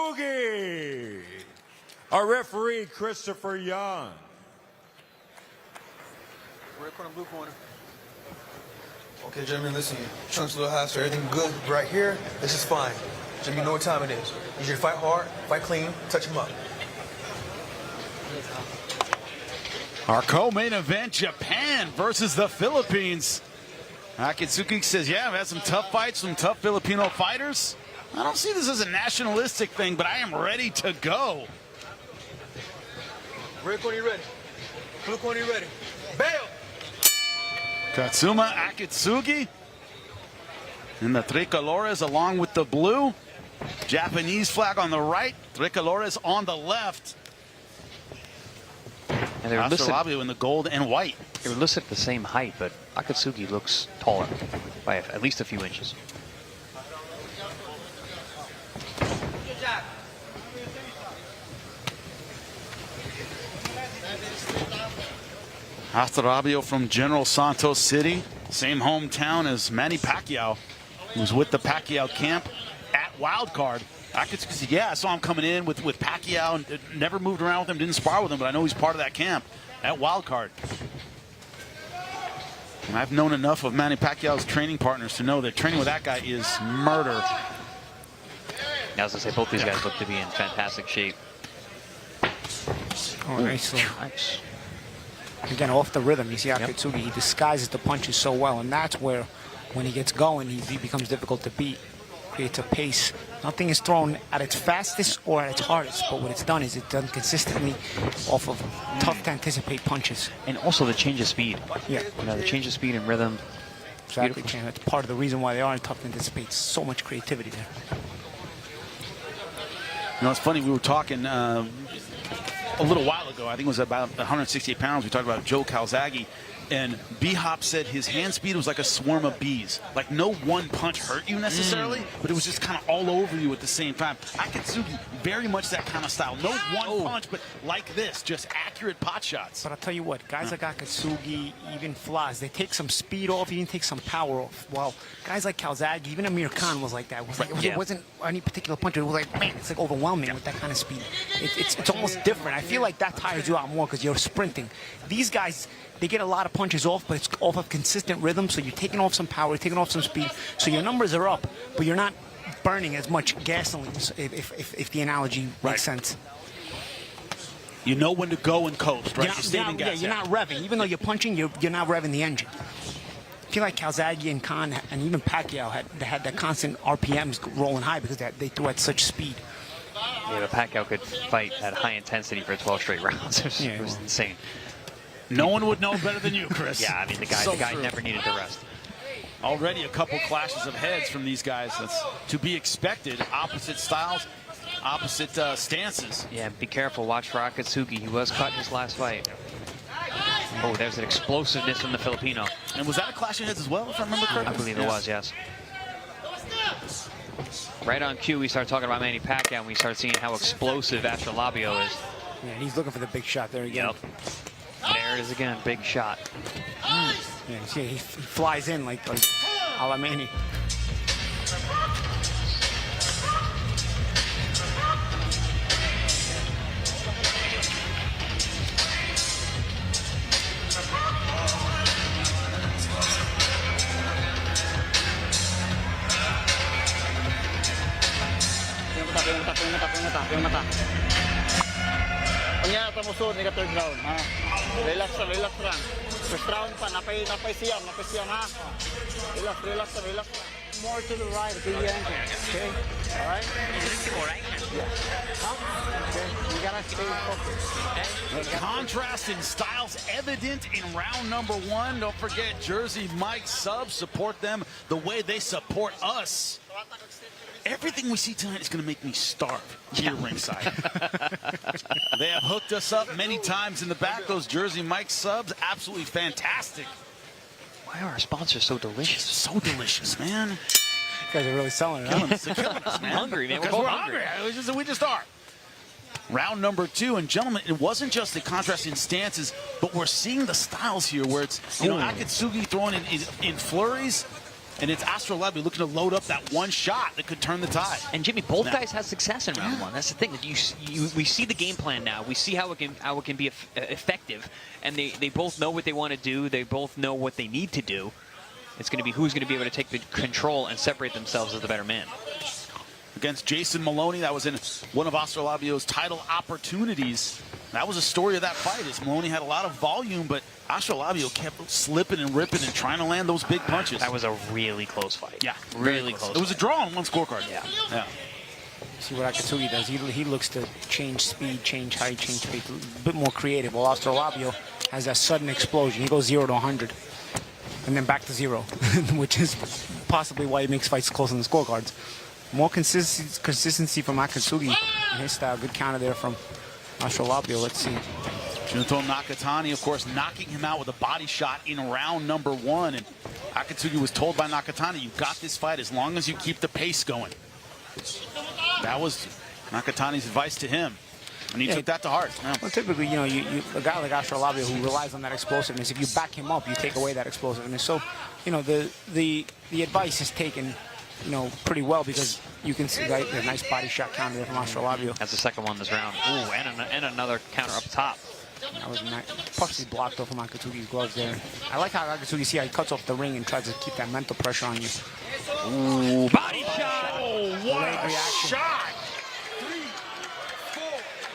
Akitsugi. Our referee, Christopher Young. Red corner, blue corner. Okay, gentlemen, listen. Trunks a little high, so everything good right here. This is fine. Jimmy, you know what time it is. You should fight hard, fight clean, touch him up. Our co-main event, Japan versus the Philippines. Akitsugi says, yeah, I've had some tough fights, some tough Filipino fighters. I don't see this as a nationalistic thing, but I am ready to go. Red corner, you ready. Blue corner, you ready. Bail! Katsuma, Akitsugi. And the tricolores along with the blue. Japanese flag on the right, tricolores on the left. And they were Astrolabio in the gold and white. They were listed at the same height, but Akitsugi looks taller by at least a few inches. Astrolabio from General Santos City, same hometown as Manny Pacquiao, who's with the Pacquiao camp at Wildcard. Akitsugi, yeah, I saw him coming in with Pacquiao and never moved around with him, didn't spar with him, but I know he's part of that camp at Wildcard. And I've known enough of Manny Pacquiao's training partners to know that training with that guy is murder. Now, I was going to say, both these guys look to be in fantastic shape. Oh, nicely. Nice. Again, off the rhythm, you see Akitsugi, he disguises the punches so well, and that's where, when he gets going, he becomes difficult to beat. Creates a pace. Nothing is thrown at its fastest or at its hardest, but what it's done is it's done consistently off of tough to anticipate punches. And also the change of speed. Yeah. You know, the change of speed and rhythm. Exactly. That's part of the reason why they are tough to anticipate. So much creativity there. You know, it's funny, we were talking a little while ago, I think it was about 168 pounds, we talked about Joe Calzaghe, and B-Hop said his hand speed was like a swarm of bees. Like, no one punch hurt you necessarily, but it was just kind of all over you at the same time. Akitsugi, very much that kind of style. No one punch, but like this, just accurate pot shots. But I'll tell you what, guys like Akitsugi, even Flaz, they take some speed off, even take some power off. While guys like Calzaghe, even Amir Khan was like that. It wasn't any particular punch. It was like, man, it's like overwhelming with that kind of speed. It's almost different. I feel like that tires you out more because you're sprinting. These guys, they get a lot of punches off, but it's off of consistent rhythm, so you're taking off some power, taking off some speed, so your numbers are up, but you're not burning as much gasoline, if the analogy makes sense. You know when to go and coast, right? You're not revving. Even though you're punching, you're not revving the engine. I feel like Calzaghe and Khan and even Pacquiao had that constant RPMs rolling high because they threw at such speed. Yeah, but Pacquiao could fight at high intensity for 12 straight rounds. It was insane. No one would know better than you, Chris. Yeah, I mean, the guy never needed to rest. Already a couple clashes of heads from these guys. That's to be expected. Opposite styles, opposite stances. Yeah, be careful. Watch for Akitsugi. He was cut in his last fight. Oh, there's an explosiveness from the Filipino. And was that a clash of heads as well, if I remember correctly? I believe it was, yes. Right on cue, we started talking about Manny Pacquiao, and we started seeing how explosive Astrolabio is. Yeah, and he's looking for the big shot there again. Yep. There it is again, big shot. Yeah, you see, he flies in like a la Manny. Kunya musud ni ka third round, ha. Relax lang. First round pa napay siyam, ha. Relax. More to the right, okay? All right? Yeah. Okay. You gotta stay focused. The contrast in styles evident in round number one. Don't forget Jersey Mike subs. Support them the way they support us. Everything we see tonight is going to make me starve here ringside. They have hooked us up many times in the back. Those Jersey Mike subs, absolutely fantastic. Why are our sponsors so delicious? So delicious, man. You guys are really selling it. Killing us, man. I'm hungry, man. We're both hungry. We just are. Round number two, and gentlemen, it wasn't just the contrast in stances, but we're seeing the styles here where it's, Akitsugi throwing in flurries, and it's Astrolabio looking to load up that one shot that could turn the tide. And Jimmy, both guys had success in round one. That's the thing. We see the game plan now. We see how it can be effective, and they both know what they want to do. They both know what they need to do. It's going to be who's going to be able to take the control and separate themselves as the better man. Against Jason Maloney, that was in one of Astrolabio's title opportunities. That was a story of that fight, as Maloney had a lot of volume, but Astrolabio kept slipping and ripping and trying to land those big punches. That was a really close fight. Yeah, really close. It was a draw on one scorecard. Yeah. See what Akitsugi does. He looks to change speed, change height, change weight, a bit more creative. While Astrolabio has that sudden explosion. He goes 0 to 100. And then back to 0, which is possibly why he makes fights close on the scorecards. More consistency from Akitsugi in his style. Good counter there from Astrolabio. Let's see. Junto Nakatani, of course, knocking him out with a body shot in round number 1. And Akitsugi was told by Nakatani, you got this fight as long as you keep the pace going. That was Nakatani's advice to him. And he took that to heart. Yeah. Well, typically, you know, a guy like Astrolabio who relies on that explosiveness, if you back him up, you take away that explosiveness. So, you know, the advice is taken, you know, pretty well because you can see the nice body shot counter there from Astrolabio. That's the second one this round. Ooh, and another counter up top. That was nice. Partially blocked off from Akitsugi's gloves there. I like how Akitsugi, see how he cuts off the ring and tries to keep that mental pressure on you. Ooh, body shot! Oh, what a shot!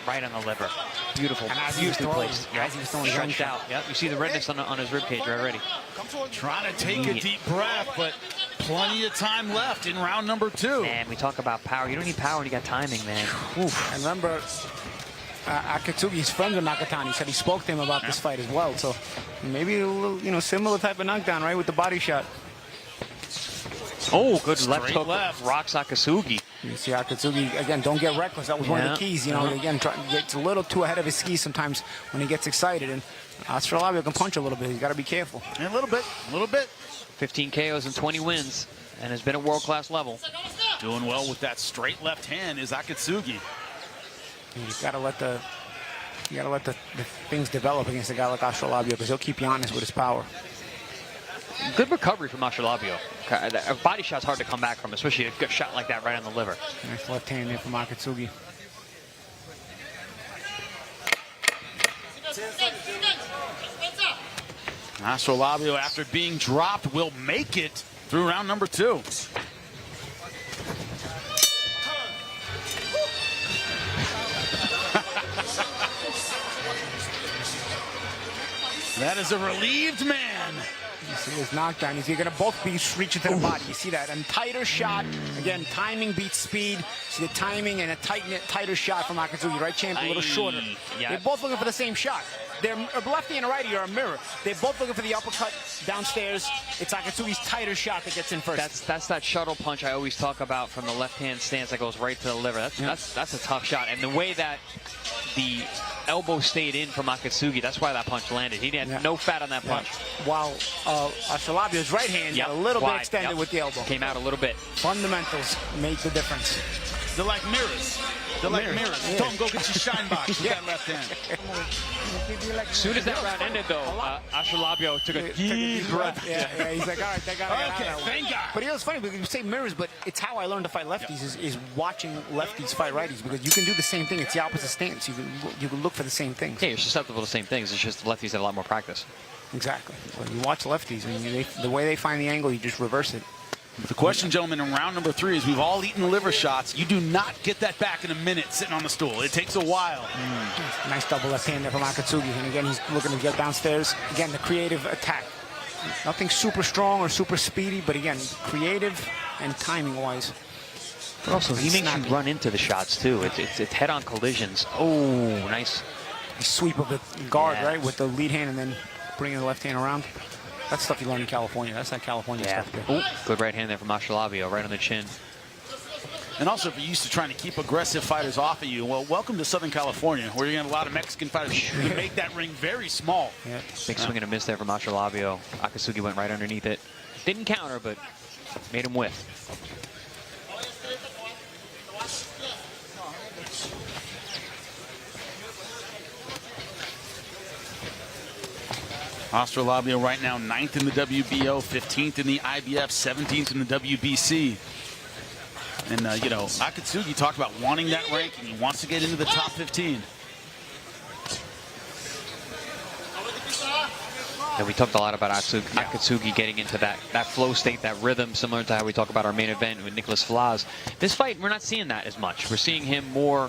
Right on the liver. Beautiful. And as he was throwing, Stretched out. Yep, you see the redness on his ribcage already. Trying to take a deep breath, but plenty of time left in round number 2. Man, we talk about power. You don't need power when you got timing, man. Oof. And remember, Akitsugi's friend with Nakatani said he spoke to him about this fight as well. So maybe a little, you know, similar type of knockdown, right, with the body shot. Oh, good left Straight hook. left. Rocks Akitsugi. You see Akitsugi, again, don't get reckless. That was one of the keys. You know, again, gets a little too ahead of his skis sometimes when he gets excited. And Astrolabio can punch a little bit. He's got to be careful. A little bit. 15 KOs and 20 wins, and has been at world-class level. Doing well with that straight left hand is Akitsugi. You got to let the things develop against a guy like Astrolabio because he'll keep you honest with his power. Good recovery from Astrolabio. A body shot's hard to come back from, especially a good shot like that right on the liver. Nice left hand there from Akitsugi. Astrolabio, after being dropped, will make it through round number 2. That is a relieved man. You see his knockdown. You're going to both be reaching to the body. You see that? And tighter shot. Again, timing beats speed. See the timing and a tighter shot from Akitsugi. Right, champ? A little shorter. Yeah. They're both looking for the same shot. They're a lefty and a righty are a mirror. They're both looking for the uppercut downstairs. It's Akitsugi's tighter shot that gets in first. That's that shuttle punch I always talk about from the left-hand stance that goes right to the liver. That's a tough shot. And the way that the elbow stayed in from Akitsugi, that's why that punch landed. He had no fat on that punch. While Astrolabio's right hand got a little bit extended with the elbow. Came out a little bit. Fundamentals make the difference. They're like mirrors. They're like mirrors. Yeah. Don't go get your shine box with that left hand. As soon as that round ended, though, Astrolabio took a deep breath. Yeah, he's like, all right, they got Okay, thank God. But it was funny because you say mirrors, but it's how I learned to fight lefties is watching lefties fight righties because you can do the same thing. It's the opposite stance. You can look for the same things. Yeah, you're susceptible to the same things. It's just the lefties have a lot more practice. Exactly. When you watch lefties, I mean, the way they find the angle, you just reverse it. The question, gentlemen, in round number 3 is we've all eaten liver shots. You do not get that back in a minute sitting on the stool. It takes a while. Nice double left hand there from Akitsugi. And again, he's looking to get downstairs. Again, the creative attack. Nothing super strong or super speedy, but again, creative and timing-wise. But also, he makes you run into the shots, too. It's head-on collisions. Oh, nice. Sweep of the guard, right, with the lead hand and then bringing the left hand around. That's stuff you learn in California. That's that California stuff there. Ooh, good right hand there from Astrolabio, right on the chin. And also, if you're used to trying to keep aggressive fighters off of you, well, welcome to Southern California, where you're going to have a lot of Mexican fighters who can make that ring very small. Yeah. Big swing and a miss there from Astrolabio. Akitsugi went right underneath it. Didn't counter, but made him whiff. Astrolabio right now 9th in the WBO, 15th in the IBF, 17th in the WBC. And, you know, Akitsugi talked about wanting that ranking. He wants to get into the top 15. And we talked a lot about Akitsugi getting into that flow state, that rhythm, similar to how we talk about our main event with Nicklaus Flaz. This fight, we're not seeing that as much. We're seeing him more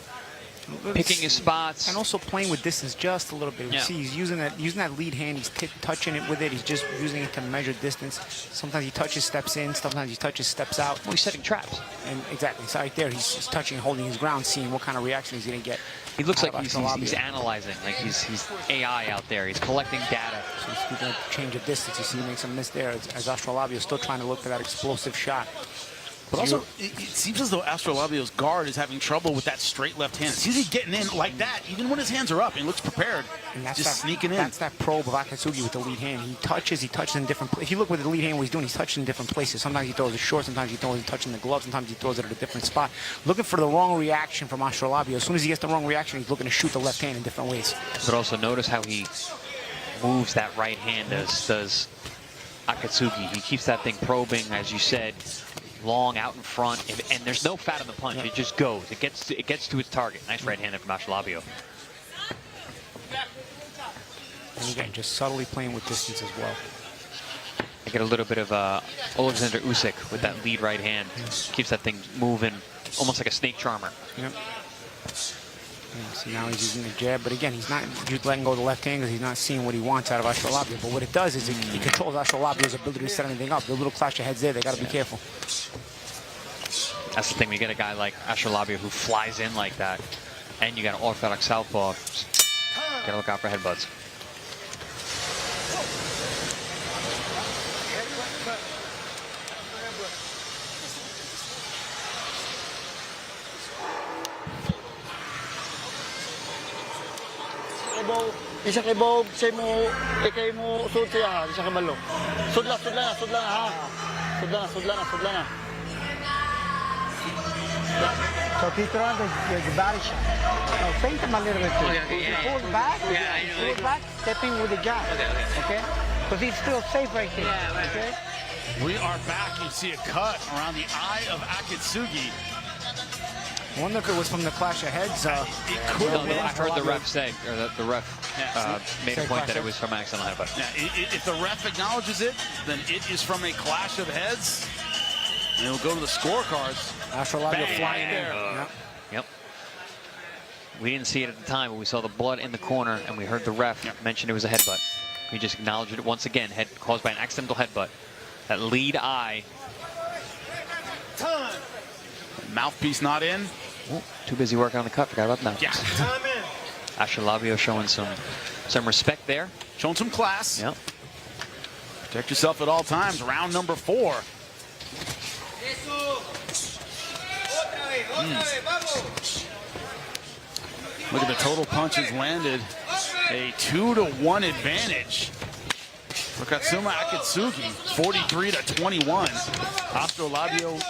picking his spots. And also playing with distance just a little bit. You see he's using that lead hand, he's touching it with it, he's just using it to measure distance. Sometimes he touches, steps in, sometimes he touches, steps out. Well, he's setting traps. And exactly, so right there, he's touching, holding his ground, seeing what kind of reaction he's going to get. He looks like he's analyzing, like he's AI out there. He's collecting data. So he's going to change of distance. You see he makes a miss there as Astrolabio is still trying to look for that explosive shot. But also, it seems as though Astrolabio's guard is having trouble with that straight left hand. It's easy getting in like that, even when his hands are up. He looks prepared, and that's just sneaking in. That's that probe of Akitsugi with the lead hand. He touches in different places. If you look with the lead hand, what he's doing, he's touching in different places. Sometimes he throws it short, sometimes he throws it touching the glove, sometimes he throws it at a different spot. Looking for the wrong reaction from Astrolabio. As soon as he gets the wrong reaction, he's looking to shoot the left hand in different ways. But also notice how he moves that right hand as does Akitsugi. He keeps that thing probing, as you said, long out in front, and there's no fat on the punch. It just goes. It gets to its target. Nice right hand there from Astrolabio. And again, just subtly playing with distance as well. I get a little bit of Alexander Usyk with that lead right hand. Keeps that thing moving, almost like a snake charmer. Yep. See, now he's using the jab, but again, he's not letting go of the left hand because he's not seeing what he wants out of Astrolabio. But what it does is it controls Astrolabio's ability to set anything up. The little clash of heads there, they got to be careful. That's the thing. We get a guy like Astrolabio who flies in like that, and you got an orthodox southpaw. Got to look out for headbutts. Isa kay Bob, ikay mo sud siya, isa kay Malo. Sudla na ha. Sudla na. So Peter on the body shot. Now feint him a little bit too. Pull back, pull back, stepping with the jab. Okay? Because he's still safe right there. Okay? We are back. You see a cut around the eye of Akitsugi. I wonder if it was from the clash of heads. I heard the ref say, or the ref made a point that it was from accidental headbutt. Yeah, if the ref acknowledges it, then it is from a clash of heads. And it'll go to the scorecards. Astrolabio flying there. Yep. We didn't see it at the time, but we saw the blood in the corner, and we heard the ref mention it was a headbutt. We just acknowledged it once again, caused by an accidental headbutt. That lead eye. Time. Mouthpiece not in. Oh, too busy working on the cut. Forgot about the mouthpiece. Yeah. Astrolabio showing some respect there. Showing some class. Yep. Protect yourself at all times. Round number 4. Look at the total punches landed. A 2-to-1 advantage for Katsuma Akitsugi. 43-21. Astrolabio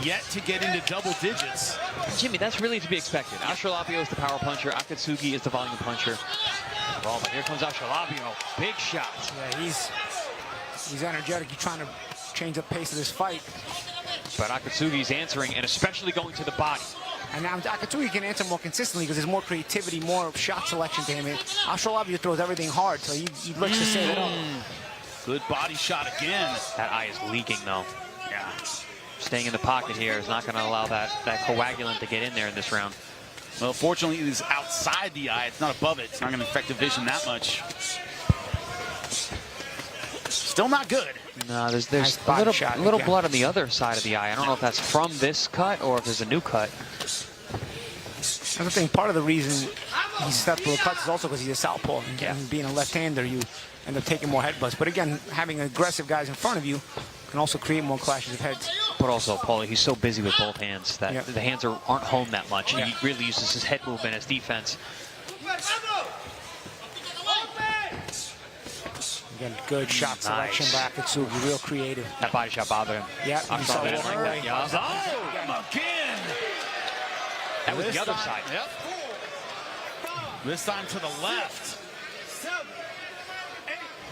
yet to get into double digits. Jimmy, that's really to be expected. Astrolabio is the power puncher. Akitsugi is the volume puncher. Oh, but here comes Astrolabio. Big shots. Yeah, he's energetic. He's trying to change the pace of this fight. But Akitsugi's answering, and especially going to the body. And now Akitsugi can answer more consistently because there's more creativity, more shot selection to him. Astrolabio throws everything hard, so he looks to save it up. Good body shot again. That eye is leaking, though. Yeah. Staying in the pocket here is not going to allow that coagulant to get in there in this round. Well, fortunately, it is outside the eye. It's not above it. It's not going to affect the vision that much. Still not good. No, there's a little blood on the other side of the eye. I don't know if that's from this cut or if there's a new cut. That's the thing. Part of the reason he's susceptible to cuts is also because he's a southpaw. And being a left-hander, you end up taking more headbutts. But again, having aggressive guys in front of you can also create more clashes of heads. But also, Paulie, he's so busy with both hands that the hands aren't home that much. He really uses his head movement as defense. Again, good shot selection by Akitsugi, real creative. That body shot bothered him. Yeah, I saw that like that. Oh, again. That was the other side. Yep. This time to the left.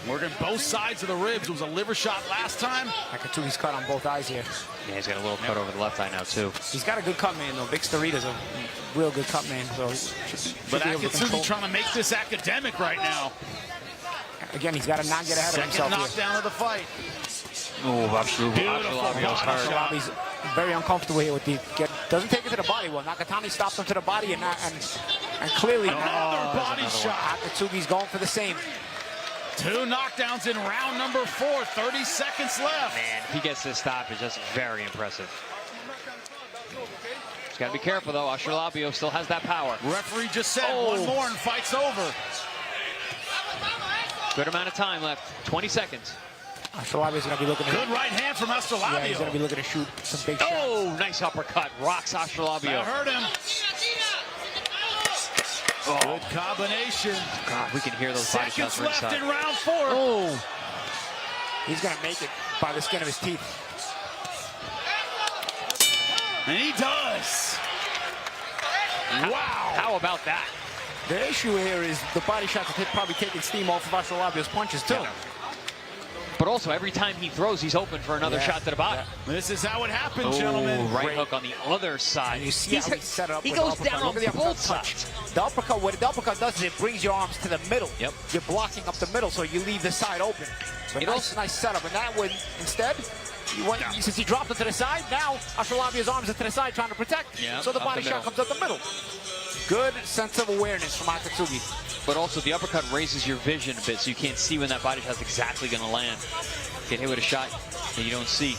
Working both sides of the ribs. It was a liver shot last time. Akitsugi's cut on both eyes here. Yeah, he's got a little cut over the left eye now, too. He's got a good cut man, though. Big Starita's a real good cut man. So but Akitsugi trying to make this academic right now. Again, he's got to not get ahead of himself. Second knockdown of the fight. Oh, Astrolabio's hurt. Astrolabio's very uncomfortable here with the doesn't take it to the body. Well, Nakatani stops him to the body, and clearly another body shot. Akitsugi's going for the same. 2 knockdowns in round number 4. 30 seconds left. Man, if he gets this stoppage, that's very impressive. Just got to be careful, though. Astrolabio still has that power. Referee just said one more and fight's over. Good amount of time left. 20 seconds. Astrolabio's going to be looking at Good right hand from Astrolabio. Yeah, he's going to be looking to shoot some big shots. Oh, nice uppercut. Rocks Astrolabio. That hurt him. Good combination. God, we can hear those body shots Seconds left ringside. in round 4. Oh. He's going to make it by the skin of his teeth. And he does. Wow. How about that? The issue here is the body shots have probably taken steam off of Astrolabio's punches, too. Yeah. But also, every time he throws, he's open for another shot to the body. This is how it happened, gentlemen. Right hook on the other side. And you see how he set up. He with goes the down on Look at the both uppercut sides. The uppercut, what the uppercut does is it brings your arms to the middle. Yep. You're blocking up the middle, so you leave the side open. So nice setup. And that would, instead, since he dropped it to the side, now Astrolabio's arms are to the side trying to protect. Yep, so the up body the shot comes up the middle. Good sense of awareness from Akitsugi. But also, the uppercut raises your vision a bit, so you can't see when that body shot's exactly going to land. Get hit with a shot that you don't see.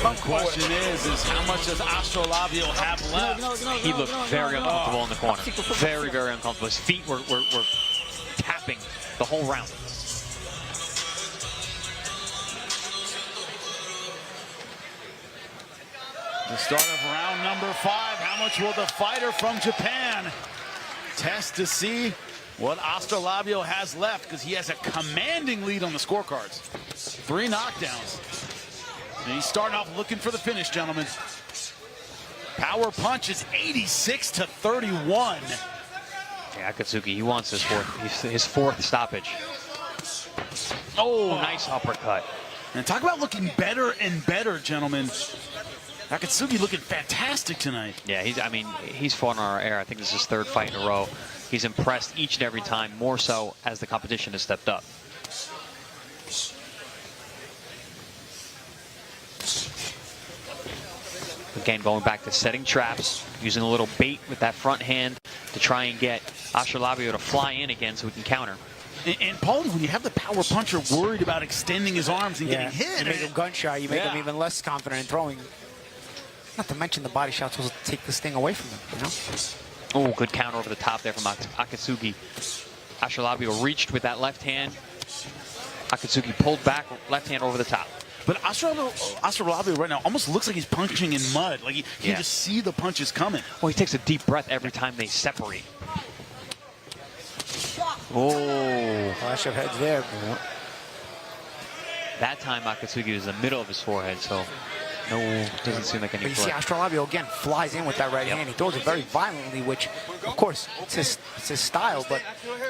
The question is how much does Astrolabio have left? He looked very uncomfortable in the corner. Very, very uncomfortable. His feet were tapping the whole round. The start of round number 5. How much will the fighter from Japan test to see what Astrolabio has left? Because he has a commanding lead on the scorecards. 3 knockdowns. And he's starting off looking for the finish, gentlemen. Power punch is 86-31. Yeah, Akitsugi, he wants his fourth stoppage. Oh, nice uppercut. And talk about looking better and better, gentlemen. Akitsugi looking fantastic tonight. Yeah, he's fought on our air. I think this is his 3rd fight in a row. He's impressed each and every time, more so as the competition has stepped up. Again, going back to setting traps, using a little bait with that front hand to try and get Astrolabio to fly in again so we can counter. And Paulie, when you have the power puncher worried about extending his arms and getting hit. You make him gun shy, you make him even less confident in throwing. Not to mention the body shots will take this thing away from him, you know? Oh, good counter over the top there from Akitsugi. Astrolabio reached with that left hand. Akitsugi pulled back, left hand over the top. But Astrolabio right now almost looks like he's punching in mud. Like he can just see the punches coming. Well, he takes a deep breath every time they separate. Oh. Clash of heads there. That time Akitsugi was in the middle of his forehead, so no, doesn't seem like any But you see play. Astrolabio again flies in with that right hand. He throws it very violently, which, of course, it's his style, but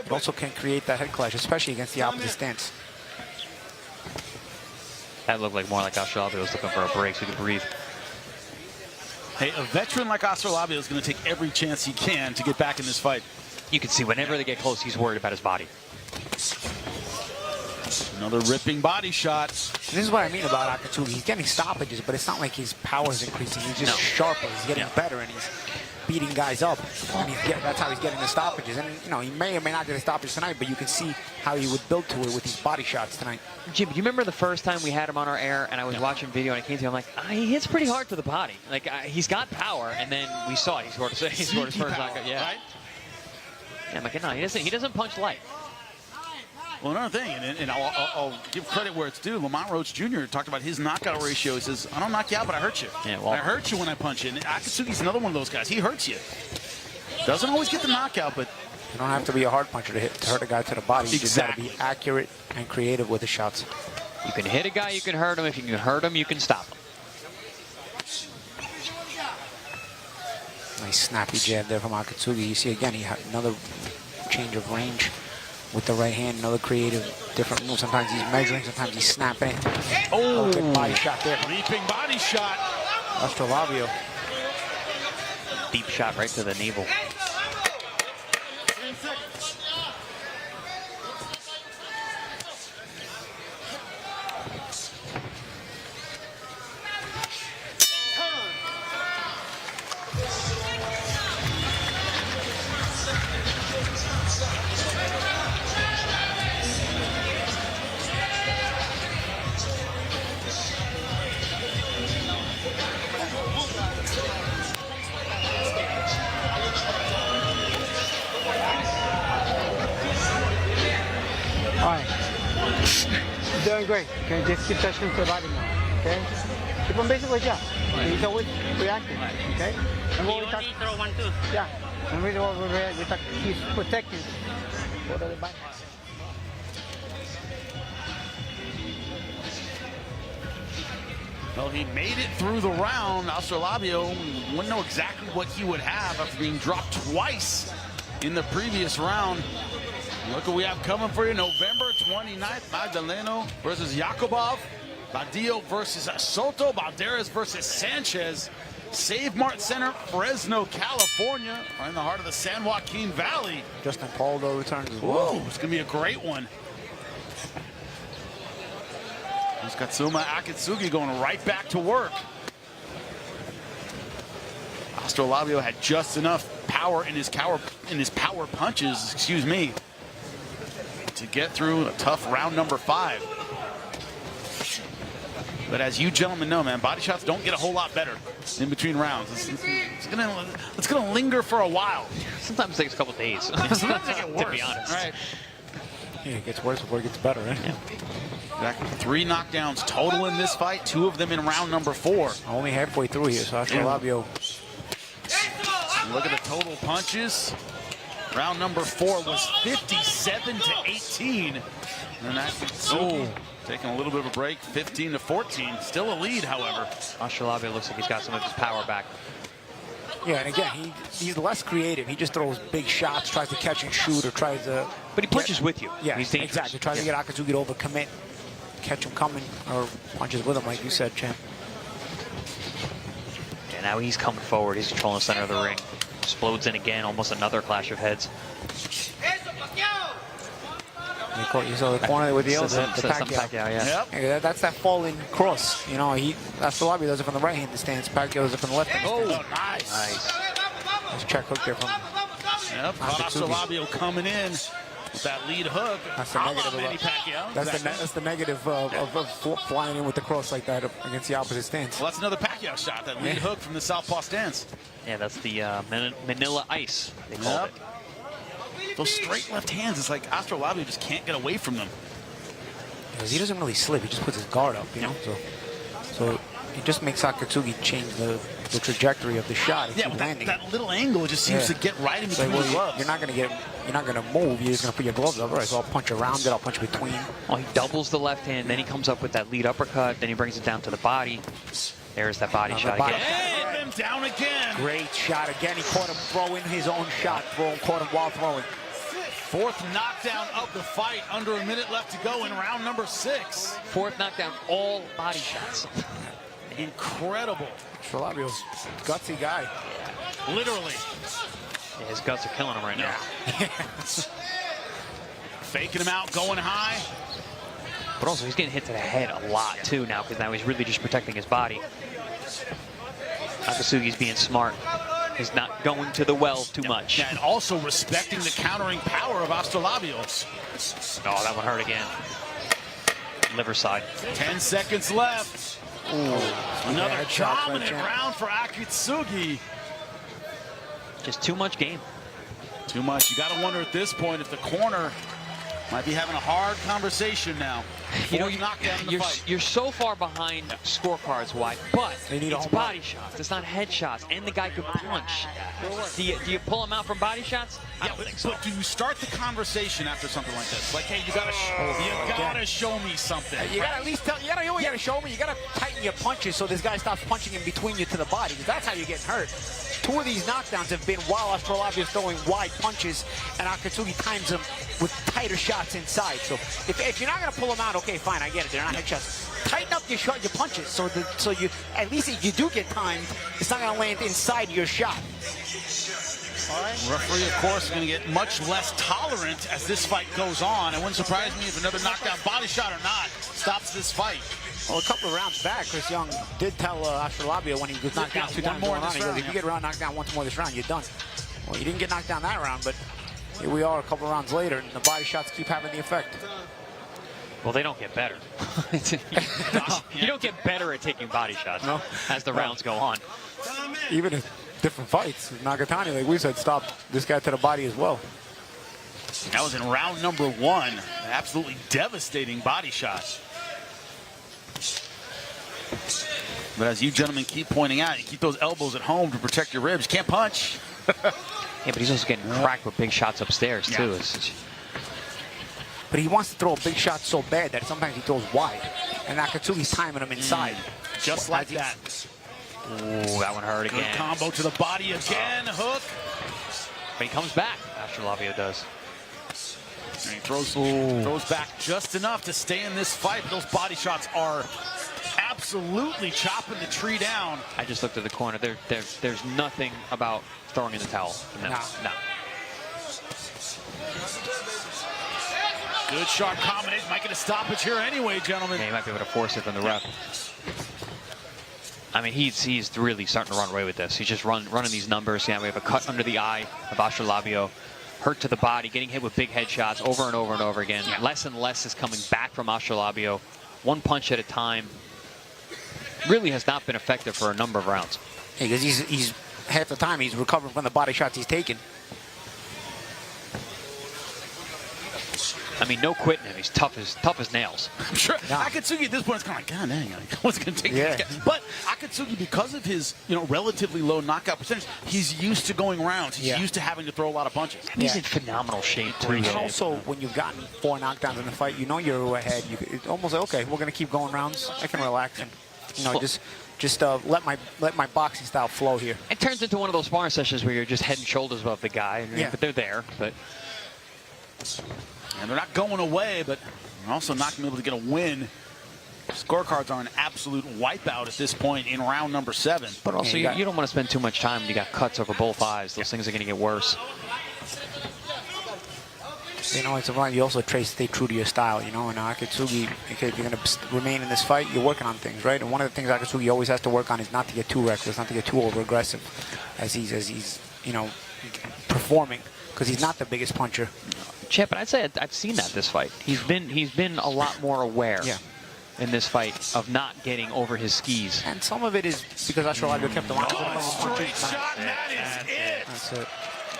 it also can create that head clash, especially against the opposite stance. That looked like more like Astrolabio was looking for a break so he could breathe. Hey, a veteran like Astrolabio is going to take every chance he can to get back in this fight. You can see whenever they get close, he's worried about his body. Another ripping body shot. This is what I mean about Akitsugi. He's getting stoppages, but it's not like his power is increasing. He's just sharper. He's getting better, and he's beating guys up. And that's how he's getting the stoppages. And, you know, he may or may not get a stoppage tonight, but you can see how he would build to it with these body shots tonight. Jim, do you remember the first time we had him on our air, and I was watching video, and I came to him, I'm like, he hits pretty hard to the body. Like, he's got power, and then we saw it. He scored his first knockout. Yeah. Right? Yeah, I'm like, no, he doesn't punch light. Well, another thing, and I'll give credit where it's due. Lamont Roach Jr. talked about his knockout ratio. He says, I don't knock you out, but I hurt you. Yeah, well, I hurt you when I punch you. And Akitsugi's another one of those guys. He hurts you. Doesn't always get the knockout, but... You don't have to be a hard puncher to hurt a guy to the body. You just got to be accurate and creative with the shots. You can hit a guy, you can hurt him. If you can hurt him, you can stop him. Nice snappy jab there from Akitsugi. You see, again, he had another change of range with the right hand, another creative, different move. Sometimes he's measuring, sometimes he's snapping. Oh, good body shot there. Leaping body shot. Astrolabio. Deep shot right to the navel. right. You're doing great. Okay, just keep touching to the body now. Okay? Keep on basically, yeah. He's always reacting. Okay? And what we talk, throw 1-2. yeah. And we don't overreact. We talk, he's protecting. Go to the back. Well, he made it through the round. Astrolabio wouldn't know exactly what he would have after being dropped twice in the previous round. Look what we have coming for you. November 29th, Magdaleno versus Yakubov. Badillo versus Soto. Balderas versus Sanchez. Save Mart Center, Fresno, California. Right in the heart of the San Joaquin Valley. Justin Paldo returns as well. Whoa, it's going to be a great one. There's Katsuma, Akitsugi going right back to work. Astrolabio had just enough power in his power punches, excuse me, to get through a tough round number 5. But as you gentlemen know, man, body shots don't get a whole lot better in between rounds. It's gonna linger for a while. Sometimes it takes a couple days. Sometimes it gets worse, to be honest. Right. Yeah, it gets worse before it gets better, right? Yeah. Exactly. 3 knockdowns total in this fight, 2 of them in round number 4. Only halfway through here, so Astrolabio. Look at the total punches. Round number 4 was 57-18. And Akitsugi taking a little bit of a break, 15-14. Still a lead, however. Astrolabio looks like he's got some of his power back. Yeah, and again, he's less creative. He just throws big shots, tries to catch and shoot, or tries to... But he punches with you. Yeah, he's dangerous. Exactly. Tries to get Akitsugi to overcommit, catch him coming, or punches with him, like you said, Champ. And now he's coming forward. He's controlling the center of the ring. Explodes in again, almost another clash of heads. You saw the corner with the Pacquiao. Yeah. Yep. That's that falling cross. You know, Astrolabio does it from the right-handed stance. Pacquiao does it from the left-handed stance. Oh, nice. Nice check hook there from Yep, Astrolabio coming in with that lead hook. That's the negative. Pacquiao. That's the negative of flying in with the cross like that against the opposite stance. Well, that's another Pacquiao shot, that lead hook from the southpaw stance. Yeah, that's the Manila Ice, they call it. Those straight left hands, it's like Astrolabio just can't get away from them. Because he doesn't really slip, he just puts his guard up, you know? So he just makes Akitsugi change the trajectory of the shot. Yeah, that little angle just seems to get right in between the gloves. You're not gonna move, you're just gonna put your gloves up. All right, so I'll punch around it, I'll punch between. Oh, he doubles the left hand, then he comes up with that lead uppercut, then he brings it down to the body. There's that body shot again. And him down again. Great shot again. He caught him throwing his own shot. Caught him while throwing. 4th knockdown of the fight. Under a minute left to go in round number 6. 4th knockdown, all body shots. Incredible. Astrolabio's gutsy guy. Literally. Yeah, his guts are killing him right now. Faking him out, going high. But also, he's getting hit to the head a lot, too, now, because now he's really just protecting his body. Akitsugi's being smart. He's not going to the well too much. Yeah, and also respecting the countering power of Astrolabio. Oh, that one hurt again. Liver side. 10 seconds left. Ooh, another dominant round for Akitsugi. Just too much game. Too much. You got to wonder at this point if the corner might be having a hard conversation now. You know, you're so far behind scorecards wise, but it's body shots. It's not headshots, and the guy can punch. Do you pull him out from body shots? I don't think so. But do you start the conversation after something like this? Like, hey, you gotta show me something. You gotta at least tell. You gotta show me. You gotta tighten your punches so this guy stops punching in between you to the body, because that's how you're getting hurt. 2 of these knockdowns have been while Astrolabio is throwing wide punches, and Akitsugi times them with tighter shots inside. So if you're not gonna pull them out, okay, fine, I get it. They're not headshots. Tighten up your punches so you at least if you do get timed, it's not gonna land inside your shot. All right. Referee, of course, is going to get much less tolerant as this fight goes on. It wouldn't surprise me if another knockdown body shot or not stops this fight. Well, a couple of rounds back, Chris Young did tell Astrolabio when he was knocked down 2 times in a round. He goes, if you get knocked down once more this round, you're done. Well, he didn't get knocked down that round, but here we are a couple of rounds later, and the body shots keep having the effect. Well, they don't get better. You don't get better at taking body shots as the rounds go on. Even in different fights, Nagatani, like we said, stopped this guy to the body as well. That was in round number 1. Absolutely devastating body shot. But as you gentlemen keep pointing out, you keep those elbows at home to protect your ribs. Can't punch. Yeah, but he's also getting cracked with big shots upstairs, too. But he wants to throw a big shot so bad that sometimes he throws wide. And Akitsugi's timing him inside. Just like that. Ooh, that one hurt again. Good combo to the body again. Hook. But he comes back. Astrolabio does. And he throws back just enough to stay in this fight. Those body shots are absolutely chopping the tree down. I just looked at the corner. There's nothing about throwing in the towel. No. Good sharp combination. Might get a stoppage here anyway, gentlemen. Yeah, he might be able to force it from the ref. I mean, he's really starting to run away with this. He's just running these numbers. Yeah, we have a cut under the eye of Astrolabio. Hurt to the body, getting hit with big headshots over and over and over again. Yeah. Less and less is coming back from Astrolabio. One punch at a time. Really has not been effective for a number of rounds. Because he's half the time he's recovering from the body shots he's taken. I mean, no quitting him. He's tough as nails. I'm sure Akitsugi at this point is kind of like, God dang, what's going to take this guy? But Akitsugi, because of his relatively low knockout percentage, he's used to going rounds. He's used to having to throw a lot of punches. And he's in phenomenal shape too. And also, when you've gotten 4 knockdowns in the fight, you know you're ahead. It's almost like, okay, we're going to keep going rounds. I can relax and just let my boxing style flow here. It turns into one of those sparring sessions where you're just head and shoulders above the guy. But they're there. But. And they're not going away, but they're also not going to be able to get a win. Scorecards are an absolute wipeout at this point in round number 7. But also, you don't want to spend too much time when you got cuts over both eyes. Those things are going to get worse. It's a you also stay true to your style, and Akitsugi, if you're going to remain in this fight, you're working on things, right? And one of the things Akitsugi always has to work on is not to get too reckless, not to get too over-aggressive as he's performing, because he's not the biggest puncher. Chip, but I'd say I've seen that this fight. He's been a lot more aware in this fight of not getting over his skis. And some of it is because Astrolabio kept him on. Straight shot, and that is it. That's it.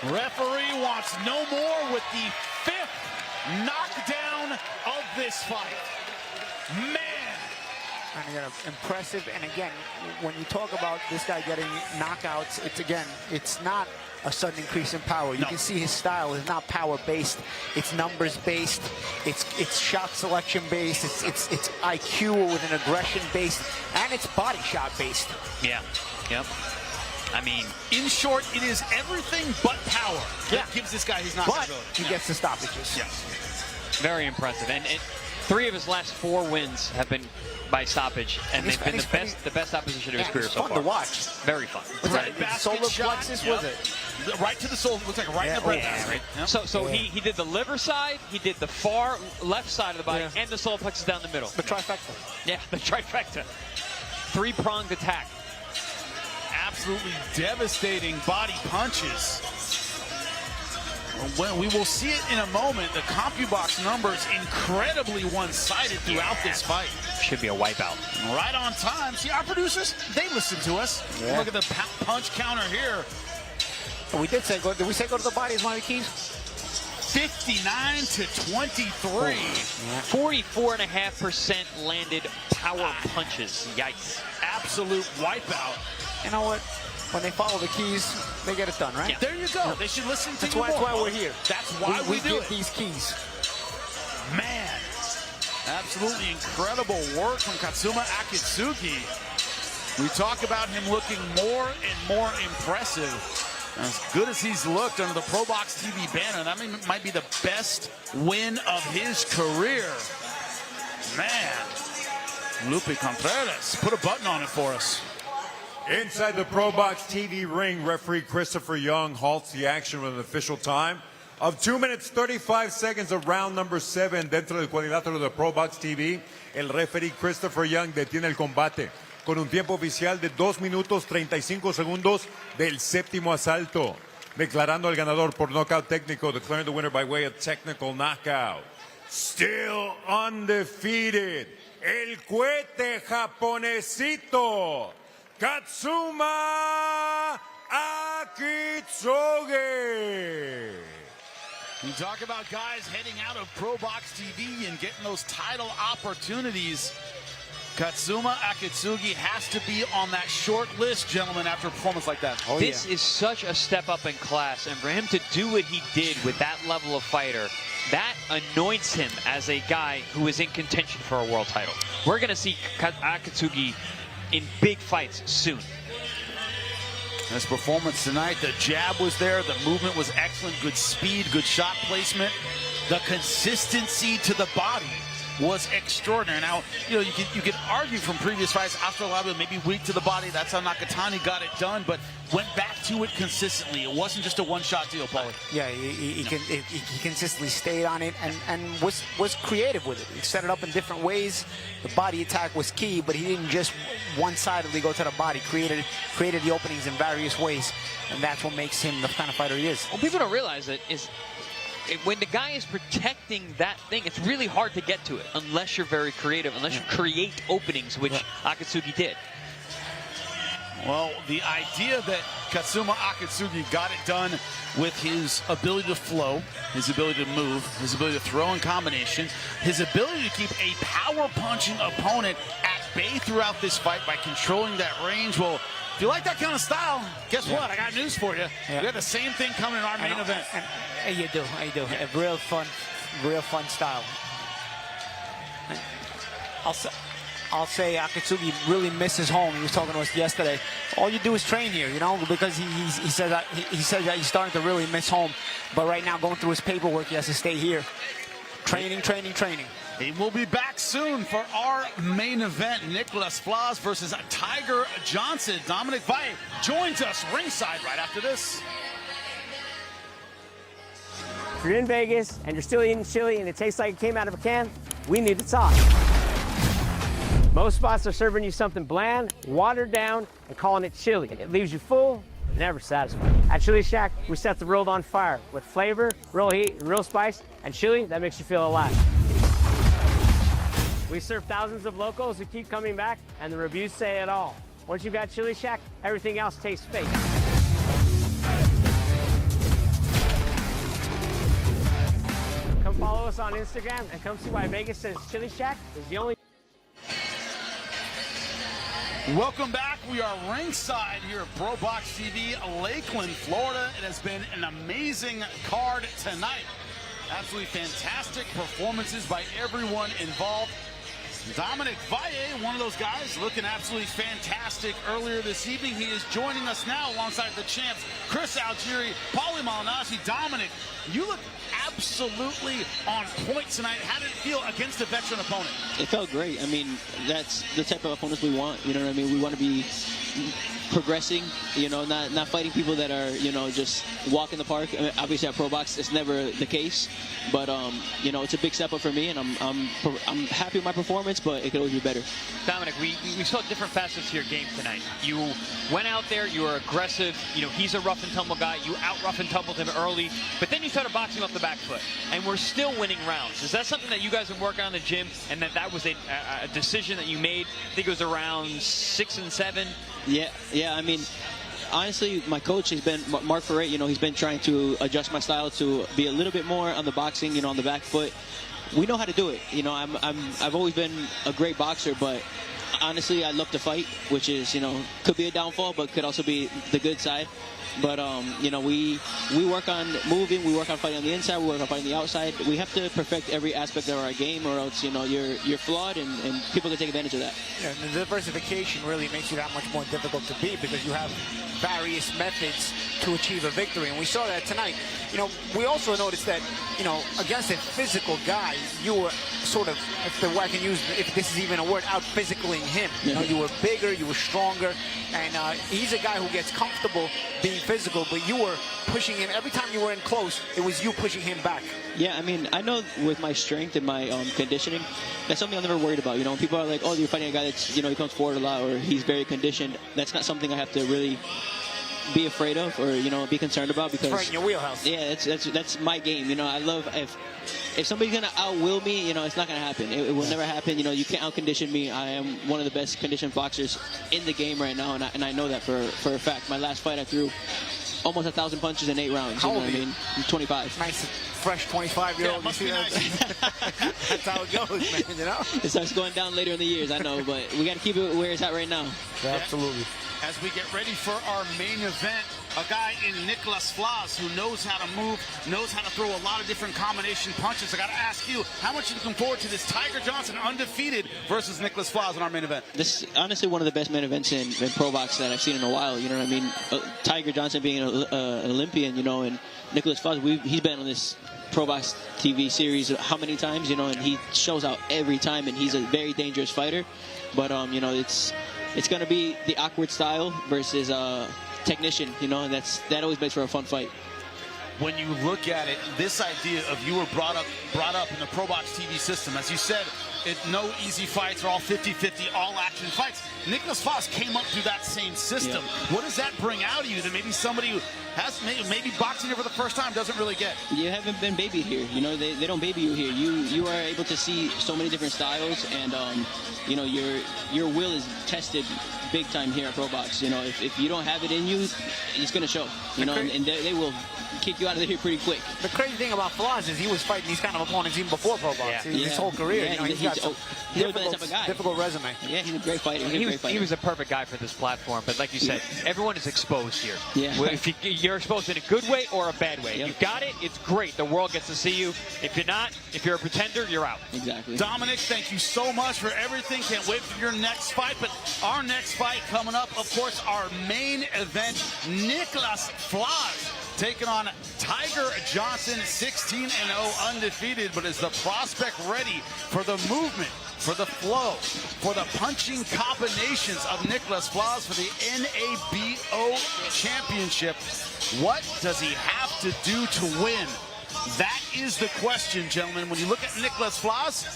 Referee wants no more with the 5th knockdown of this fight. Man. And again, impressive. And again, when you talk about this guy getting knockouts, it's not a sudden increase in power. You can see his style is not power-based. It's numbers-based. It's shot selection-based. It's IQ with an aggression-based, and it's body shot-based. Yeah. Yep. I mean, in short, it is everything but power that gives this guy his knockout ability. He gets the stoppages. Yes. Very impressive. And 3 of his last 4 wins have been by stoppage, and they've been the best opposition of his career so far. Fun to watch. Very fun. Solar plexus, was it? Right to the soul. Looks like right in the breast. Right. Yep. So he did the liver side, he did the far left side of the body, and the solar plexus down the middle. The trifecta. Yeah, the trifecta. 3-pronged attack. Absolutely devastating body punches. Well, we will see it in a moment. The CompuBox numbers incredibly one-sided throughout this fight. Should be a wipeout. Right on time. See, our producers, they listen to us. Yeah. Look at the punch counter here. We did say did we say go to the body as one of the keys? 59 to 23. 44.5% landed power punches. Yikes. Absolute wipeout. You know what? When they follow the keys, they get it done, right? Yeah. There you go. They should listen to you. That's why we're here. That's why we do get these keys. Man, absolutely incredible work from Katsuma Akitsugi. We talk about him looking more and more impressive. As good as he's looked under the ProBox TV banner, that might be the best win of his career. Man, Lupe Contreras, put a button on it for us. Inside the ProBox TV ring, referee Christopher Young halts the action with an official time of 2 minutes 35 seconds of round number 7. Dentro del cuadrilátero de ProBox TV, el referee Christopher Young detiene el combate con un tiempo oficial de 2 minutos 35 segundos del séptimo asalto, declarando al ganador por nocaut técnico, declaring the winner by way of technical knockout. Still undefeated, el cohete japonesito, Katsuma Akitsugi. You talk about guys heading out of ProBox TV and getting those title opportunities. Katsuma Akitsugi has to be on that short list, gentlemen, after a performance like that. This is such a step up in class, and for him to do what he did with that level of fighter, that anoints him as a guy who is in contention for a world title. We're going to see Akitsugi in big fights soon. This performance tonight, the jab was there, the movement was excellent, good speed, good shot placement. The consistency to the body was extraordinary. Now, you could argue from previous fights, Astrolabio maybe weak to the body. That's how Nakatani got it done, but went back to it consistently. It wasn't just a one-shot deal, Paulie. Yeah, he consistently stayed on it and was creative with it. He set it up in different ways. The body attack was key, but he didn't just one-sidedly go to the body. Created the openings in various ways, and that's what makes him the kind of fighter he is. What people don't realize is when the guy is protecting that thing, it's really hard to get to it unless you're very creative, unless you create openings, which Akitsugi did. Well, the idea that Katsuma Akitsugi got it done with his ability to flow, his ability to move, his ability to throw in combination, his ability to keep a power-punching opponent at bay throughout this fight by controlling that range. Well, if you like that kind of style, guess what? I got news for you. We got the same thing coming in our main event. You do. A real fun style. I'll say Akitsugi really misses home. He was talking to us yesterday. All you do is train here, because he said that he's starting to really miss home. But right now, going through his paperwork, he has to stay here. Training. He will be back soon for our main event, Nicklaus Flaz versus Tiger Johnson. Dominic Valle joins us ringside right after this. If you're in Vegas and you're still eating chili and it tastes like it came out of a can, we need to talk. Most spots are serving you something bland, watered down, and calling it chili. It leaves you full, never satisfied. At Chili Shack, we set the world on fire with flavor, real heat, real spice, and chili that makes you feel alive. We serve thousands of locals who keep coming back, and the reviews say it all. Once you've got Chili Shack, everything else tastes fake. Come follow us on Instagram and come see why Vegas says Chili Shack is the only. Welcome back. We are ringside here at ProBox TV, Lakeland, Florida. It has been an amazing card tonight. Absolutely fantastic performances by everyone involved. Dominic Valle, one of those guys, looking absolutely fantastic earlier this evening. He is joining us now alongside the champs, Chris Algieri, Paulie Malignaggi. Dominic, you look absolutely on point tonight. How did it feel against a veteran opponent? It felt great. I mean, that's the type of opponents we want. You know what I mean? We want to be progressing, not fighting people that are, just walk in the park. I mean, obviously at ProBox, it's never the case, but it's a big step up for me, and I'm happy with my performance, but it could always be better. Dominic, we saw different facets to your game tonight. You went out there, you were aggressive. He's a rough and tumble guy. You out rough and tumbled him early, but then you started boxing off the back foot, and we're still winning rounds. Is that something that you guys have worked on in the gym, and that was a decision that you made? I think it was around 6 and 7. Yeah. I mean, honestly, my coach has been Mark Ferret. He's been trying to adjust my style to be a little bit more on the boxing, on the back foot. We know how to do it. I've always been a great boxer, but honestly, I love to fight, which is, could be a downfall, but could also be the good side. But, we work on moving, we work on fighting on the inside, we work on fighting on the outside. We have to perfect every aspect of our game, or else, you're flawed, and people can take advantage of that. Yeah, the diversification really makes you that much more difficult to beat, because you have various methods to achieve a victory, and we saw that tonight. We also noticed that, against a physical guy, you were sort of, if this is even a word, out physicaling him. You were bigger, you were stronger, and he's a guy who gets comfortable being physical, but you were pushing him. Every time you were in close, it was you pushing him back. Yeah, I mean, I know with my strength and my conditioning, that's something I'm never worried about. When people are like, oh, you're fighting a guy that's, he comes forward a lot, or he's very conditioned, that's not something I have to really be afraid of, or be concerned about, because it's right in your wheelhouse. Yeah, that's my game. I love if somebody's gonna outwill me, it's not gonna happen. It will never happen. You can't outcondition me. I am one of the best conditioned boxers in the game right now, and I know that for a fact. My last fight, I threw almost 1,000 punches in 8 rounds. How You know old what I are you? mean? I'm 25. Nice, fresh 25-year-old. Yeah, you see that? That's how it goes, man, you know? It starts going down later in the years, I know, but we got to keep it where it's at right now. Yeah, absolutely. As we get ready for our main event, a guy in Nicklaus Flaz who knows how to move, knows how to throw a lot of different combination punches. I got to ask you, how much are you looking forward to this Tiger Johnson undefeated versus Nicklaus Flaz in our main event? This is honestly one of the best main events in ProBox that I've seen in a while. You know what I mean? Tiger Johnson being an Olympian, you know, and Nicklaus Flaz, he's been on this ProBox TV series how many times, you know, and he shows out every time, and he's a very dangerous fighter. But, you know, it's going to be the awkward style versus technician, you know, and that always makes for a fun fight. When you look at it, this idea of you were brought up in the ProBox TV system, as you said, no easy fights, are all 50-50, all action fights. Nicklaus Flaz came up through that same system. Yeah. What does that bring out of you that maybe somebody who has maybe boxing here for the first time doesn't really get? You haven't been babied here. You know, they don't baby you here. You are able to see so many different styles, and you know, your will is tested big time here at ProBox. You know, if you don't have it in you, it's going to show. You know, and they will kick you out of here pretty quick. The crazy thing about Flaz is he was fighting these kind of opponents even before ProBox. Yeah. His whole career, you know, he's got some difficult resume. Yeah, he's a great fighter. He was a perfect guy for this platform, but like you said, everyone is exposed here. Yeah. If you're exposed in a good way or a bad way. Yep. You got it, it's great. The world gets to see you. If you're not, if you're a pretender, you're out. Exactly. Dominic, thank you so much for everything. Can't wait for your next fight. But our next fight coming up, of course, our main event, Nicklaus Flaz taking on Tiger Johnson, 16-0, undefeated. But is the prospect ready for the movement, for the flow, for the punching combinations of Nicklaus Flaz for the NABO championship? What does he have to do to win? That is the question, gentlemen. When you look at Nicklaus Flaz,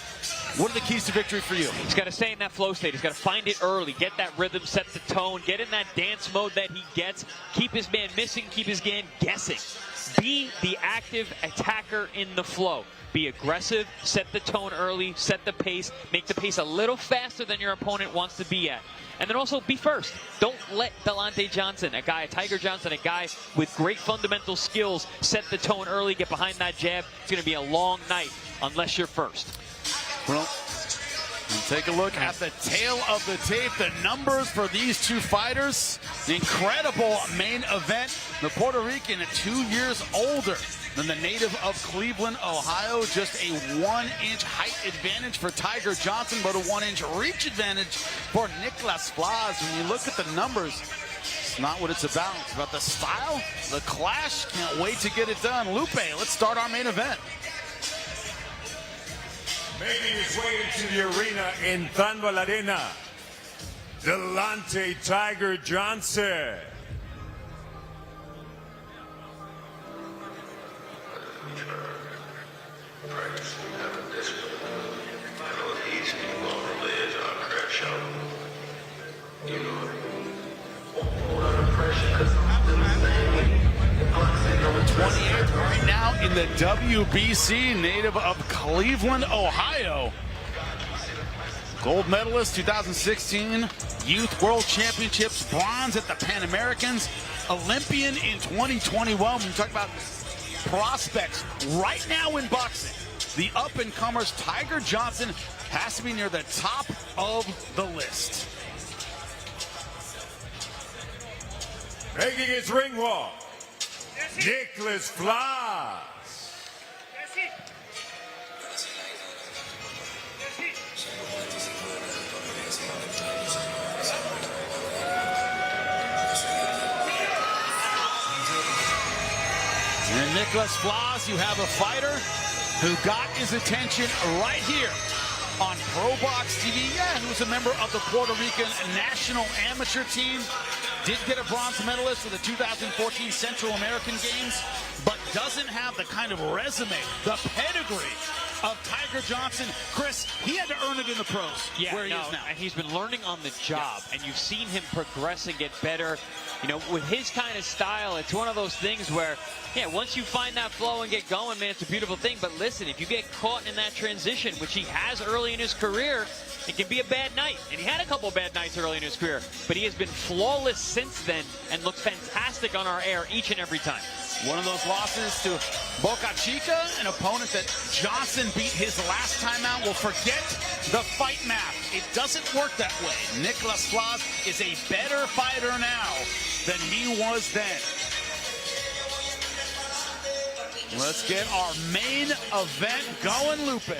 what are the keys to victory for you? He's got to stay in that flow state. He's got to find it early, get that rhythm, set the tone, get in that dance mode that he gets, keep his man missing, keep his man guessing. Be the active attacker in the flow. Be aggressive, set the tone early, set the pace, make the pace a little faster than your opponent wants to be at. And then also be first. Don't let Delante Johnson, a Tiger Johnson, a guy with great fundamental skills, set the tone early, get behind that jab. It's going to be a long night unless you're first. Well, take a look at the tail of the tape. The numbers for these two fighters. An incredible main event. The Puerto Rican, 2 years older than the native of Cleveland, Ohio. Just a 1-inch height advantage for Tiger Johnson, but a 1-inch reach advantage for Nicklaus Flaz. When you look at the numbers, it's not what it's about. It's about the style, the clash. Can't wait to get it done. Lupe, let's start our main event. Making his way into the arena in Tanto La Arena, Delante Tiger Johnson. Number 28 right now in the WBC, native of Cleveland, Ohio. Gold medalist 2016 Youth World Championships, bronze at the Pan Americans, Olympian in 2021. When we talk about prospects right now in boxing, the up-and-comers, Tiger Johnson has to be near the top of the list. Making his ring walk, Nicklaus Flaz. And Nicklaus Flaz, you have a fighter who got his attention right here on ProBox TV. Yeah, he was a member of the Puerto Rican national amateur team. Did get a bronze medalist for the 2014 Central American Games, but doesn't have the kind of resume, the pedigree of Tiger Johnson. Chris, he had to earn it in the pros, where he is now. And he's been learning on the job, and you've seen him progress and get better You know, with his kind of style, it's one of those things where, yeah, once you find that flow and get going, man, it's a beautiful thing. But listen, if you get caught in that transition, which he has early in his career, it can be a bad night. And he had a couple bad nights early in his career, but he has been flawless since then and looks fantastic on our air each and every time. One of those losses to Bocanegra, an opponent that Johnson beat his last time out. Will forget the fight map. It doesn't work that way. Nicklaus Flaz is a better fighter now than he was then. Let's get our main event going, Lupe.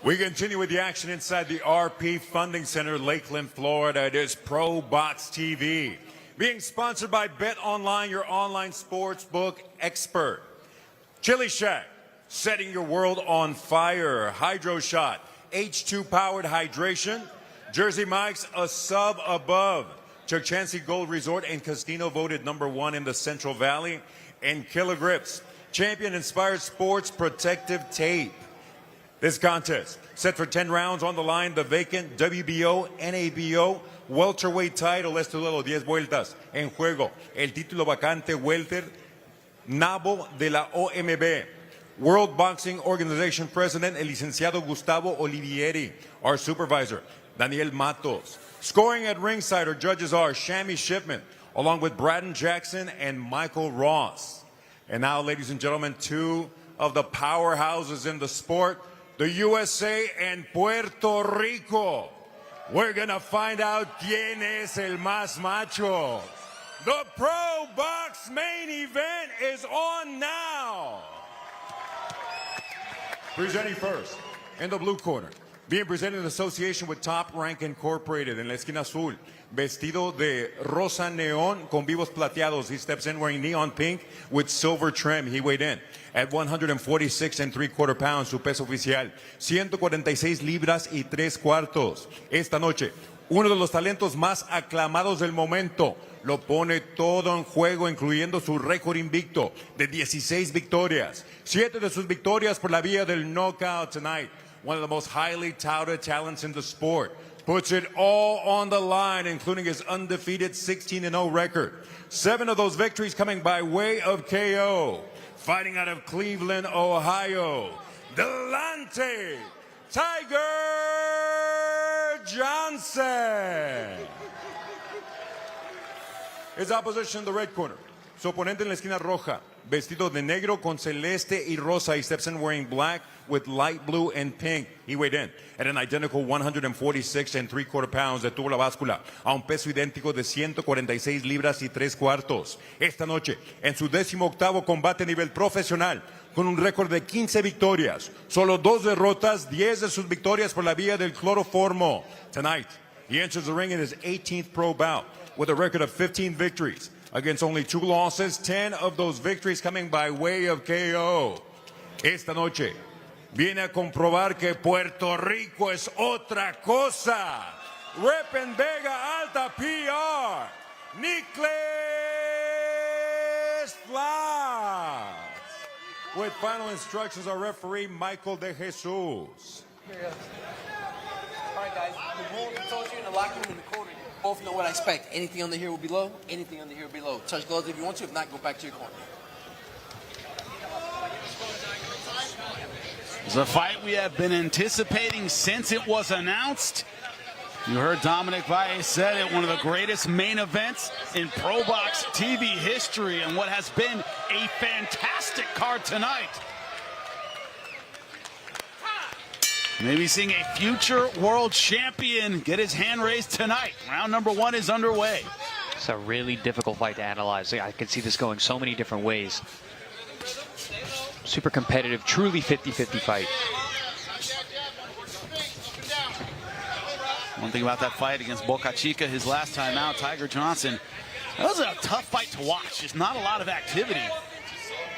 We continue with the action inside the RP Funding Center, Lakeland, Florida. It is ProBox TV. Being sponsored by Bet Online, your online sportsbook expert. Chili Shack, setting your world on fire. Hydro Shot, H2-powered hydration. Jersey Mike's, a sub above. Chuck Chansey Gold Resort and Casino voted #1 in the Central Valley. And Killer Grips, champion-inspired sports protective tape. This contest, set for 10 rounds on the line, the vacant WBO, NABO, welterweight title, esto luego 10 vueltas en juego. El título vacante welter, nabo de la OMB. World Boxing Organization President, el licenciado Gustavo Olivieri. Our supervisor, Daniel Matos. Scoring at ringside, our judges are Shammy Shipman, along with Braden Jackson and Michael Ross. And now, ladies and gentlemen, two of the powerhouses in the sport, the USA and Puerto Rico. We're gonna find out quién es el más macho. The ProBox main event is on now. Presenting first, in the blue corner, being presented in association with Top Rank Incorporated, en la esquina azul, vestido de rosa neón con vivos plateados. He steps in wearing neon pink with silver trim. He weighed in at 146 3/4 pounds, su peso oficial, 146 libras y 3/4. Esta noche, uno de los talentos más aclamados del momento, lo pone todo en juego, incluyendo su récord invicto de 16 victorias. 7 de sus victorias por la vía del knockout tonight. One of the most highly touted talents in the sport. Puts it all on the line, including his undefeated 16-0 record. 7 of those victories coming by way of KO. Fighting out of Cleveland, Ohio, Delante, Tiger Johnson. His opposition in the red corner. Su oponente en la esquina roja, vestido de negro con celeste y rosa. He steps in wearing black with light blue and pink. He weighed in at an identical 146 3/4 pounds. Detuvo la báscula a un peso idéntico de 146 libras y 3/4. Esta noche, en su 18º combate a nivel profesional, con un récord de 15 victorias, solo 2 derrotas, 10 de sus victorias por la vía del cloroformo. Tonight, he enters the ring in his 18th pro bout with a record of 15 victories against only 2 losses, 10 of those victories coming by way of KO. Esta noche, viene a comprobar que Puerto Rico es otra cosa. Rep en Vega Alta PR, Nicklaus Flaz. With final instructions, our referee, Michael De Jesus. All right, guys. The rules I told you in the locker room in the corner. You both know what I expect. Anything under here will be low. Anything under here will be low. Touch gloves if you want to. If not, go back to your corner. It's a fight we have been anticipating since it was announced. You heard Dominic Valle said it, one of the greatest main events in ProBox TV history, and what has been a fantastic card tonight. Maybe seeing a future world champion get his hand raised tonight. Round number 1 is underway. It's a really difficult fight to analyze. I can see this going so many different ways. Super competitive, truly 50-50 fight. One thing about that fight against Bocanegra, his last time out, Tiger Johnson, that was a tough fight to watch. Just not a lot of activity.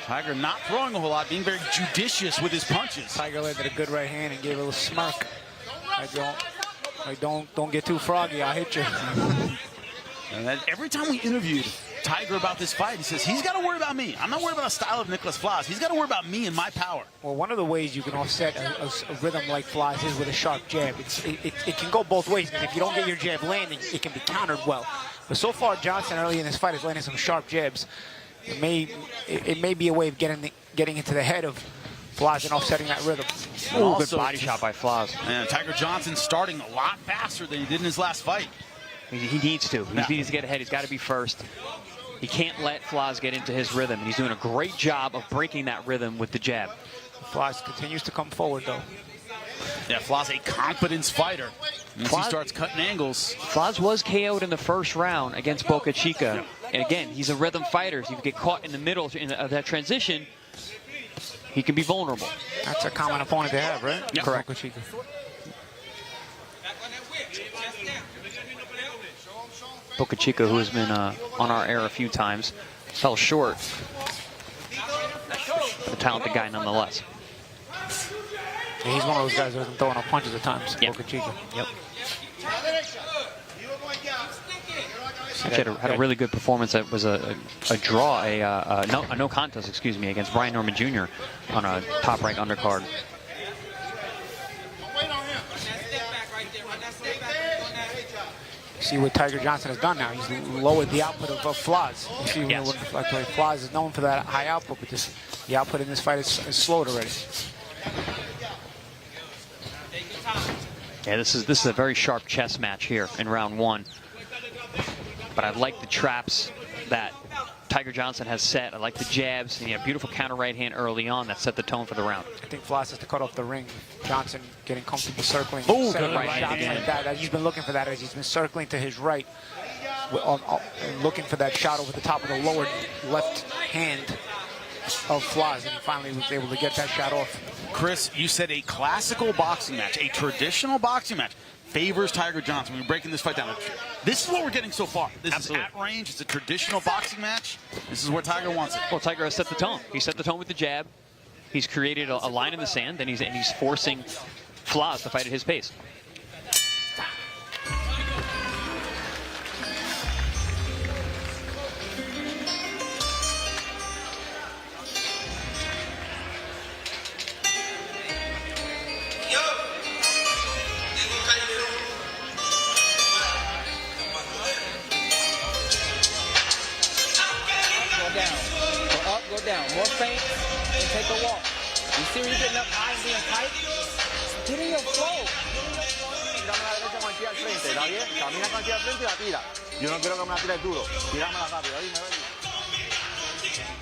Tiger not throwing a whole lot, being very judicious with his punches. Tiger landed a good right hand and gave a little smirk. Don't get too froggy, I'll hit you. And every time we interviewed Tiger about this fight. He says he's got to worry about me. I'm not worried about a style of Nicklaus Flaz. He's got to worry about me and my power. Well, one of the ways you can offset a rhythm like Flaz is with a sharp jab. It can go both ways, because if you don't get your jab landing, it can be countered well. But so far, Johnson early in this fight is landing some sharp jabs. It may be a way of getting into the head of Flaz and offsetting that rhythm. Oh, good body shot by Flaz. And Tiger Johnson starting a lot faster than he did in his last fight. He needs to. He needs to get ahead. He's got to be first. He can't let Flaz get into his rhythm, and he's doing a great job of breaking that rhythm with the jab. Flaz continues to come forward, though. Yeah, Flaz, a confidence fighter. Once he starts cutting angles. Flaz was KO'd in the first round against Bocanegra. And again, he's a rhythm fighter. So if you get caught in the middle of that transition, he can be vulnerable. That's a common opponent to have, right? Yep. Correct. Bocanegra, who has been on our air a few times, fell short. A talented guy nonetheless. Yeah, he's one of those guys that doesn't throw enough punches at times. Yep. Bocanegra. Yep. Actually had a really good performance. That was a draw, a no contest, excuse me, against Brian Norman Jr. on a top-ranked undercard. See what Tiger Johnson has done now. He's lowered the output of Flaz. You see, Yes. Flaz is known for that high output, but the output in this fight is slowed already. Yeah, this is a very sharp chess match here in round one. But I like the traps that Tiger Johnson has set. I like the jabs, and he had a beautiful counter right hand early on that set the tone for the round. I think Flaz has to cut off the ring. Johnson getting comfortable circling. Oh, setting good right up hand shots again. like that. He's been looking for that as he's been circling to his right, looking for that shot over the top of the lower left hand of Flaz, and he finally was able to get that shot off. Chris, you said a classical boxing match, a traditional boxing match, favors Tiger Johnson. We're breaking this fight down. This is what we're getting so far. This Absolutely. is at range. It's a traditional boxing match. This is where Tiger wants it. Well, Tiger has set the tone. He set the tone with the jab. He's created a line in the sand, and he's forcing Flaz to fight at his pace. Go down. More feint and take a walk. You see where you're getting up high and being tight? Get in your flow.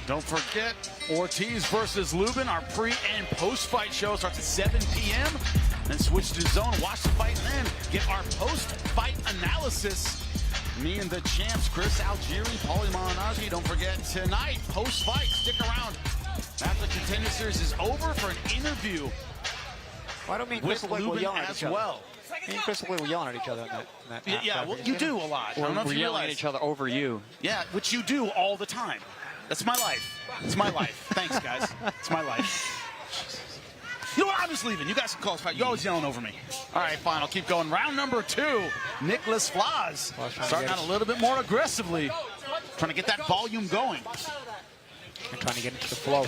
Don't forget, Ortiz versus Lubin, our pre and post-fight show starts at 7 p.m. Then switch to zone, watch the fight, and then get our post-fight analysis. Me and the champs, Chris Algieri, Paulie Malignaggi. Don't forget, tonight, post-fight, stick around. After the Contender Series is over for an interview. Why don't me and with Chris were Lubin yelling at as each other? well. Me and Chris were yelling at each other in that Yeah, well, you do a lot. I don't know if We're you yelling realize. at each other over you. Yeah, which you do all the time. That's my life. It's my life. Thanks, guys. It's my life. You know what? I'm just leaving. You guys can call us fight. You're always yelling over me. All right, fine. I'll keep going. Round number 2. Nicklaus Flaz starting out a little bit more aggressively, trying to get that volume going. And trying to get into the flow.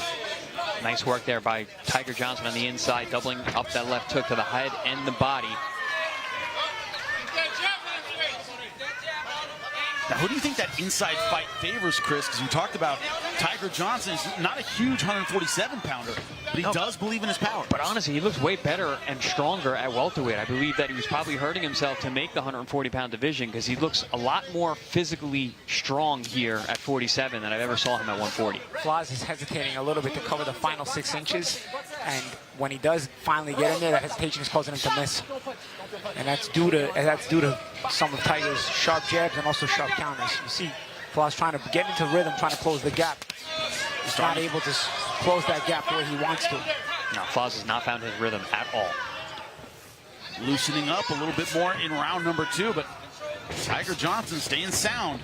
Nice work there by Tiger Johnson on the inside, doubling up that left hook to the head and the body. Now, who do you think that inside fight favors, Chris? Because you talked about Tiger Johnson is not a huge 147-pounder, but he does believe in his power. But honestly, he looks way better and stronger at welterweight. I believe that he was probably hurting himself to make the 140-pound division because he looks a lot more physically strong here at 47 than I've ever saw him at 140. Flaz is hesitating a little bit to cover the final 6 inches, and when he does finally get in there, that hesitation is causing him to miss. And that's due to some of Tiger's sharp jabs and also sharp counters. You see Flaz trying to get into rhythm, trying to close the gap. He's not able to close that gap the way he wants to. No, Flaz has not found his rhythm at all. Loosening up a little bit more in round number 2, but Tiger Johnson staying sound.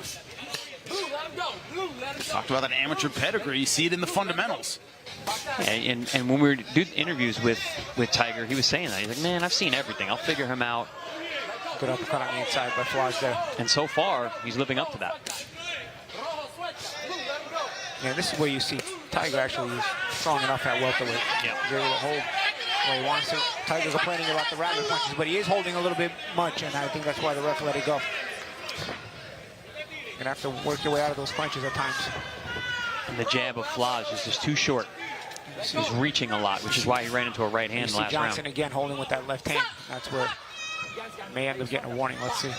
Talked about that amateur pedigree. You see it in the fundamentals. And when we did interviews with Tiger, he was saying that. He's like, man, I've seen everything. I'll figure him out. Good uppercut on the inside by Flaz there. And so far, he's living up to that. Yeah, this is where you see Tiger actually is strong enough at welterweight. Yeah. He's able to hold where he wants to. Tiger's complaining about the rabbit punches, but he is holding a little bit much, and I think that's why the ref let it go. You're gonna have to work your way out of those punches at times. And the jab of Flaz is just too short. He's reaching a lot, which is why he ran into a right hand You last see Johnson round. again holding with that left hand. That's where may end up getting a warning. Let's see.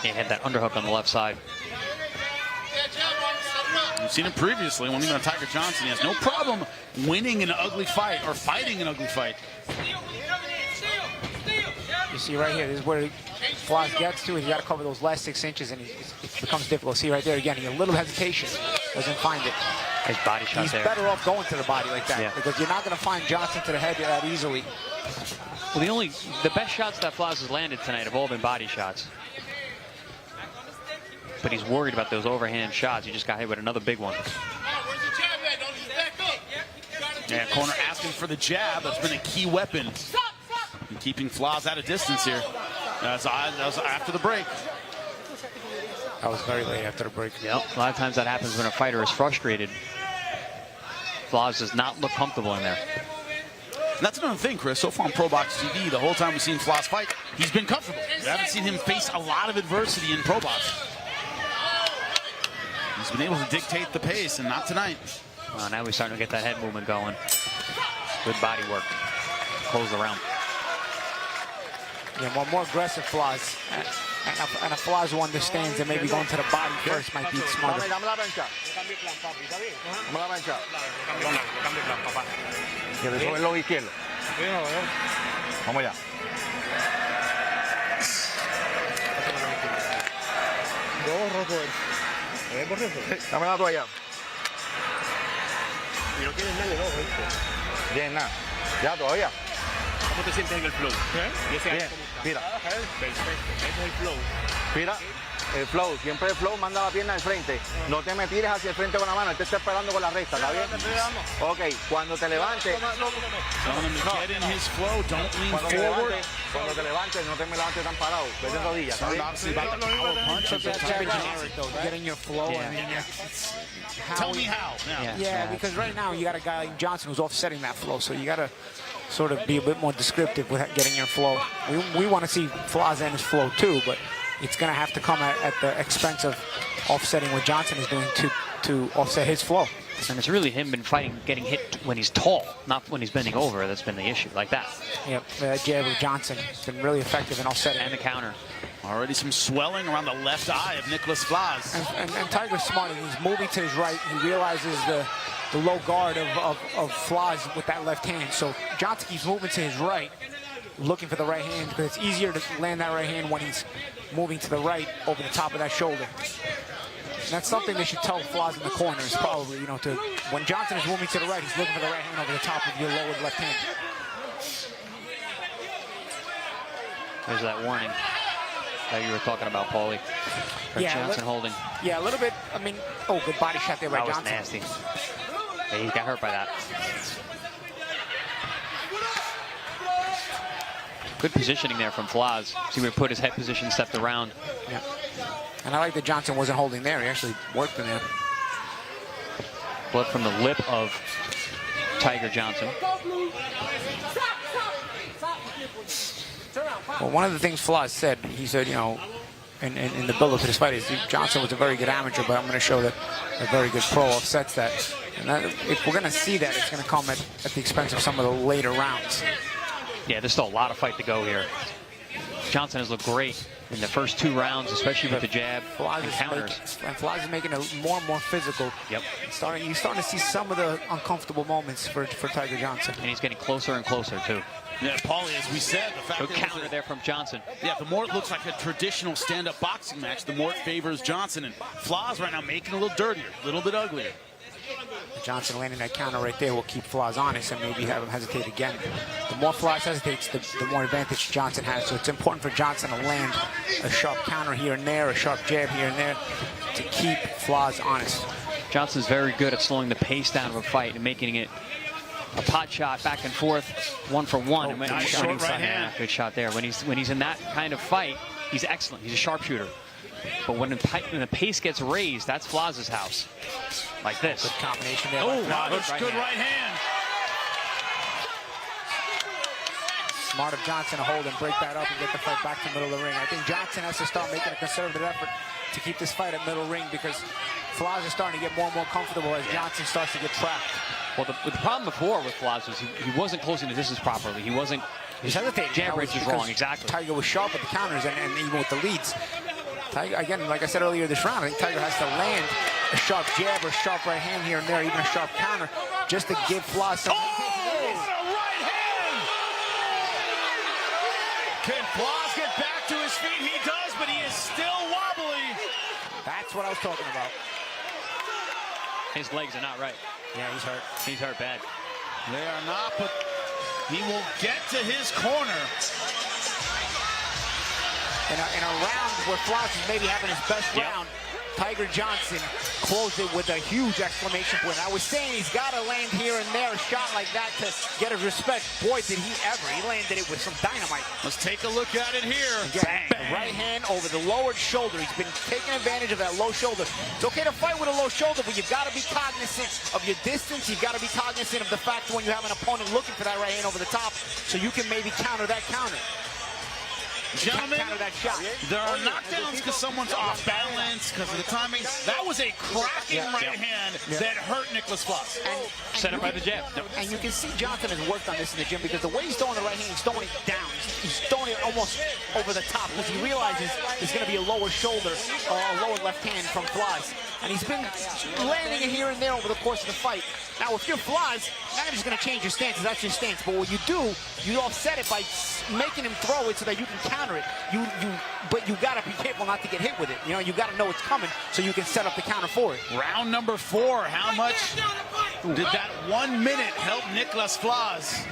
He had that underhook on the left side. We've seen him previously when he met Tiger Johnson. He has no problem winning an ugly fight or fighting an ugly fight. You see right here, this is where Flaz gets to. He's got to cover those last 6 inches, and it becomes difficult. See right there again, a little hesitation, doesn't find it. His body shot He's there. better off going to the body like that, Yeah. because you're not going to find Johnson to the head that easily. Well, the best shots that Flaz has landed tonight have all been body shots. But he's worried about those overhand shots. He just got hit with another big one. Yeah, corner asking for the jab. That's been a key weapon in keeping Flaz at a distance here. That was after the break. That was very late after the break. Yep. A lot of times that happens when a fighter is frustrated. Flaz does not look comfortable in there. And that's another thing, Chris. So far on ProBox TV, the whole time we've seen Flaz fight, he's been comfortable. We haven't seen him face a lot of adversity in ProBox. He's been able to dictate the pace, and not tonight. Well, now we're starting to get that head movement going. Good body work. Close the round. Yeah, more aggressive Flaz. And a Flaz who understands that maybe going to the body first might be smarter. Dame la plancha. Dame la plancha. Que le sube el lobo izquierdo. Vamos allá. Dame la toalla. Y no tienes nada de ojo, ¿viste? Bien, nada. Ya, todavía. ¿Cómo te sientes en el flow? ¿Y ese Bien, mira. Perfecto. Ese es el flow. Mira, el flow. Siempre el flow manda la pierna al frente. No te me tires hacia el frente con la mano. Él te está esperando con la recta, ¿está bien? Ok, cuando te levantes. Get in his flow, don't lean forward. Cuando te levantes, no te me levantes tan parado. Vete rodillas. Obviously about the power punches. That's very generic, though. Get in your flow. Yeah. I mean, it's Tell me how. Yeah, because right now you got a guy like Johnson who's offsetting that flow, so you got to sort of be a bit more descriptive with getting your flow. We want to see Flaz and his flow too, but it's going to have to come at the expense of offsetting what Johnson is doing to offset his flow. And it's really him been fighting, getting hit when he's tall, not when he's bending over. That's been the issue, like that. Yep, that jab of Johnson has been really effective in offsetting. And the counter. Already some swelling around the left eye of Nicklaus Flaz. And Tiger's smart. He's moving to his right. He realizes the low guard of Flaz with that left hand. So Johnson keeps moving to his right, looking for the right hand, because it's easier to land that right hand when he's moving to the right over the top of that shoulder. And that's something they should tell Flaz in the corners, probably, when Johnson is moving to the right, he's looking for the right hand over the top of your lowered left hand. There's that warning that you were talking about, Paulie. For Johnson holding. Yeah, a little bit. I mean, good body shot there by Johnson. That was nasty. Yeah, he got hurt by that. Good positioning there from Flaz. See where he put his head position, stepped around. Yeah. And I like that Johnson wasn't holding there. He actually worked in there. Blood from the lip of Tiger Johnson. Well, one of the things Flaz said, he said, in the build-up to this fight, is Johnson was a very good amateur, but I'm going to show that a very good pro offsets that. And if we're going to see that, it's going to come at the expense of some of the later rounds. Yeah, there's still a lot of fight to go here. Johnson has looked great in the first 2 rounds, especially with the jab and counters. And Flaz is making it more and more physical. Yep. You're starting to see some of the uncomfortable moments for Tiger Johnson. And he's getting closer and closer, too. Yeah, Paulie, as we said, the fact that counter there from Johnson. Yeah, the more it looks like a traditional stand-up boxing match, the more it favors Johnson. And Flaz right now making it a little dirtier, a little bit uglier. Johnson landing that counter right there will keep Flaz honest and maybe have him hesitate again. The more Flaz hesitates, the more advantage Johnson has. So it's important for Johnson to land a sharp counter here and there, a sharp jab here and there, to keep Flaz honest. Johnson's very good at slowing the pace down of a fight and making it a pot shot back and forth, 1 for 1. Nice short right hand. Good shot there. When he's in that kind of fight, he's excellent. He's a sharpshooter. But when the pace gets raised, that's Flaz's house. Like this. Good combination there. Oh, wow, that's good right hand. Smart of Johnson to hold and break that up and get the fight back to the middle of the ring. I think Johnson has to start making a conservative effort to keep this fight at middle ring because Flaz is starting to get more and more comfortable as Johnson starts to get trapped. Well, the problem before with Flaz was he wasn't closing the distance properly. He wasn't. He's hesitating. Jab range is wrong, exactly. Tiger was sharp with the counters and even with the leads. Tiger, again, like I said earlier this round, I think Tiger has to land a sharp jab or sharp right hand here and there, even a sharp counter, just to give Flaz some. Can Flaz get back to his feet? He does, but he is still wobbly. That's what I was talking about. His legs are not right. Yeah, he's hurt. He's hurt bad. They are not, but he will get to his corner. In a round where Flaz is maybe having his best round, Tiger Johnson closed it with a huge exclamation point. I was saying he's got to land here and there a shot like that to get his respect. Boy, did he ever. He landed it with some dynamite. Let's take a look at it here. Again, the right hand over the lowered shoulder. He's been taking advantage of that low shoulder. It's okay to fight with a low shoulder, but you've got to be cognizant of your distance. You've got to be cognizant of the fact when you have an opponent looking for that right hand over the top so you can maybe counter that counter. Gentlemen, there are knockdowns because someone's off balance, because of the timing. That was a cracking right hand that hurt Nicklaus Flaz. Set up by the jab. And you can see Johnson has worked on this in the gym because the way he's throwing the right hand, he's throwing it down. He's throwing it almost over the top because he realizes there's going to be a lower shoulder or a lower left hand from Flaz. And he's been landing it here and there over the course of the fight. Now, if you're Flaz, you're not just going to change your stance. That's your stance. But what you do, you offset it by making him throw it so that you can counter it. But you got to be careful not to get hit with it. You know, you got to know it's coming so you can set up the counter for it. Round number 4. How much did that 1 minute help Nicklaus Flaz?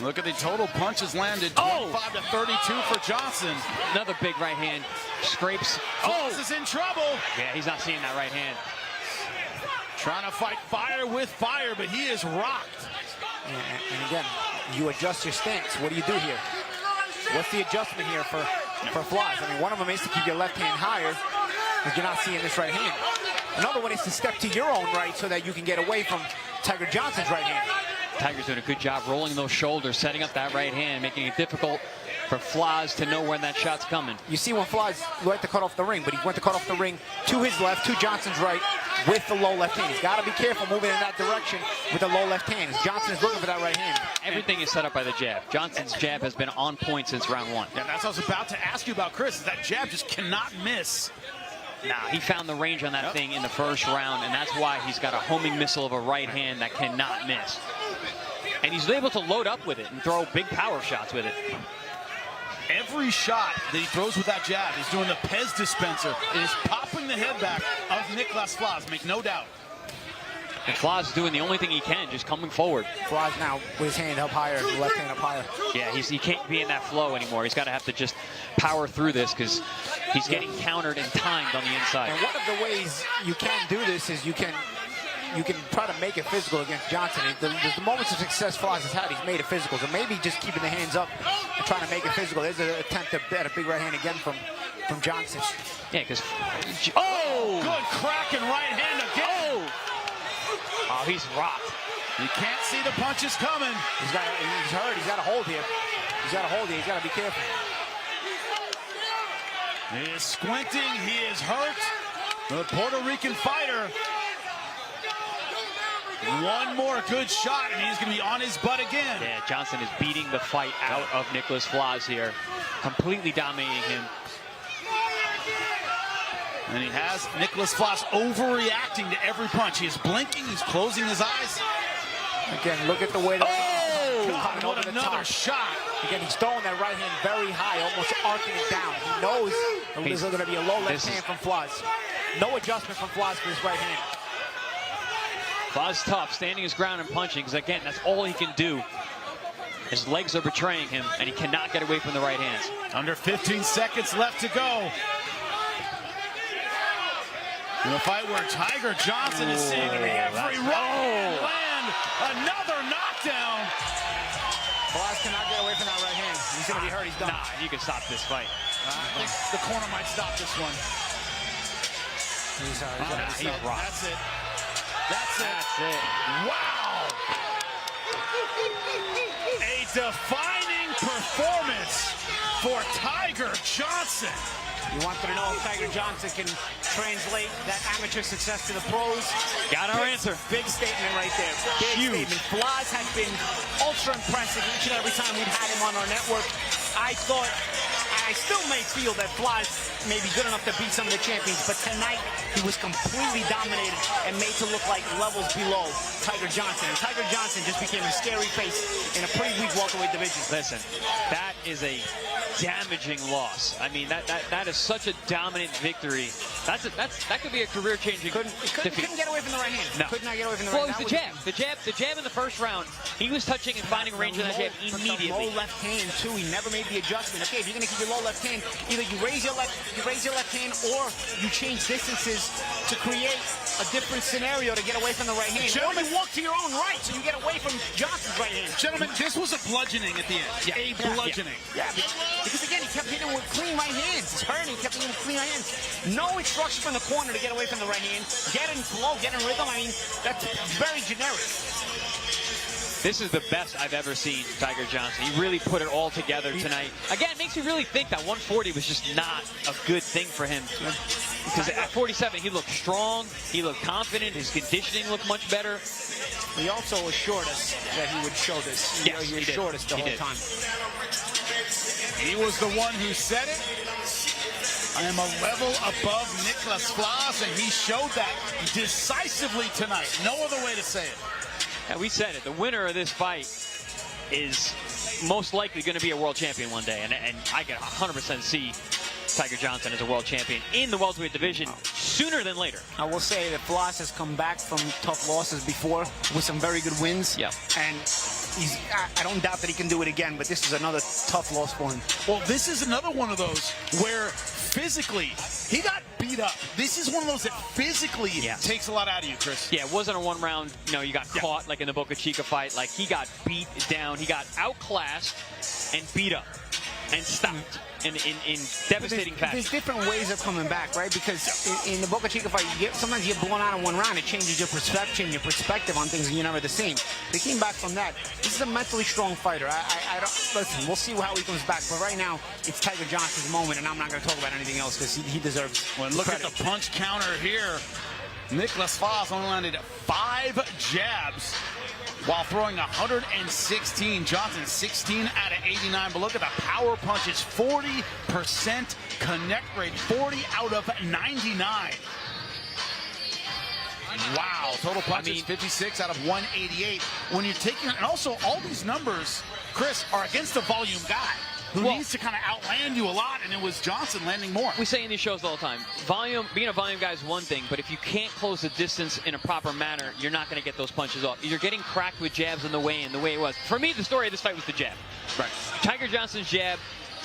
Look at the total punches landed. 25 to 32 for Johnson. Another big right hand. Scrapes. Flaz is in trouble. Yeah, he's not seeing that right hand. Trying to fight fire with fire, but he is rocked. And again, you adjust your stance. What do you do here? What's the adjustment here for Flaz? I mean, one of them is to keep your left hand higher because you're not seeing this right hand. Another one is to step to your own right so that you can get away from Tiger Johnson's right hand. Tiger's doing a good job rolling those shoulders, setting up that right hand, making it difficult for Flaz to know when that shot's coming. You see when Flaz went to cut off the ring, but he went to cut off the ring to his left, to Johnson's right, with the low left hand. He's got to be careful moving in that direction with the low left hand. Johnson is looking for that right hand. Everything is set up by the jab. Johnson's jab has been on point since round 1. Yeah, that's what I was about to ask you about, Chris. Is that jab just cannot miss. Nah, he found the range on that thing in the first round, and that's why he's got a homing missile of a right hand that cannot miss. And he's able to load up with it and throw big power shots with it. Every shot that he throws with that jab, he's doing the Pez dispenser. It is popping the head back of Nicklaus Flaz, make no doubt. And Flaz is doing the only thing he can, just coming forward. Flaz now with his hand up higher, the left hand up higher. Yeah, he can't be in that flow anymore. He's got to have to just power through this because he's getting countered and timed on the inside. And one of the ways you can do this is you can try to make it physical against Johnson. The moments of success Flaz has had, he's made it physical. So maybe just keeping the hands up and trying to make it physical. There's an attempt at a big right hand again from Johnson. Yeah, because... Oh! Good cracking right hand again! Oh, he's rocked. You can't see the punches coming. He's hurt. He's got a hold here. He's got to be careful. He is squinting. He is hurt. The Puerto Rican fighter. One more good shot, and he's going to be on his butt again. Yeah, Johnson is beating the fight out of Nicklaus Flaz here. Completely dominating him. And he has Nicklaus Flaz overreacting to every punch. He is blinking. He's closing his eyes. Again, look at the way that... Oh, what another shot. Again, he's throwing that right hand very high, almost arcing it down. He knows there's going to be a low left hand from Flaz. No adjustment from Flaz for his right hand. Flaz tough, standing his ground and punching, because again, that's all he can do. His legs are betraying him, and he cannot get away from the right hands. Under 15 seconds left to go. In a fight where Tiger Johnson is seeing every right land. Another knockdown. Flaz cannot get away from that right hand. He's going to be hurt. He's done. Nah, you can stop this fight. I think the corner might stop this one. He's rocked. That's it. That's it. Wow! A defining performance for Tiger Johnson. You wanted to know if Tiger Johnson can translate that amateur success to the pros. Got our answer. Big statement right there. Big statement. Flaz has been ultra impressive each and every time we've had him on our network. I thought, I still may feel that Flaz may be good enough to beat some of the champions, but tonight he was completely dominated and made to look like levels below Tiger Johnson. And Tiger Johnson just became a scary face in a pretty weak welterweight division. Listen, that is a damaging loss. I mean, that is such a dominant victory. That could be a career-changing defeat. Couldn't get away from the right hand. No. Could not get away from the well, right hand. Well, it was the jab in the first round. He was touching and finding range of that jab immediately. Low left hand too. He never made the adjustment. Okay, if you're gonna keep your low left hand, either you raise your left hand, or you change distances to create a different scenario to get away from the right hand. Gentlemen, or you walk to your own right, so you get away from Johnson's right hand. Gentlemen, this was a bludgeoning at the end. A bludgeoning. Yeah, because again, he kept hitting him with clean right hands. He's hurting. He kept hitting him with clean right hands. No instruction from the corner to get away from the right hand. Get in flow, get in rhythm. I mean, that's very generic. This is the best I've ever seen Tiger Johnson. He really put it all together tonight. Again, it makes me really think that 140 was just not a good thing for him. Because at 47, he looked strong, he looked confident, his conditioning looked much better. He also assured us that he would show this. Yes, he assured us the whole time. He was the one who said it. I am a level above Nicklaus Flaz, and he showed that decisively tonight. No other way to say it. Yeah, we said it. The winner of this fight is most likely going to be a world champion one day, and I can 100% see Tiger Johnson as a world champion in the welterweight division sooner than later. I will say that Flaz has come back from tough losses before with some very good wins. Yeah. And I don't doubt that he can do it again, but this is another tough loss for him. Well, this is another one of those where physically he got beat up. This is one of those that physically takes a lot out of you, Chris. Yeah, it wasn't a one round, you got caught like in the Bocanegra fight. Like, he got beat down. He got outclassed and beat up and stopped in devastating fashion. There's different ways of coming back, right? Because in the Bocanegra fight, sometimes you get blown out in one round. It changes your perception, your perspective on things, and you're never the same. They came back from that. This is a mentally strong fighter. I don't listen. We'll see how he comes back. But right now, it's Tiger Johnson's moment, and I'm not going to talk about anything else because he deserves. Well, look at the punch counter here. Nicklaus Flaz only landed 5 jabs while throwing 116. Johnson 16 out of 89. But look at the power punches, 40% connect rate, 40 out of 99. Wow, total punches 56 out of 188. When you're taking, and also all these numbers, Chris, are against a volume guy who needs to kind of outland you a lot, and it was Johnson landing more. We say in these shows all the time, being a volume guy is one thing, but if you can't close the distance in a proper manner, you're not going to get those punches off. You're getting cracked with jabs in the way it was. For me, the story of this fight was the jab. Right. Tiger Johnson's jab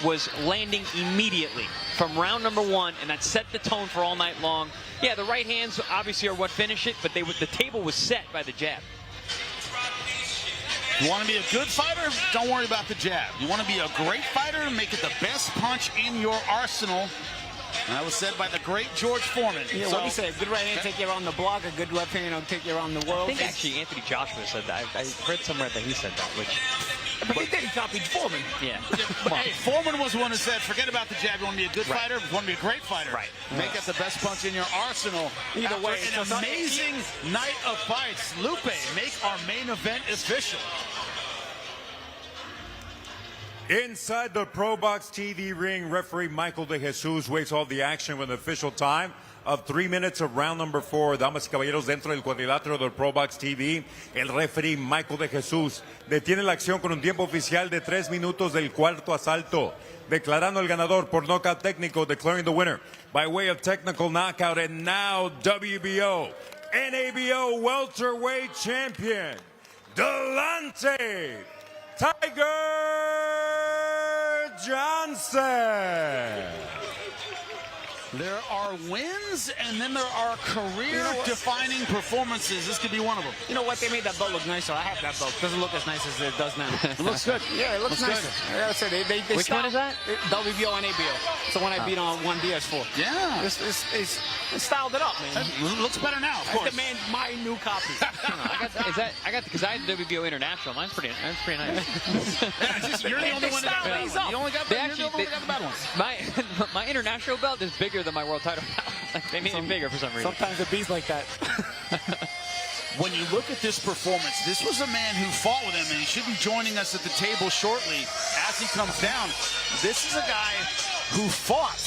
was landing immediately from round number 1, and that set the tone for all night long. Yeah, the right hands obviously are what finish it, but the table was set by the jab. You want to be a good fighter? Don't worry about the jab. You want to be a great fighter? Make it the best punch in your arsenal. And that was said by the great George Foreman. Yeah, what do you say? A good right hand take you around the block, a good left hand will take you around the world. I think actually Anthony Joshua said that. I heard somewhere that he said that, which... But he did. He copied Foreman. Yeah. Hey, Foreman was the one who said, forget about the jab. You want to be a good fighter? You want to be a great fighter? Right. Make it the best punch in your arsenal. Either way, an amazing night of fights. Lupe, make our main event official. Inside the ProBox TV ring, referee Michael De Jesus waits all the action with an official time of 3 minutes of round number 4. Damas y caballeros, dentro del cuadrilátero del ProBox TV, el referee Michael De Jesus detiene la acción con un tiempo oficial de 3 minutos del cuarto asalto, declarando el ganador por knockout técnico, declaring the winner by way of technical knockout, and now WBO, NABO welterweight champion, Delante, Tiger Johnson. There are wins, and then there are career-defining performances. This could be one of them. You know what? They made that belt look nicer. I have that belt. Doesn't look as nice as it does now. It looks good. Yeah, it looks nicer. I gotta say, they Which one is that? WBO and ABO. It's the one I beat on 1DS for. Yeah. It's styled it up, man. It looks better now, of course. I demand my new copy. Because I had WBO International. Mine's pretty nice. You're the only one that got the bad one. You only got the bad ones. My international belt is bigger than my world title belt. They made it bigger for some reason. Sometimes it beats like that. When you look at this performance, this was a man who fought with him, and he should be joining us at the table shortly as he comes down. This is a guy who fought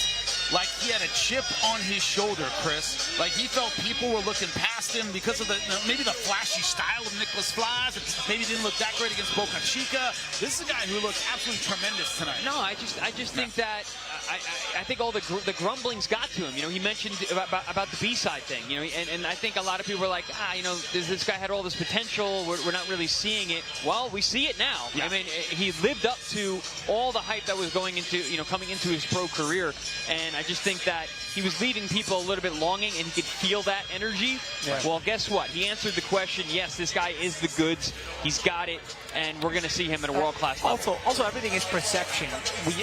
like he had a chip on his shoulder, Chris. Like he felt people were looking past him because of maybe the flashy style of Nicklaus Flaz. Maybe didn't look that great against Bocanegra. This is a guy who looks absolutely tremendous tonight. No, I just think that I think all the grumblings got to him. You know, he mentioned about the B-side thing. You know, and I think a lot of people were like, you know, this guy had all this potential. We're not really seeing it. Well, we see it now. Yeah. I mean, he lived up to all the hype that was going into, you know, coming into his pro career, and I just think that he was leaving people a little bit longing, and he could feel that energy. Yeah. Well, guess what? He answered the question. Yes, this guy is the goods. He's got it, and we're going to see him at a world-class level. Also, everything is perception.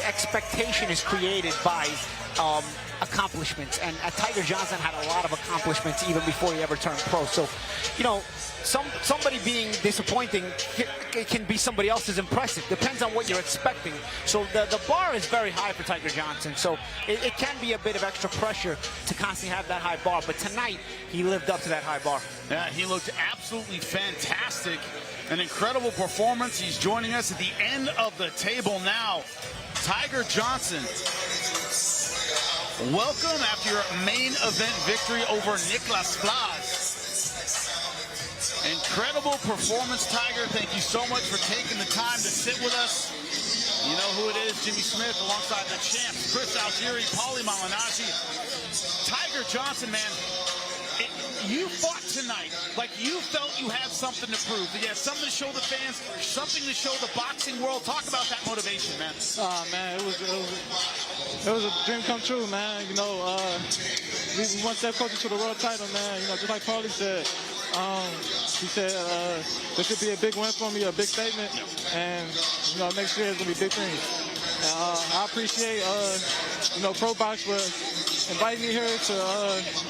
Expectation is created by accomplishments, and Tiger Johnson had a lot of accomplishments even before he ever turned pro. So, you know, somebody being disappointing, it can be somebody else's impressive. Depends on what you're expecting. So the bar is very high for Tiger Johnson. So it can be a bit of extra pressure to constantly have that high bar. But tonight, he lived up to that high bar. Yeah, he looked absolutely fantastic. An incredible performance. He's joining us at the end of the table now. Tiger Johnson, welcome after your main event victory over Nicklaus Flaz. Incredible performance, Tiger. Thank you so much for taking the time to sit with us. You know who it is, Jimmy Smith, alongside the champs, Chris Algieri, Paulie Malignaggi. Tiger Johnson, man, you fought tonight like you felt you had something to prove. You had something to show the fans, something to show the boxing world. Talk about that motivation, man. Man, it was a dream come true, man. You know, we one step closer to the world title, man. You know, just like Paulie said. He said this should be a big win for me, a big statement, and you know, next year is gonna be big things. I appreciate you know, ProBox for inviting me here to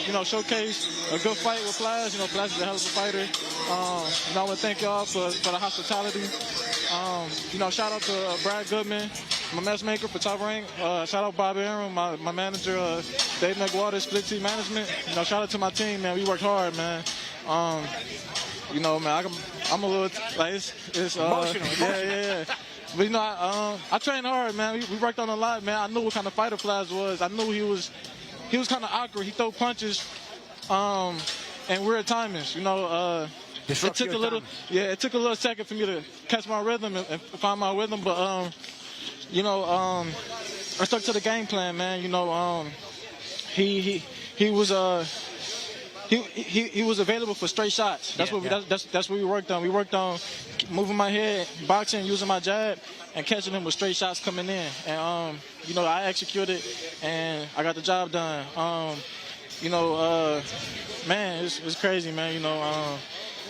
you know, showcase a good fight with Flaz. You know, Flaz is a hell of a fighter. You know, I want to thank y'all for the hospitality. You know, shout out to Brad Goodman, my matchmaker for Top Rank. Shout out Bob Aaron, my manager, Dave McWater, Split Team Management. You know, shout out to my team, man. We worked hard, man. You know, man, I'm a little like it's emotional. Yeah. But you know, I trained hard, man. We worked on a lot, man. I knew what kind of fighter Flaz was. I knew he was kind of awkward. He throw punches, and weird timings. You know, it took a little second for me to catch my rhythm and find my rhythm. But you know, I stuck to the game plan, man. You know, he was he was available for straight shots. That's what we worked on. We worked on moving my head, boxing, using my jab, and catching him with straight shots coming in. And you know, I executed, and I got the job done. You know, man, it's crazy, man. You know,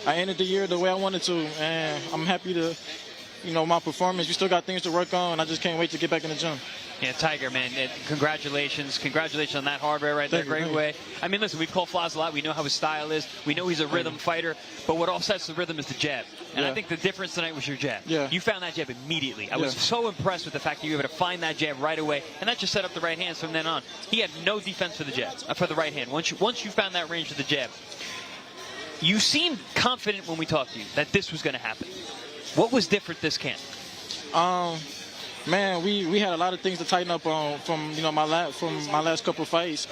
I ended the year the way I wanted to, and I'm happy to. You know, my performance, we still got things to work on. I just can't wait to get back in the gym. Yeah, Tiger, man, congratulations. Congratulations on that hardware right there. Great way. I mean, listen, we've called Flaz a lot. We know how his style is. We know he's a rhythm fighter. But what all sets the rhythm is the jab. And I think the difference tonight was your jab. Yeah. You found that jab immediately. I was so impressed with the fact that you were able to find that jab right away. And that just set up the right hands from then on. He had no defense for the jab, for the right hand. Once you found that range for the jab, you seemed confident when we talked to you that this was going to happen. What was different this camp? Man, we had a lot of things to tighten up on from my last couple of fights.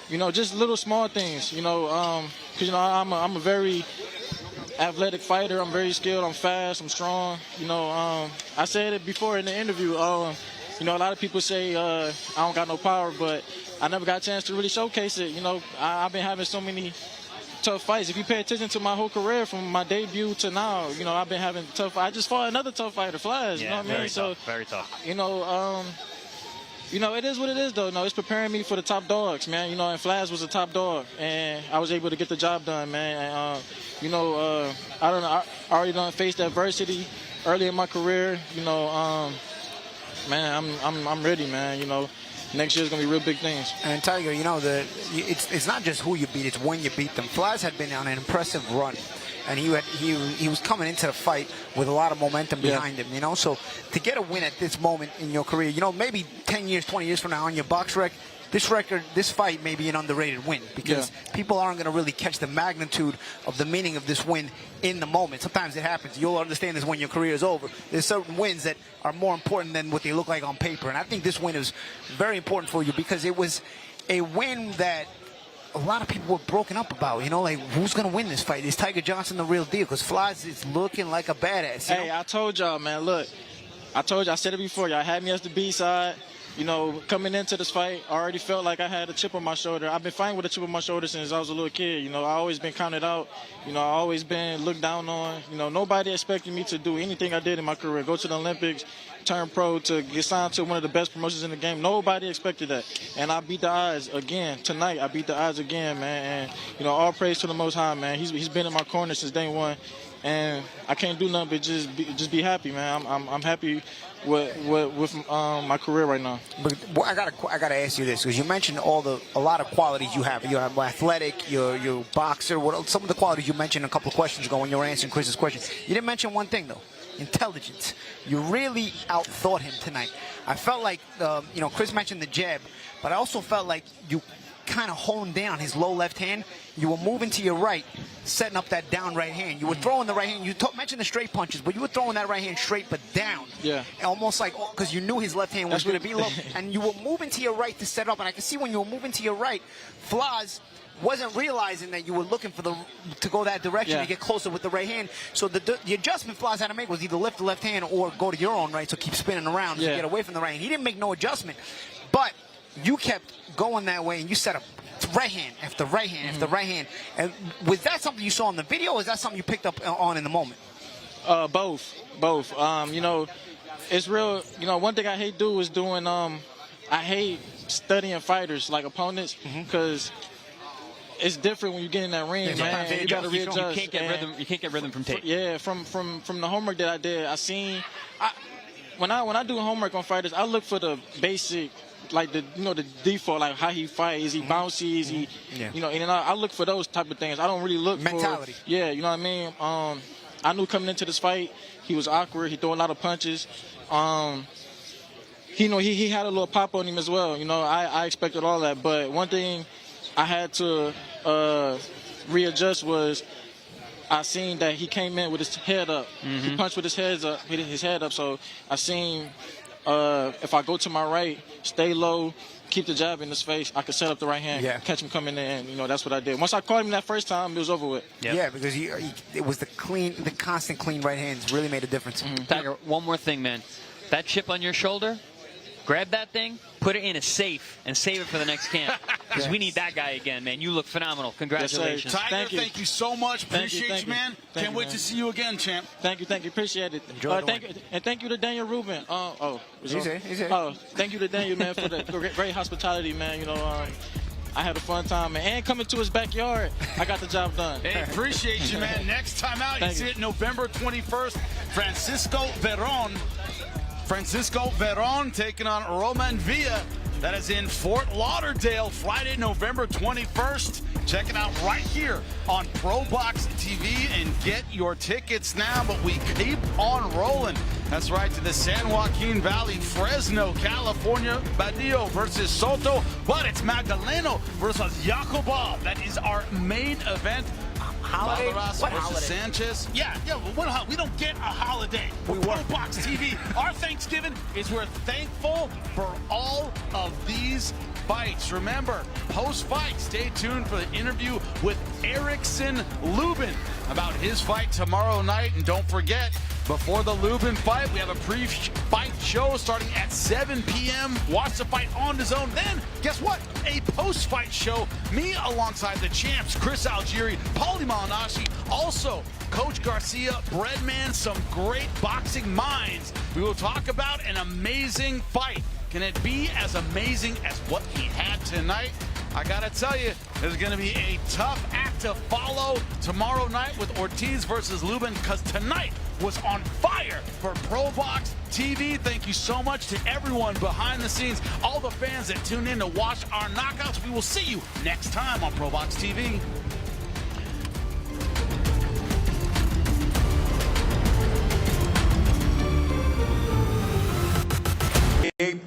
You know, just little small things. You know, 'cause you know I'm a very athletic fighter. I'm very skilled. I'm fast. I'm strong. You know, I said it before in the interview. You know, a lot of people say I don't got no power, but I never got a chance to really showcase it. You know, I've been having so many tough fights. If you pay attention to my whole career from my debut to now, you know, I've been having tough. I just fought another tough fighter, Flaz. You know what I mean? Very tough. You know, You know, it is what it is, though. No, it's preparing me for the top dogs, man. You know, and Flaz was a top dog, and I was able to get the job done, man. And, you know, I don't know. I already done faced adversity early in my career. You know, man, I'm ready, man. You know, next year's gonna be real big things. And Tiger, you know, it's not just who you beat; it's when you beat them. Flaz had been on an impressive run, and he was coming into the fight with a lot of momentum behind him. You know, so to get a win at this moment in your career, you know, maybe 10 years, 20 years from now on your box rec, this fight may be an underrated win because people aren't going to really catch the magnitude of the meaning of this win in the moment. Sometimes it happens. You'll understand this when your career is over. There's certain wins that are more important than what they look like on paper, and I think this win is very important for you because it was a win that a lot of people were broken up about. You know, like, who's going to win this fight? Is Tiger Johnson the real deal? Because Flaz is looking like a badass. Hey, I told y'all, man, look, I said it before, y'all had me as the B side. You know, coming into this fight, I already felt like I had a chip on my shoulder. I've been fighting with a chip on my shoulder since I was a little kid. You know, I always been counted out. You know, I always been looked down on. You know, nobody expected me to do anything I did in my career. Go to the Olympics, turn pro, to get signed to one of the best promotions in the game. Nobody expected that. And I beat the odds again. Tonight, I beat the odds again, man. And, you know, all praise to the Most High, man. He's been in my corner since day one. And I can't do nothing but just be happy, man. I'm happy with my career right now. But I gotta ask you this because you mentioned a lot of qualities you have. You're athletic, you're boxer. Some of the qualities you mentioned a couple of questions ago when you were answering Chris's question. You didn't mention one thing though: intelligence. You really outthought him tonight. I felt like you know, Chris mentioned the jab, but I also felt like you kind of honed down his low left hand. You were moving to your right, setting up that down right hand. You were throwing the right hand. You mentioned the straight punches, but you were throwing that right hand straight but down. Yeah. Almost like, because you knew his left hand was going to be low. And you were moving to your right to set up. And I can see when you were moving to your right, Flaz wasn't realizing that you were looking for to go that direction to get closer with the right hand. So the adjustment Flaz had to make was either lift the left hand or go to your own right, so keep spinning around to get away from the right hand. He didn't make no adjustment. But you kept going that way, and you set up right hand after right hand after right hand. And was that something you saw in the video, or is that something you picked up on in the moment? Both. You know, it's real. You know, one thing I hate do is doing. I hate studying fighters like opponents because it's different when you get in that ring, man. You gotta readjust. You can't get rhythm from tape. Yeah, from the homework that I did, when I do homework on fighters, I look for the basic. Like the default, like how he fight, is he bouncy, is he, you know, and I look for those type of things. I don't really look mentality. For, you know what I mean. I knew coming into this fight, he was awkward. He threw a lot of punches. He had a little pop on him as well. You know, I expected all that, but one thing I had to readjust was I seen that he came in with his head up. He punched with his head up. So I seen. If I go to my right, stay low, keep the jab in his face, I could set up the right hand, catch him coming in. You know, that's what I did. Once I caught him that first time, it was over with. Yeah, because it was the constant clean right hands really made a difference. Tiger, one more thing, man. That chip on your shoulder, grab that thing, put it in a safe, and save it for the next camp. Because we need that guy again, man. You look phenomenal. Congratulations. Yes, Tiger, thank you so much. Appreciate you, man. Can't wait to see you again, champ. Thank you. Appreciate it. Thank you to Daniel Rubin. Thank you to Daniel, man, for the great hospitality, man. You know, I had a fun time, man. And coming to his backyard, I got the job done. Hey, appreciate you, man. Next time out, you see it November 21st. Francisco Veron taking on Roman Villa. That is in Fort Lauderdale, Friday, November 21st. Check it out right here on ProBox TV and get your tickets now. But we keep on rolling. That's right, to the San Joaquin Valley, Fresno, California. Badillo versus Soto. But it's Magdaleno versus Yakubov. That is our main event. Holiday? What holiday? Sanchez. Yeah, we don't get a holiday. We're ProBox TV. Our Thanksgiving is we're thankful for all of these fights. Remember, post-fight, stay tuned for the interview with Erickson Lubin about his fight tomorrow night. And don't forget, before the Lubin fight, we have a pre-fight show starting at 7 p.m. Watch the fight on the zone. Then, guess what? A post-fight show. Me alongside the champs, Chris Algieri, Paulie Malignaggi, also Coach Garcia, Breadman, some great boxing minds. We will talk about an amazing fight. Can it be as amazing as what he had tonight? I gotta tell you, there's gonna be a tough act to follow tomorrow night with Ortiz versus Lubin, because tonight was on fire for ProBox TV. Thank you so much to everyone behind the scenes, all the fans that tune in to watch our knockouts. We will see you next time on ProBox TV.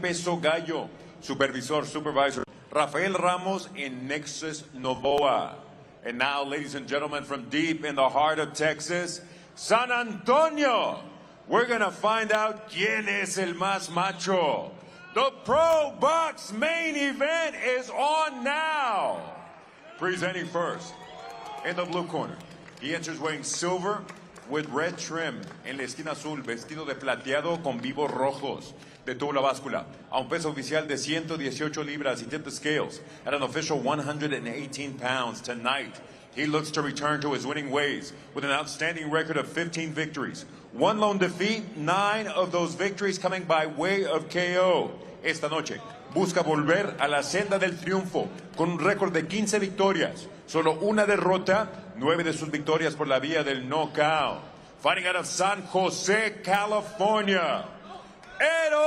Peso Gallo, supervisor, Rafael Ramos and Nexus Novoa. And now, ladies and gentlemen, from deep in the heart of Texas, San Antonio, we're going to find out quién es el más macho. The ProBox main event is on now. Presenting first, in the blue corner, he enters wearing silver with red trim. En la esquina azul, vestido de plateado con vivos rojos. De toda la báscula, a un peso oficial de 118 libras. He tipped the scales at an official 118 pounds. Tonight, he looks to return to his winning ways with an outstanding record of 15 victories. One lone defeat, 9 of those victories coming by way of KO. Esta noche, busca volver a la senda del triunfo con un récord de 15 victorias. Solo una derrota, 9 de sus victorias por la vía del knockout. Fighting out of San Jose, California, Eros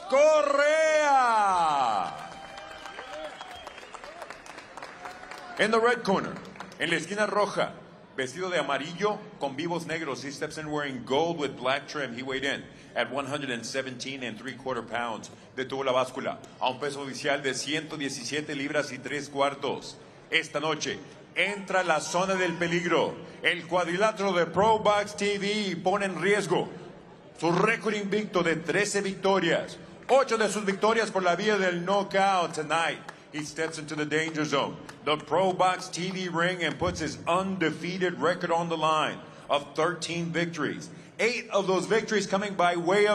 Correa. In the red corner, en la esquina roja, vestido de amarillo con vivos negros. He steps in wearing gold with black trim. He weighed in at 117 3/4 pounds. De toda la báscula, a un peso oficial de 117 libras y 3/4. Esta noche entra la zona del peligro. El cuadrilátero de ProBox TV pone en riesgo su récord invicto de 13 victorias, 8 de sus victorias por la vía del knockout. Tonight, he steps into the danger zone, the ProBox TV ring, and puts his undefeated record on the line of 13 victories. 8 of those victories coming by way of